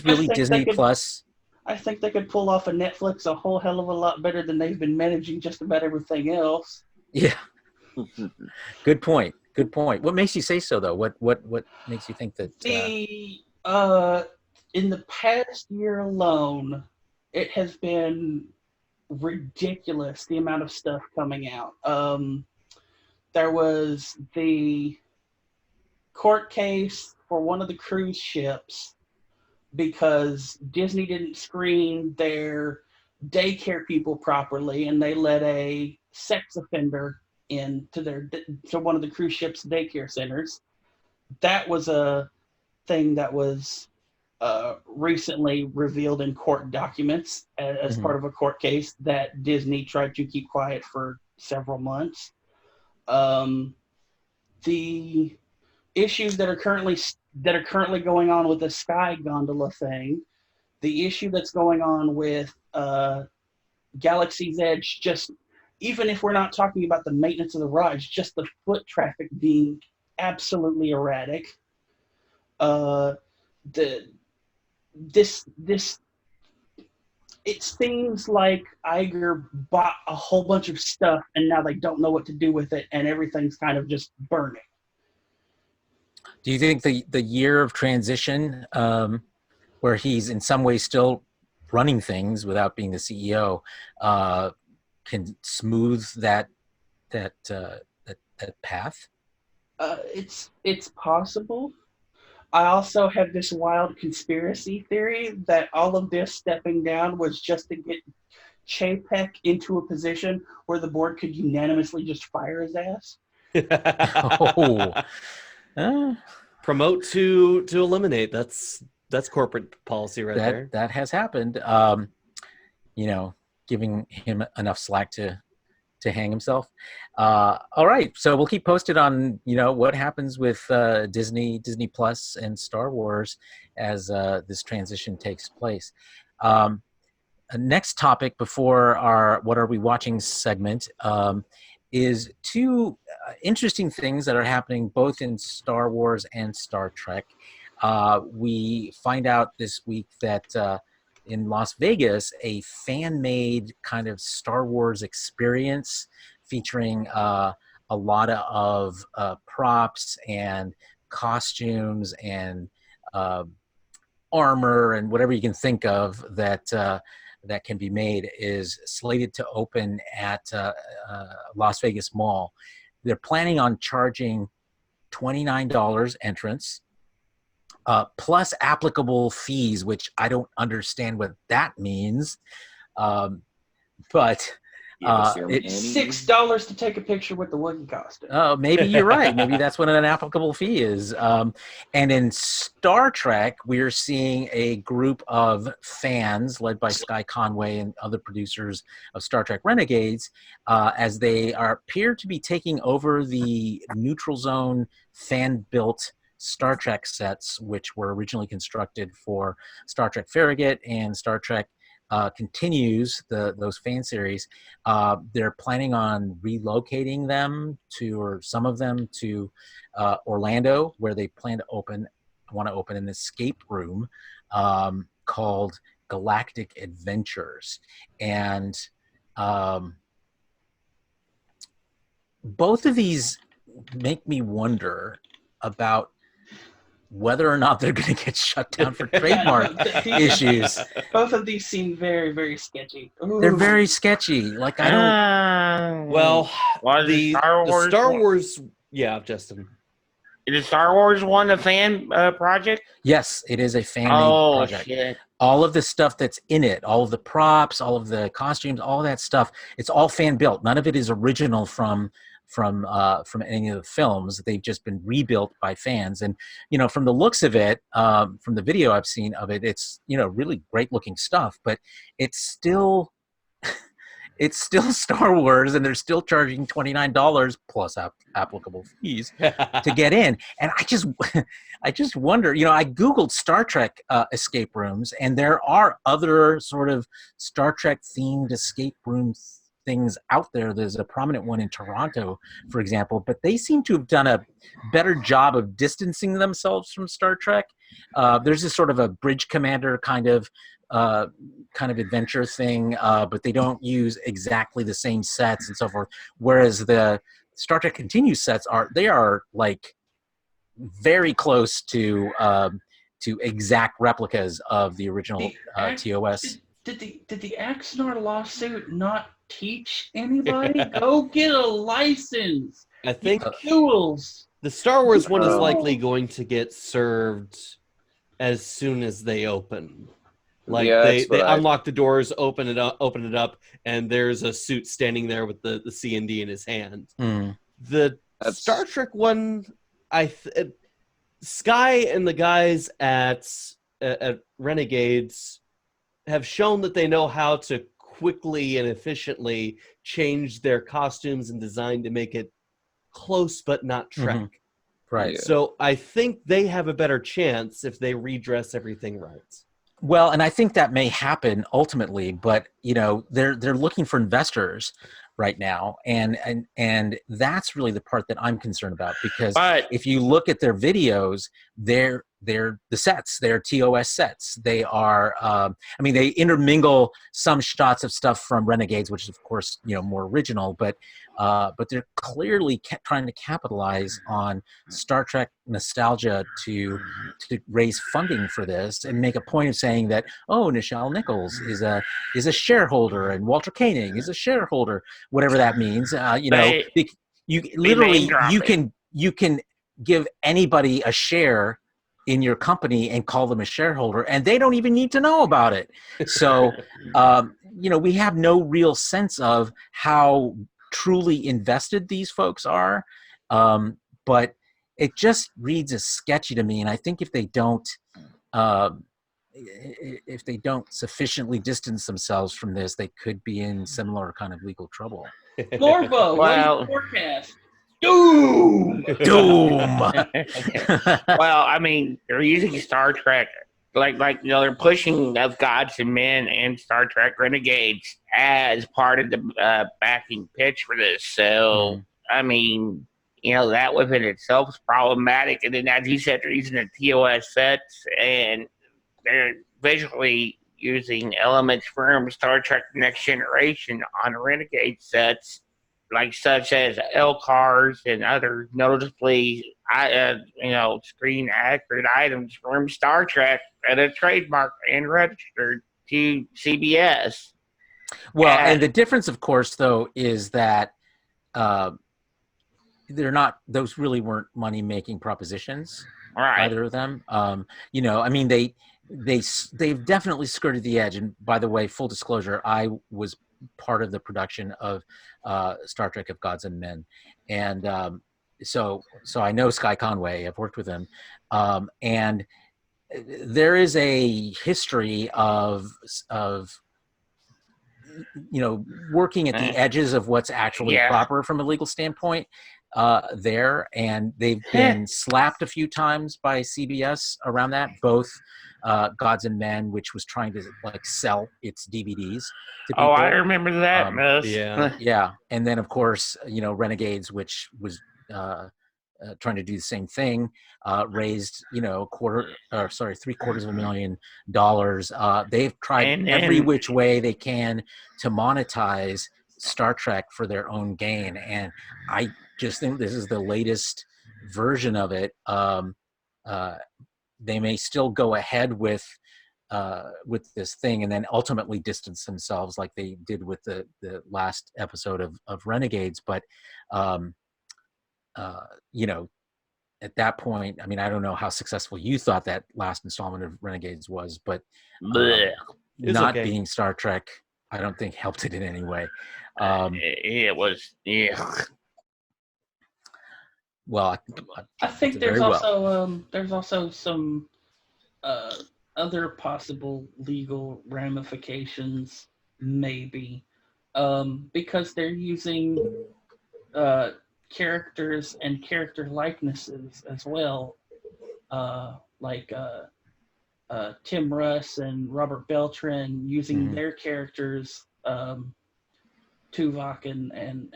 really Disney Plus? I think they could pull off a Netflix a whole hell of a lot better than they've been managing just about everything else. Yeah. Good point. What makes you say so, though? What makes you think that? In the past year alone, it has been ridiculous the amount of stuff coming out. There was the court case for one of the cruise ships because Disney didn't screen their daycare people properly, and they let a sex offender into one of the cruise ship's daycare centers. That was a thing that was recently revealed in court documents as Mhm. part of a court case that Disney tried to keep quiet for several months. The issues that are currently going on with the Sky Gondola thing, the issue that's going on with Galaxy's Edge, just even if we're not talking about the maintenance of the rides, just the foot traffic being absolutely erratic. This it seems like Iger bought a whole bunch of stuff and now they don't know what to do with it and everything's kind of just burning. Do you think the year of transition, where he's in some ways still running things without being the CEO, can smooth that path? It's possible. I also have this wild conspiracy theory that all of this stepping down was just to get Chapek into a position where the board could unanimously just fire his ass. Oh. Promote to eliminate. That's corporate policy right there. That has happened. Giving him enough slack to hang himself. All right, so we'll keep posted on what happens with Disney Plus and Star Wars as this transition takes place. Next topic before our "What Are We Watching" segment is two interesting things that are happening both in Star Wars and Star Trek. We find out this week that in Las Vegas, a fan-made kind of Star Wars experience featuring a lot of props and costumes and armor and whatever you can think of that can be made is slated to open at Las Vegas Mall. They're planning on charging $29 entrance, plus applicable fees, which I don't understand what that means. But it's $6 to take a picture with the Wookiee costume. Maybe you're right. Maybe that's what an applicable fee is. And in Star Trek, we're seeing a group of fans led by Sky Conway and other producers of Star Trek Renegades, as they appear to be taking over the Neutral Zone fan-built Star Trek sets, which were originally constructed for Star Trek Farragut and Star Trek Continues, those fan series. They're planning on relocating them or some of them to Orlando, where they want to open an escape room called Galactic Adventures. And both of these make me wonder about whether or not they're going to get shut down for trademark issues. Both of these seem very, very sketchy. Ooh. They're very sketchy. Like, I don't... Well, the Star Wars, yeah, Justin. Is Star Wars one a fan project? Yes, it is a fan-made project. Shit. All of the stuff that's in it, all of the props, all of the costumes, all that stuff, it's all fan-built. None of it is original from any of the films. They've just been rebuilt by fans. And from the looks of it, from the video I've seen of it, it's really great looking stuff, but it's still Star Wars, and they're still charging $29 plus applicable fees to get in. And I just wonder, I Googled Star Trek escape rooms, and there are other sort of Star Trek themed escape rooms things out there. There's a prominent one in Toronto, for example, but they seem to have done a better job of distancing themselves from Star Trek. There's this sort of a bridge commander kind of adventure thing, but they don't use exactly the same sets and so forth. Whereas the Star Trek Continues sets are like very close to exact replicas of the original TOS. Did the Axonar lawsuit not teach anybody? Go get a license. I think tools. The Star Wars one is likely going to get served as soon as they open. Like they unlock the doors, open it up, and there's a suit standing there with the C&D in his hand. The Star Trek one, Sky and the guys at at Renegades have shown that they know how to quickly and efficiently change their costumes and design to make it close but not Trek. Right. Yeah. So I think they have a better chance if they redress everything right. Well, and I think that may happen ultimately, but they're looking for investors right now, and that's really the part that I'm concerned about, because But if you look at their videos, they're the sets, they're TOS sets. They are, they intermingle some shots of stuff from Renegades, which is of course more original, but they're clearly trying to capitalize on Star Trek nostalgia to raise funding for this and make a point of saying that, Nichelle Nichols is a shareholder and Walter Koenig is a shareholder, whatever that means. You literally you can give anybody a share in your company and call them a shareholder, and they don't even need to know about it. So we have no real sense of how truly invested these folks are, but it just reads as sketchy to me. And I think if they don't sufficiently distance themselves from this, they could be in similar kind of legal trouble. Morvo, what is Well- the forecast? Doom! Doom. well, I mean, they're using Star Trek, they're pushing of Gods and Men and Star Trek Renegades as part of the backing pitch for this. So, I mean, that within itself is problematic. And then, as you said, they're using the TOS sets, and they're visually using elements from Star Trek Next Generation on Renegade sets, such as L cars and other noticeably, screen accurate items from Star Trek that are trademarked and registered to CBS. Well, and the difference, of course, though, is that they're not; those really weren't money-making propositions, Right. either of them. They've definitely skirted the edge. And by the way, full disclosure, I was part of the production of Star Trek of Gods and Men, and so I know Sky Conway. I've worked with him, and there is a history of working at the edges of what's actually proper from a legal standpoint there, and they've been slapped a few times by CBS around that, both Gods and Men, which was trying to sell its DVDs to people. I remember that. Yeah, and then of course Renegades, which was trying to do the same thing, raised $750,000. They've tried every which way they can to monetize Star Trek for their own gain, and I just think this is the latest version of it. They may still go ahead with this thing and then ultimately distance themselves like they did with the last episode of Renegades, but at that point, I mean, I don't know how successful you thought that last installment of Renegades was, but not being Star Trek, I don't think helped it in any way. It was, Well, I think there's also some other possible legal ramifications, maybe, because they're using characters and character likenesses as well, Tim Russ and Robert Beltran using their characters, Tuvok and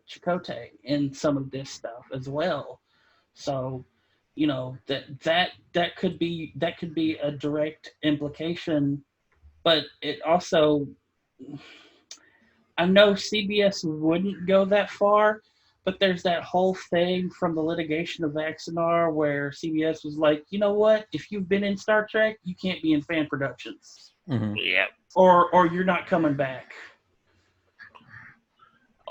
Chakotay in some of this stuff as well. So, that could be a direct implication, but it also, I know CBS wouldn't go that far, but there's that whole thing from the litigation of Axanar where CBS was like, you know what? If you've been in Star Trek, you can't be in fan productions. Yeah. Or you're not coming back.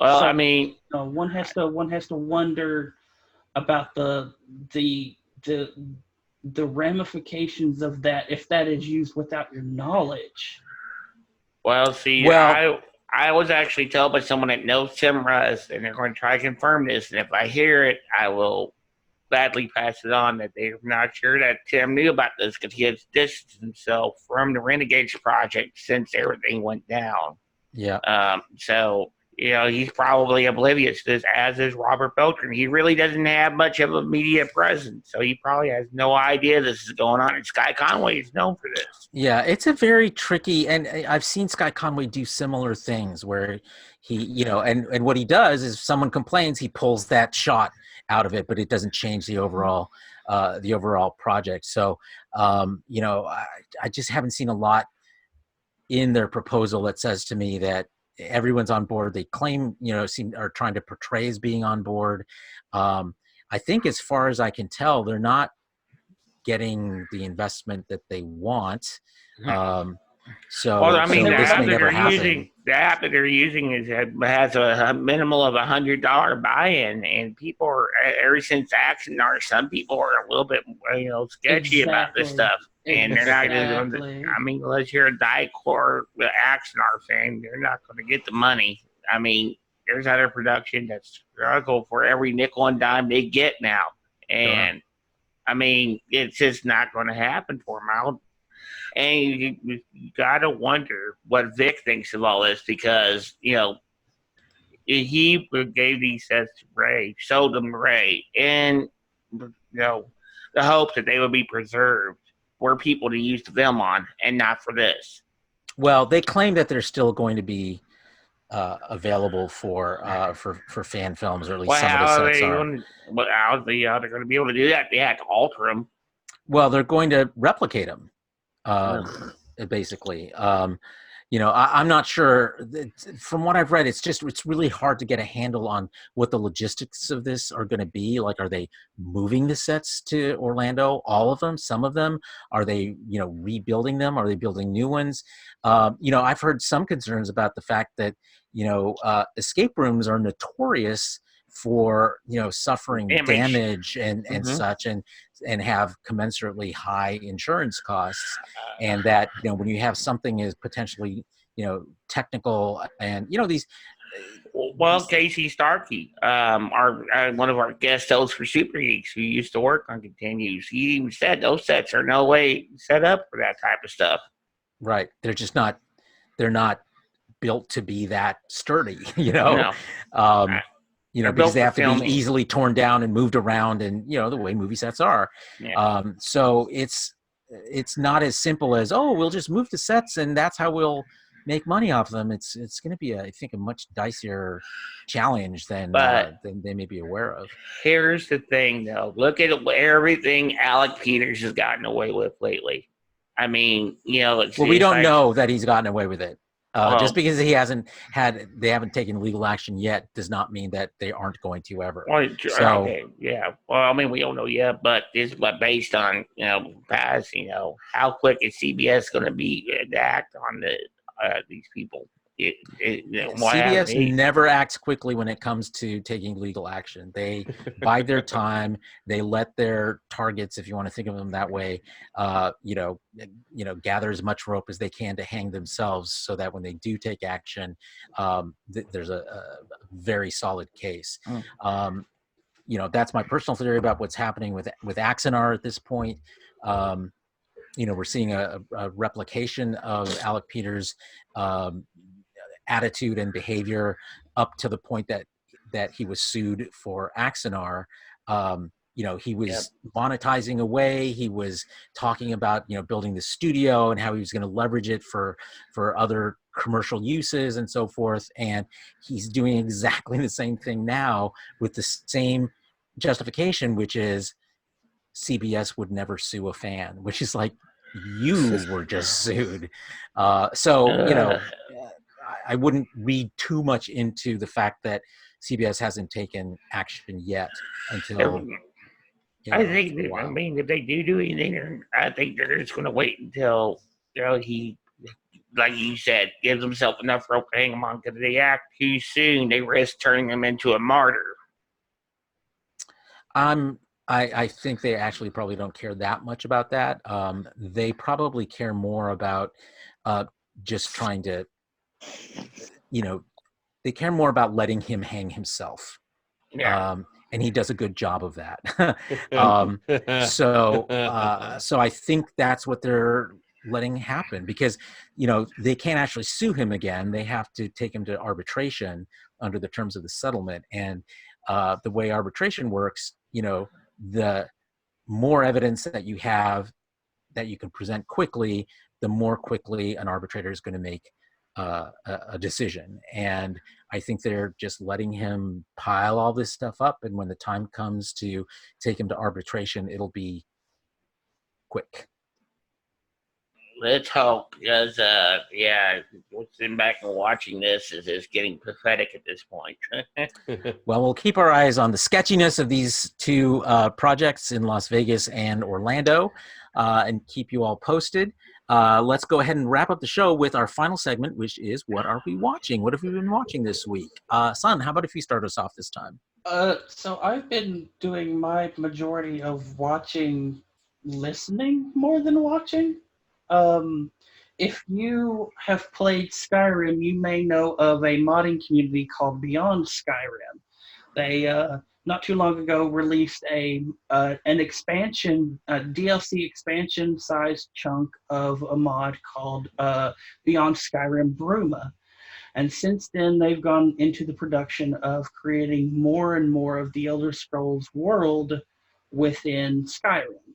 Well, So, I mean, one has to wonder about the ramifications of that if that is used without your knowledge. well, see, I was actually told by someone that knows Tim Russ, and they're going to try to confirm this. And if I hear it, I will gladly pass it on that they're not sure that Tim knew about this because he has distanced himself from the Renegades project since everything went down. Yeah. So, he's probably oblivious to this, as is Robert Beltran. He really doesn't have much of a media presence, so he probably has no idea this is going on. And Sky Conway is known for this. Yeah, it's a very tricky, and I've seen Sky Conway do similar things where he, and what he does is if someone complains, he pulls that shot out of it, but it doesn't change the overall project. So, I just haven't seen a lot in their proposal that says to me that everyone's on board. They claim, are trying to portray as being on board. I think as far as I can tell, they're not getting the investment that they want. So, Well, I mean, so the this app may that never they're happen. using, has a minimal of $100 buy-in, and people are, ever since Axinar, some people are a little bit, sketchy about this Exactly. stuff, and they're not going to. Exactly. I mean, unless you're a die-core Axinar fan, you're not going to get the money. I mean, there's other production that's struggle for every nickel and dime they get now, and I mean, it's just not going to happen for them. And you gotta wonder what Vic thinks of all this because he gave these sets to Ray, sold them to Ray, and the hope that they would be preserved for people to use them on, and not for this. Well, they claim that they're still going to be available for fan films, or at least Well, some of the how are sets they are. going? How they're going to be able to do that? They have to alter them. Well, they're going to replicate them, basically. I'm not sure. From what I've read, it's really hard to get a handle on what the logistics of this are going to be. Like, are they moving the sets to Orlando? All of them? Some of them? Are they, rebuilding them? Are they building new ones? I've heard some concerns about the fact that, escape rooms are notorious for, suffering damage and such, and have commensurately high insurance costs. And that, when you have something as potentially, technical and, these. Well, Casey Starkey, our one of our guest hosts for Super Geeks, who used to work on Continues, he even said those sets are no way set up for that type of stuff. Right. They're just not, they're not built to be that sturdy, No. Because they have to filming. be easily torn down and moved around, and the way movie sets are. Yeah. So it's not as simple as, oh, we'll just move the sets and that's how we'll make money off of them. It's going to be, I think, a much dicier challenge than they may be aware of. Here's the thing, though. Look at everything Alec Peters has gotten away with lately. I mean, we don't know that he's gotten away with it. Just because they haven't taken legal action yet does not mean that they aren't going to ever. Okay, yeah. Well, I mean, we don't know yet, but this is based on, past, how quick is CBS going to be to act on these people? CBS never acts quickly when it comes to taking legal action. They bide their time. They let their targets, if you want to think of them that way, gather as much rope as they can to hang themselves, so that when they do take action, there's a very solid case. That's my personal theory about what's happening with Axinar at this point. We're seeing a replication of Alec Peters' attitude and behavior up to the point that he was sued for Axinar. He was monetizing away. He was talking about, building the studio and how he was going to leverage it for other commercial uses and so forth. And he's doing exactly the same thing now with the same justification, which is CBS would never sue a fan, which is like, you were just sued. I wouldn't read too much into the fact that CBS hasn't taken action yet until. I think, if they do anything, I think they're just going to wait until he, like you said, gives himself enough rope to hang him on. Because if they act too soon, they risk turning him into a martyr. I think they actually probably don't care that much about that. They probably care more about just trying to, they care more about letting him hang himself. Yeah. and he does a good job of that. um, so I think that's what they're letting happen, because they can't actually sue him again. They have to take him to arbitration under the terms of the settlement. And the way arbitration works, the more evidence that you have that you can present quickly, the more quickly an arbitrator is going to make a decision. And I think they're just letting him pile all this stuff up, and when the time comes to take him to arbitration, it'll be quick. Let's hope, because sitting back and watching this is getting pathetic at this point. Well, we'll keep our eyes on the sketchiness of these two projects in Las Vegas and Orlando, and keep you all posted. Let's go ahead and wrap up the show with our final segment, which is, what are we watching? What have we been watching this week? Son, how about if you start us off this time? So I've been doing my majority of listening more than watching. If you have played Skyrim, you may know of a modding community called Beyond Skyrim. They not too long ago released an expansion, a DLC expansion sized chunk of a mod called Beyond Skyrim Bruma. And since then, they've gone into the production of creating more and more of the Elder Scrolls world within Skyrim.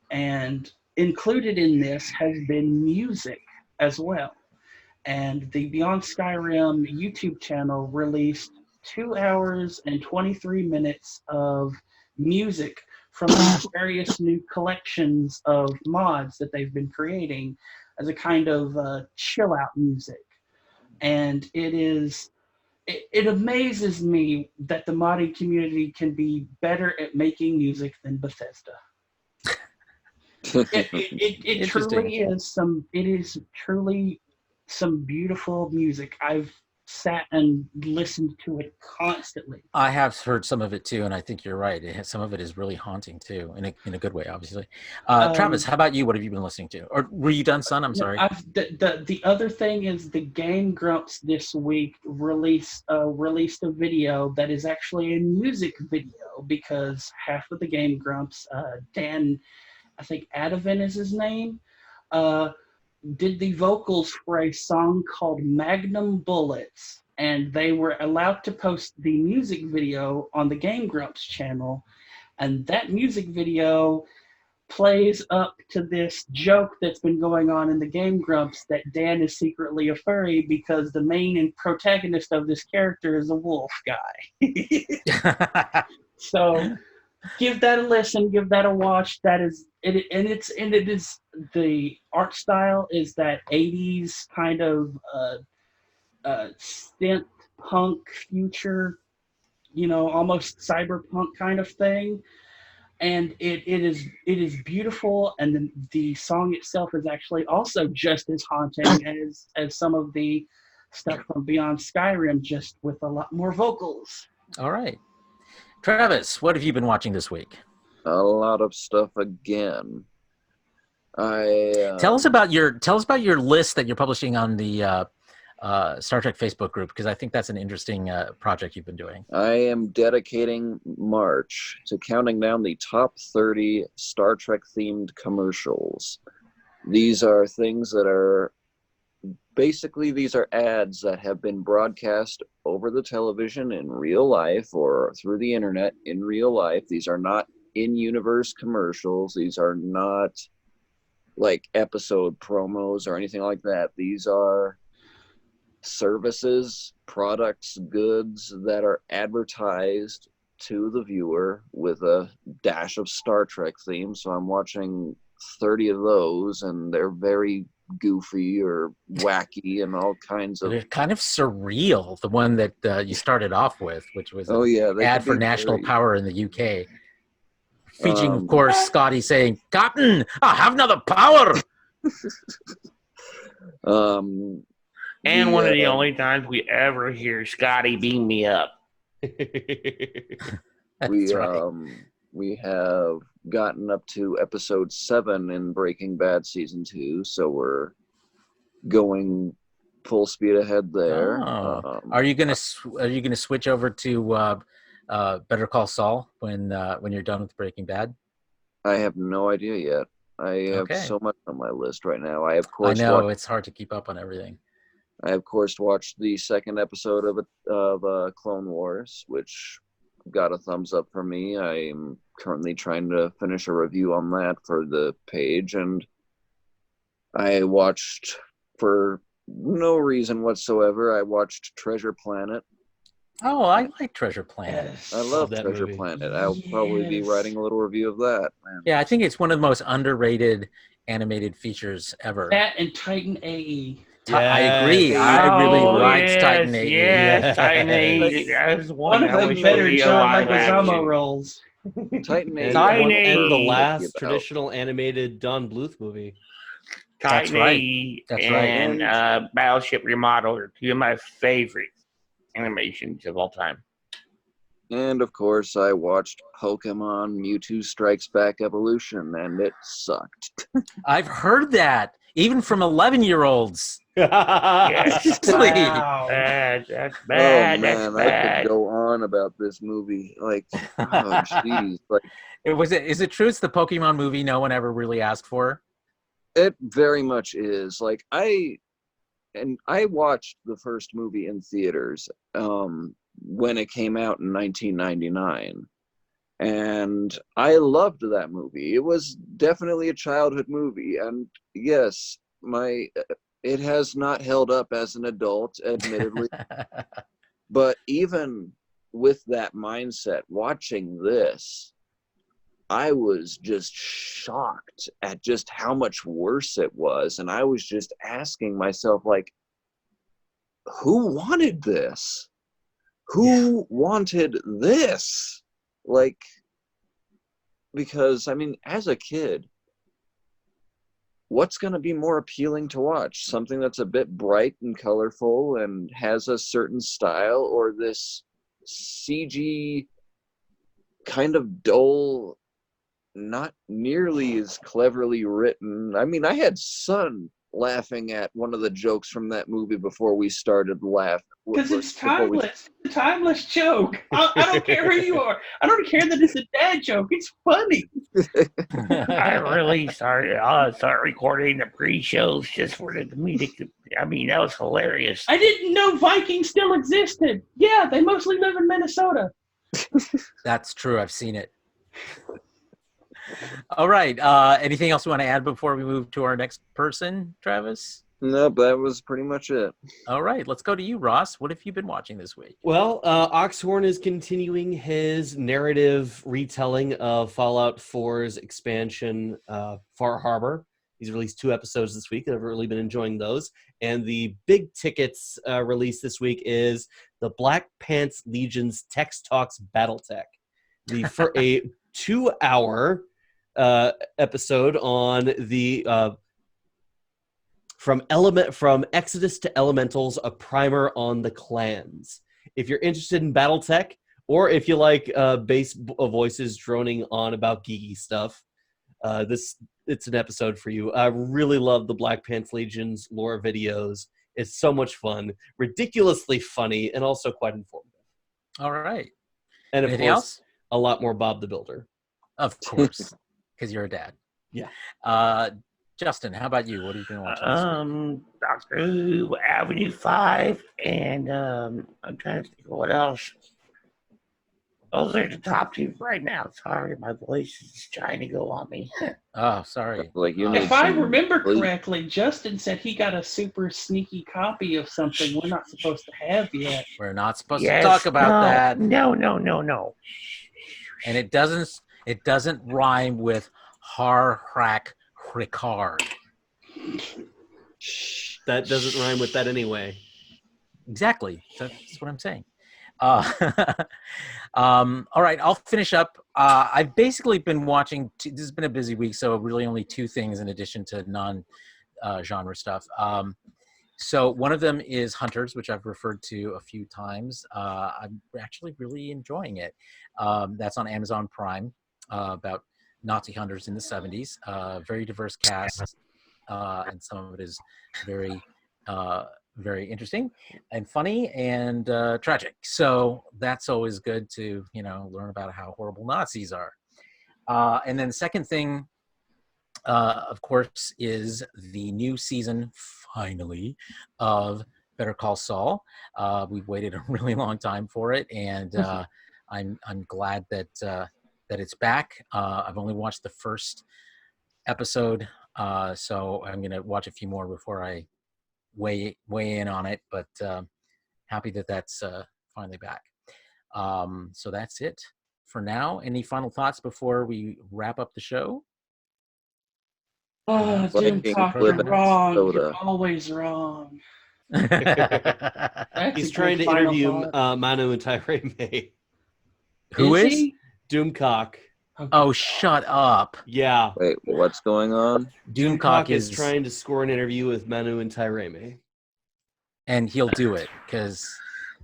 And included in this has been music as well. And the Beyond Skyrim YouTube channel released 2 hours and 23 minutes of music from various new collections of mods that they've been creating as a kind of chill out music. And it amazes me that the modding community can be better at making music than Bethesda. It truly is truly some beautiful music. I've sat and listened to it constantly. I have heard some of it too, and I think you're right. Some of it is really haunting too, in a good way, obviously. Travis, how about you? What have you been listening to? Or were you done, son? I'm sorry. The other thing is the Game Grumps this week released a video that is actually a music video, because half of the Game Grumps, Dan, I think Adavan is his name, did the vocals for a song called Magnum Bullets, and they were allowed to post the music video on the Game Grumps channel, and that music video plays up to this joke that's been going on in the Game Grumps that Dan is secretly a furry because the main and protagonist of this character is a wolf guy. So give that a listen, give that a watch. That is it, and it is the art style is that 80s kind of synth punk future, almost cyberpunk kind of thing. And it is beautiful, and the song itself is actually also just as haunting as some of the stuff from Beyond Skyrim, just with a lot more vocals. All right. Travis, what have you been watching this week? A lot of stuff again. Tell us about your list that you're publishing on the Star Trek Facebook group, because I think that's an interesting project you've been doing. I am dedicating March to counting down the top 30 Star Trek themed commercials. These are things that are these are ads that have been broadcast over the television in real life or through the internet in real life. These are not in-universe commercials. These are not like episode promos or anything like that. These are services, products, goods that are advertised to the viewer with a dash of Star Trek theme. So I'm watching 30 of those, and they're very goofy or wacky and all kinds of. They're kind of surreal. The one that you started off with, which was an ad for National Power in the UK, featuring, of course, Scotty saying, "Captain, I have another power." And one of the only times we ever hear Scotty beam me up. That's right. We have gotten up to episode 7 in Breaking Bad season 2, so we're going full speed ahead there. Are you gonna switch over to Better Call Saul when you're done with Breaking Bad? I have no idea yet. I have Okay. so much on my list right now. I of I course know it's hard to keep up on everything. watched the second episode of Clone Wars, which got a thumbs up for me. I'm currently trying to finish a review on that for the page, and I watched, for no reason whatsoever, I watched Treasure Planet. Oh, I like Treasure Planet. Yes. I love that Treasure movie. Planet. I'll probably be Yes. writing a little review of that. Man. Yeah, I think it's one of the most underrated animated features ever. That and Titan A. I agree. Yes. I really Oh, liked yes, Titan AE. yes, Titan AE. Yes. That's One of I the wish better would be a John live Leguizamo action. roles. Titan A. And, Titan one, A. and the Perfect last about. traditional animated Don Bluth movie. That's Titan right. AE That's right. and Battleship Remodel are two of my favorite animations of all time. And of course, I watched Pokemon Mewtwo Strikes Back Evolution, and it sucked. I've heard that, even from 11-year-olds. Yes. Actually, Wow. That's Oh bad. man, That's I could bad. go on about this movie. Like, oh jeez, like is it true it's the Pokemon movie no one ever really asked for? it very much is. Like I watched the first movie in theaters when it came out in 1999. And I loved that movie. It was definitely a childhood movie, and yes, it has not held up as an adult, admittedly. But even with that mindset, watching this, I was just shocked at just how much worse it was, and I was just asking myself, like, who wanted this? Who wanted this? Like, because I mean, as a kid, what's going to be more appealing to watch? Something that's a bit bright and colorful and has a certain style, or this CG kind of dull, not nearly as cleverly written? I mean, I had Son laughing at one of the jokes from that movie before we started laughing. Because it's timeless. It's a timeless joke. I don't care who you are. I don't care that it's a dad joke. It's funny. I'm really sorry. Start recording the pre-shows just for the comedic. I mean, that was hilarious. I didn't know Vikings still existed. Yeah, they mostly live in Minnesota. That's true. I've seen it. All right. Anything else you want to add before we move to our next person, Travis? Nope, that was pretty much it. All right. Let's go to you, Ross. What have you been watching this week? Well, Oxhorn is continuing his narrative retelling of Fallout 4's expansion, Far Harbor. He's released 2 episodes this week. I've really been enjoying those. And the big tickets release this week is the Black Pants Legion's Tex Talks Battletech. For a 2-hour episode on the from Exodus to Elementals, a primer on the clans. If you're interested in BattleTech, or if you like bass voices droning on about geeky stuff, it's an episode for you. I really love the Black Pants Legion's lore videos. It's so much fun, ridiculously funny, and also quite informative. All right. And of Anything course, else? a lot more Bob the Builder. Of course, because you're a dad. Yeah. Justin, how about you? What have you been watching this week? Doctor Who, Avenue 5, and I'm trying to think of what else. Those are the top 2 right now. Sorry, my voice is trying to go on me. Oh, sorry. Like you need If I some remember sleep. correctly, Justin said he got a super sneaky copy of something we're not supposed to have yet. We're not supposed Yes, to talk about that. No. And it doesn't rhyme with har hrack Ricard. That doesn't rhyme with that anyway. Exactly. That's what I'm saying. All right, I'll finish up. I've basically been watching. This has been a busy week, so really only 2 things in addition to non-genre stuff. So one of them is Hunters, which I've referred to a few times. I'm actually really enjoying it. That's on Amazon Prime, about Nazi hunters in the 70s. Very diverse cast, and some of it is very very interesting and funny and tragic. So that's always good to, learn about how horrible Nazis are. And then the second thing, of course, is the new season, finally, of Better Call Saul. We've waited a really long time for it, and I'm glad that it's back. I've only watched the first episode, so I'm gonna watch a few more before I weigh in on it. But happy that that's finally back. So that's it for now. Any final thoughts before we wrap up the show? Oh, Viking Doomcock, with you're wrong. soda. You're always wrong. That's He's a trying good to final interview thought. Manu and Tyree. Who is? he? Doomcock. Oh, shut up. Yeah. Wait, what's going on? Doomcock is is trying to score an interview with Manu and Tyree. and he'll do it because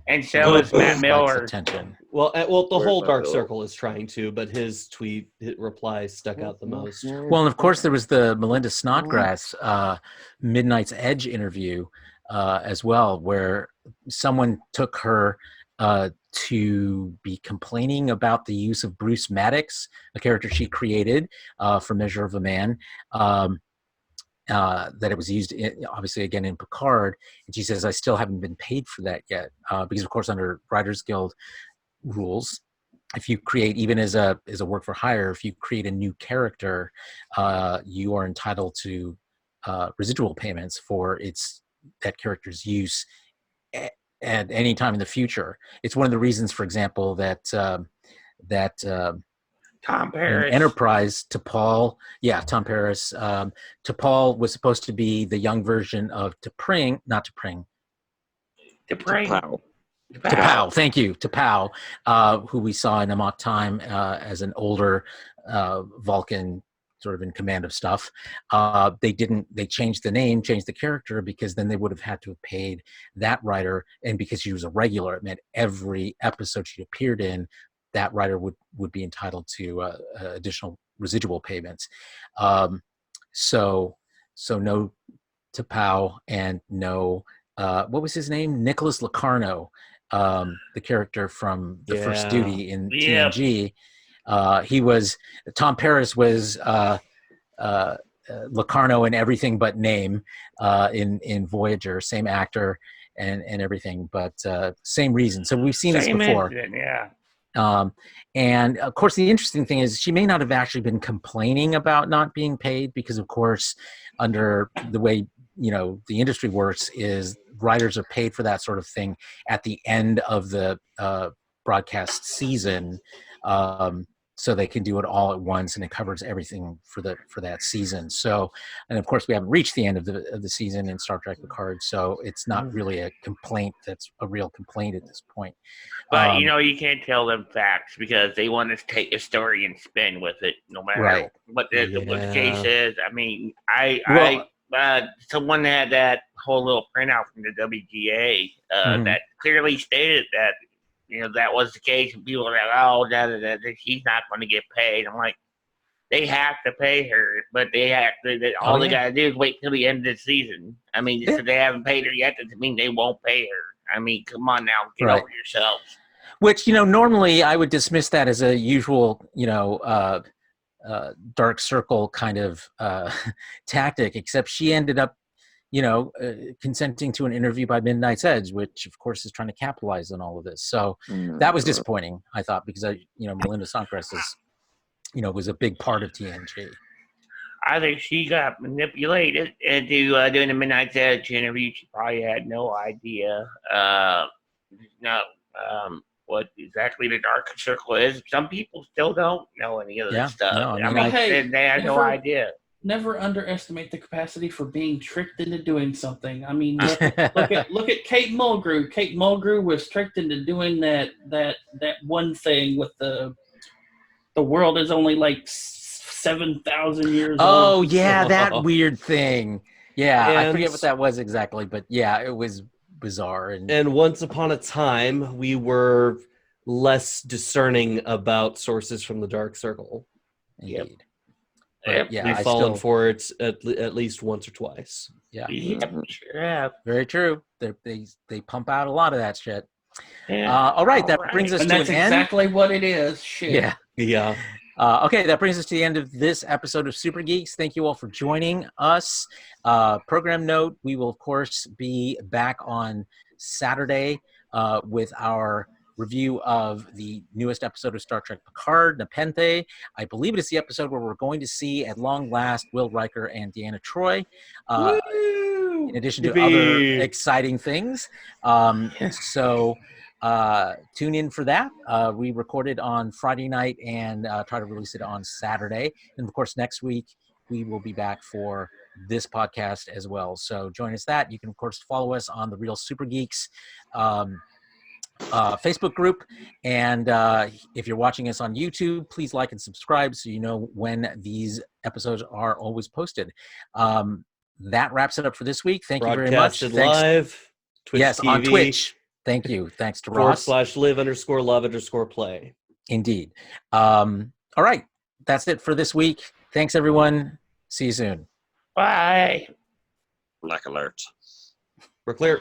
And so is Matt Miller. attention. Well, the Where's whole my Dark bill? Circle is trying to, but his reply stuck out the most. Well, and of course there was the Melinda Snodgrass Midnight's Edge interview as well, where someone took her to be complaining about the use of Bruce Maddox, a character she created for Measure of a Man. That it was used obviously again in Picard, and she says, I still haven't been paid for that yet, because of course under Writers Guild rules, if you create, even as a work for hire, if you create a new character, you are entitled to residual payments for that character's use at any time in the future. It's one of the reasons, for example, that Tom Paris. Enterprise, T'Pol was supposed to be the young version of T'Pring, Pow. T'Pau, thank you, T'Pau, who we saw in Amok Time as an older Vulcan, sort of in command of stuff. They changed the name, changed the character, because then they would have had to have paid that writer, and because she was a regular, it meant every episode she appeared in, that writer would be entitled to additional residual payments. So no T'Pau and no, what was his name? Nicholas Locarno, the character from the first duty in TNG. Tom Paris was Locarno in everything but name in Voyager, same actor and everything, but same reason. So we've seen this before. And of course, the interesting thing is she may not have actually been complaining about not being paid, because of course, under the way the industry works, is writers are paid for that sort of thing at the end of the broadcast season, so they can do it all at once, and it covers everything for that season. So, and of course, we haven't reached the end of the season in Star Trek Picard, so it's not really a complaint that's a real complaint at this point. But you can't tell them facts, because they want to take a story and spin with it, no matter what the case is. I mean, someone had that whole little printout from the WGA that clearly stated that that was the case, and people were like, oh, she's not going to get paid. I'm like, they have to pay her, but they have to. All they got to do is wait till the end of the season. I mean, just because they haven't paid her yet doesn't mean they won't pay her. I mean, come on now, get over yourselves. Which, normally I would dismiss that as a usual, Dark Circle kind of tactic, except she ended up, consenting to an interview by Midnight's Edge, which of course is trying to capitalize on all of this. So that was disappointing, I thought, because Melinda Snodgrass was a big part of TNG. I think she got manipulated into doing the Midnight's Edge interview. She probably had no idea what exactly the Dark Circle is. Some people still don't know any of this stuff. No, they had no idea. Never underestimate the capacity for being tricked into doing something. I mean, look at Kate Mulgrew. Kate Mulgrew was tricked into doing that one thing with the world is only like 7,000 years old. Oh yeah, that weird thing. Yeah, I forget what that was exactly, but yeah, it was bizarre. And once upon a time, we were less discerning about sources from the Dark Circle. Indeed. But Yep. yeah, We've I fallen still, for it at least once or twice. yeah, Yep, sure have. very true. They pump out a lot of that shit. Yeah. All right, that brings us And to that's an end. exactly what it is. Shit. Yeah. Yeah. Okay, that brings us to the end of this episode of Super Geeks. Thank you all for joining us. Program note, we will, of course, be back on Saturday with our review of the newest episode of Star Trek Picard, Nepenthe. I believe it is the episode where we're going to see, at long last, Will Riker and Deanna Troy, in addition to other Yippee. exciting things. So tune in for that. We recorded on Friday night and try to release it on Saturday. And of course, next week we will be back for this podcast as well. So join us that. You can of course follow us on the Real Super Geeks Facebook group. And if you're watching us on YouTube, please like and subscribe so you know when these episodes are always posted. That wraps it up for this week. Thank you very much. Broadcasted Thanks. live. Twitch Yes, TV, on Twitch. Thank you. Thanks to / Ross. live_love_play. Indeed. All right. That's it for this week. Thanks, everyone. See you soon. Bye. Black alert. We're clear.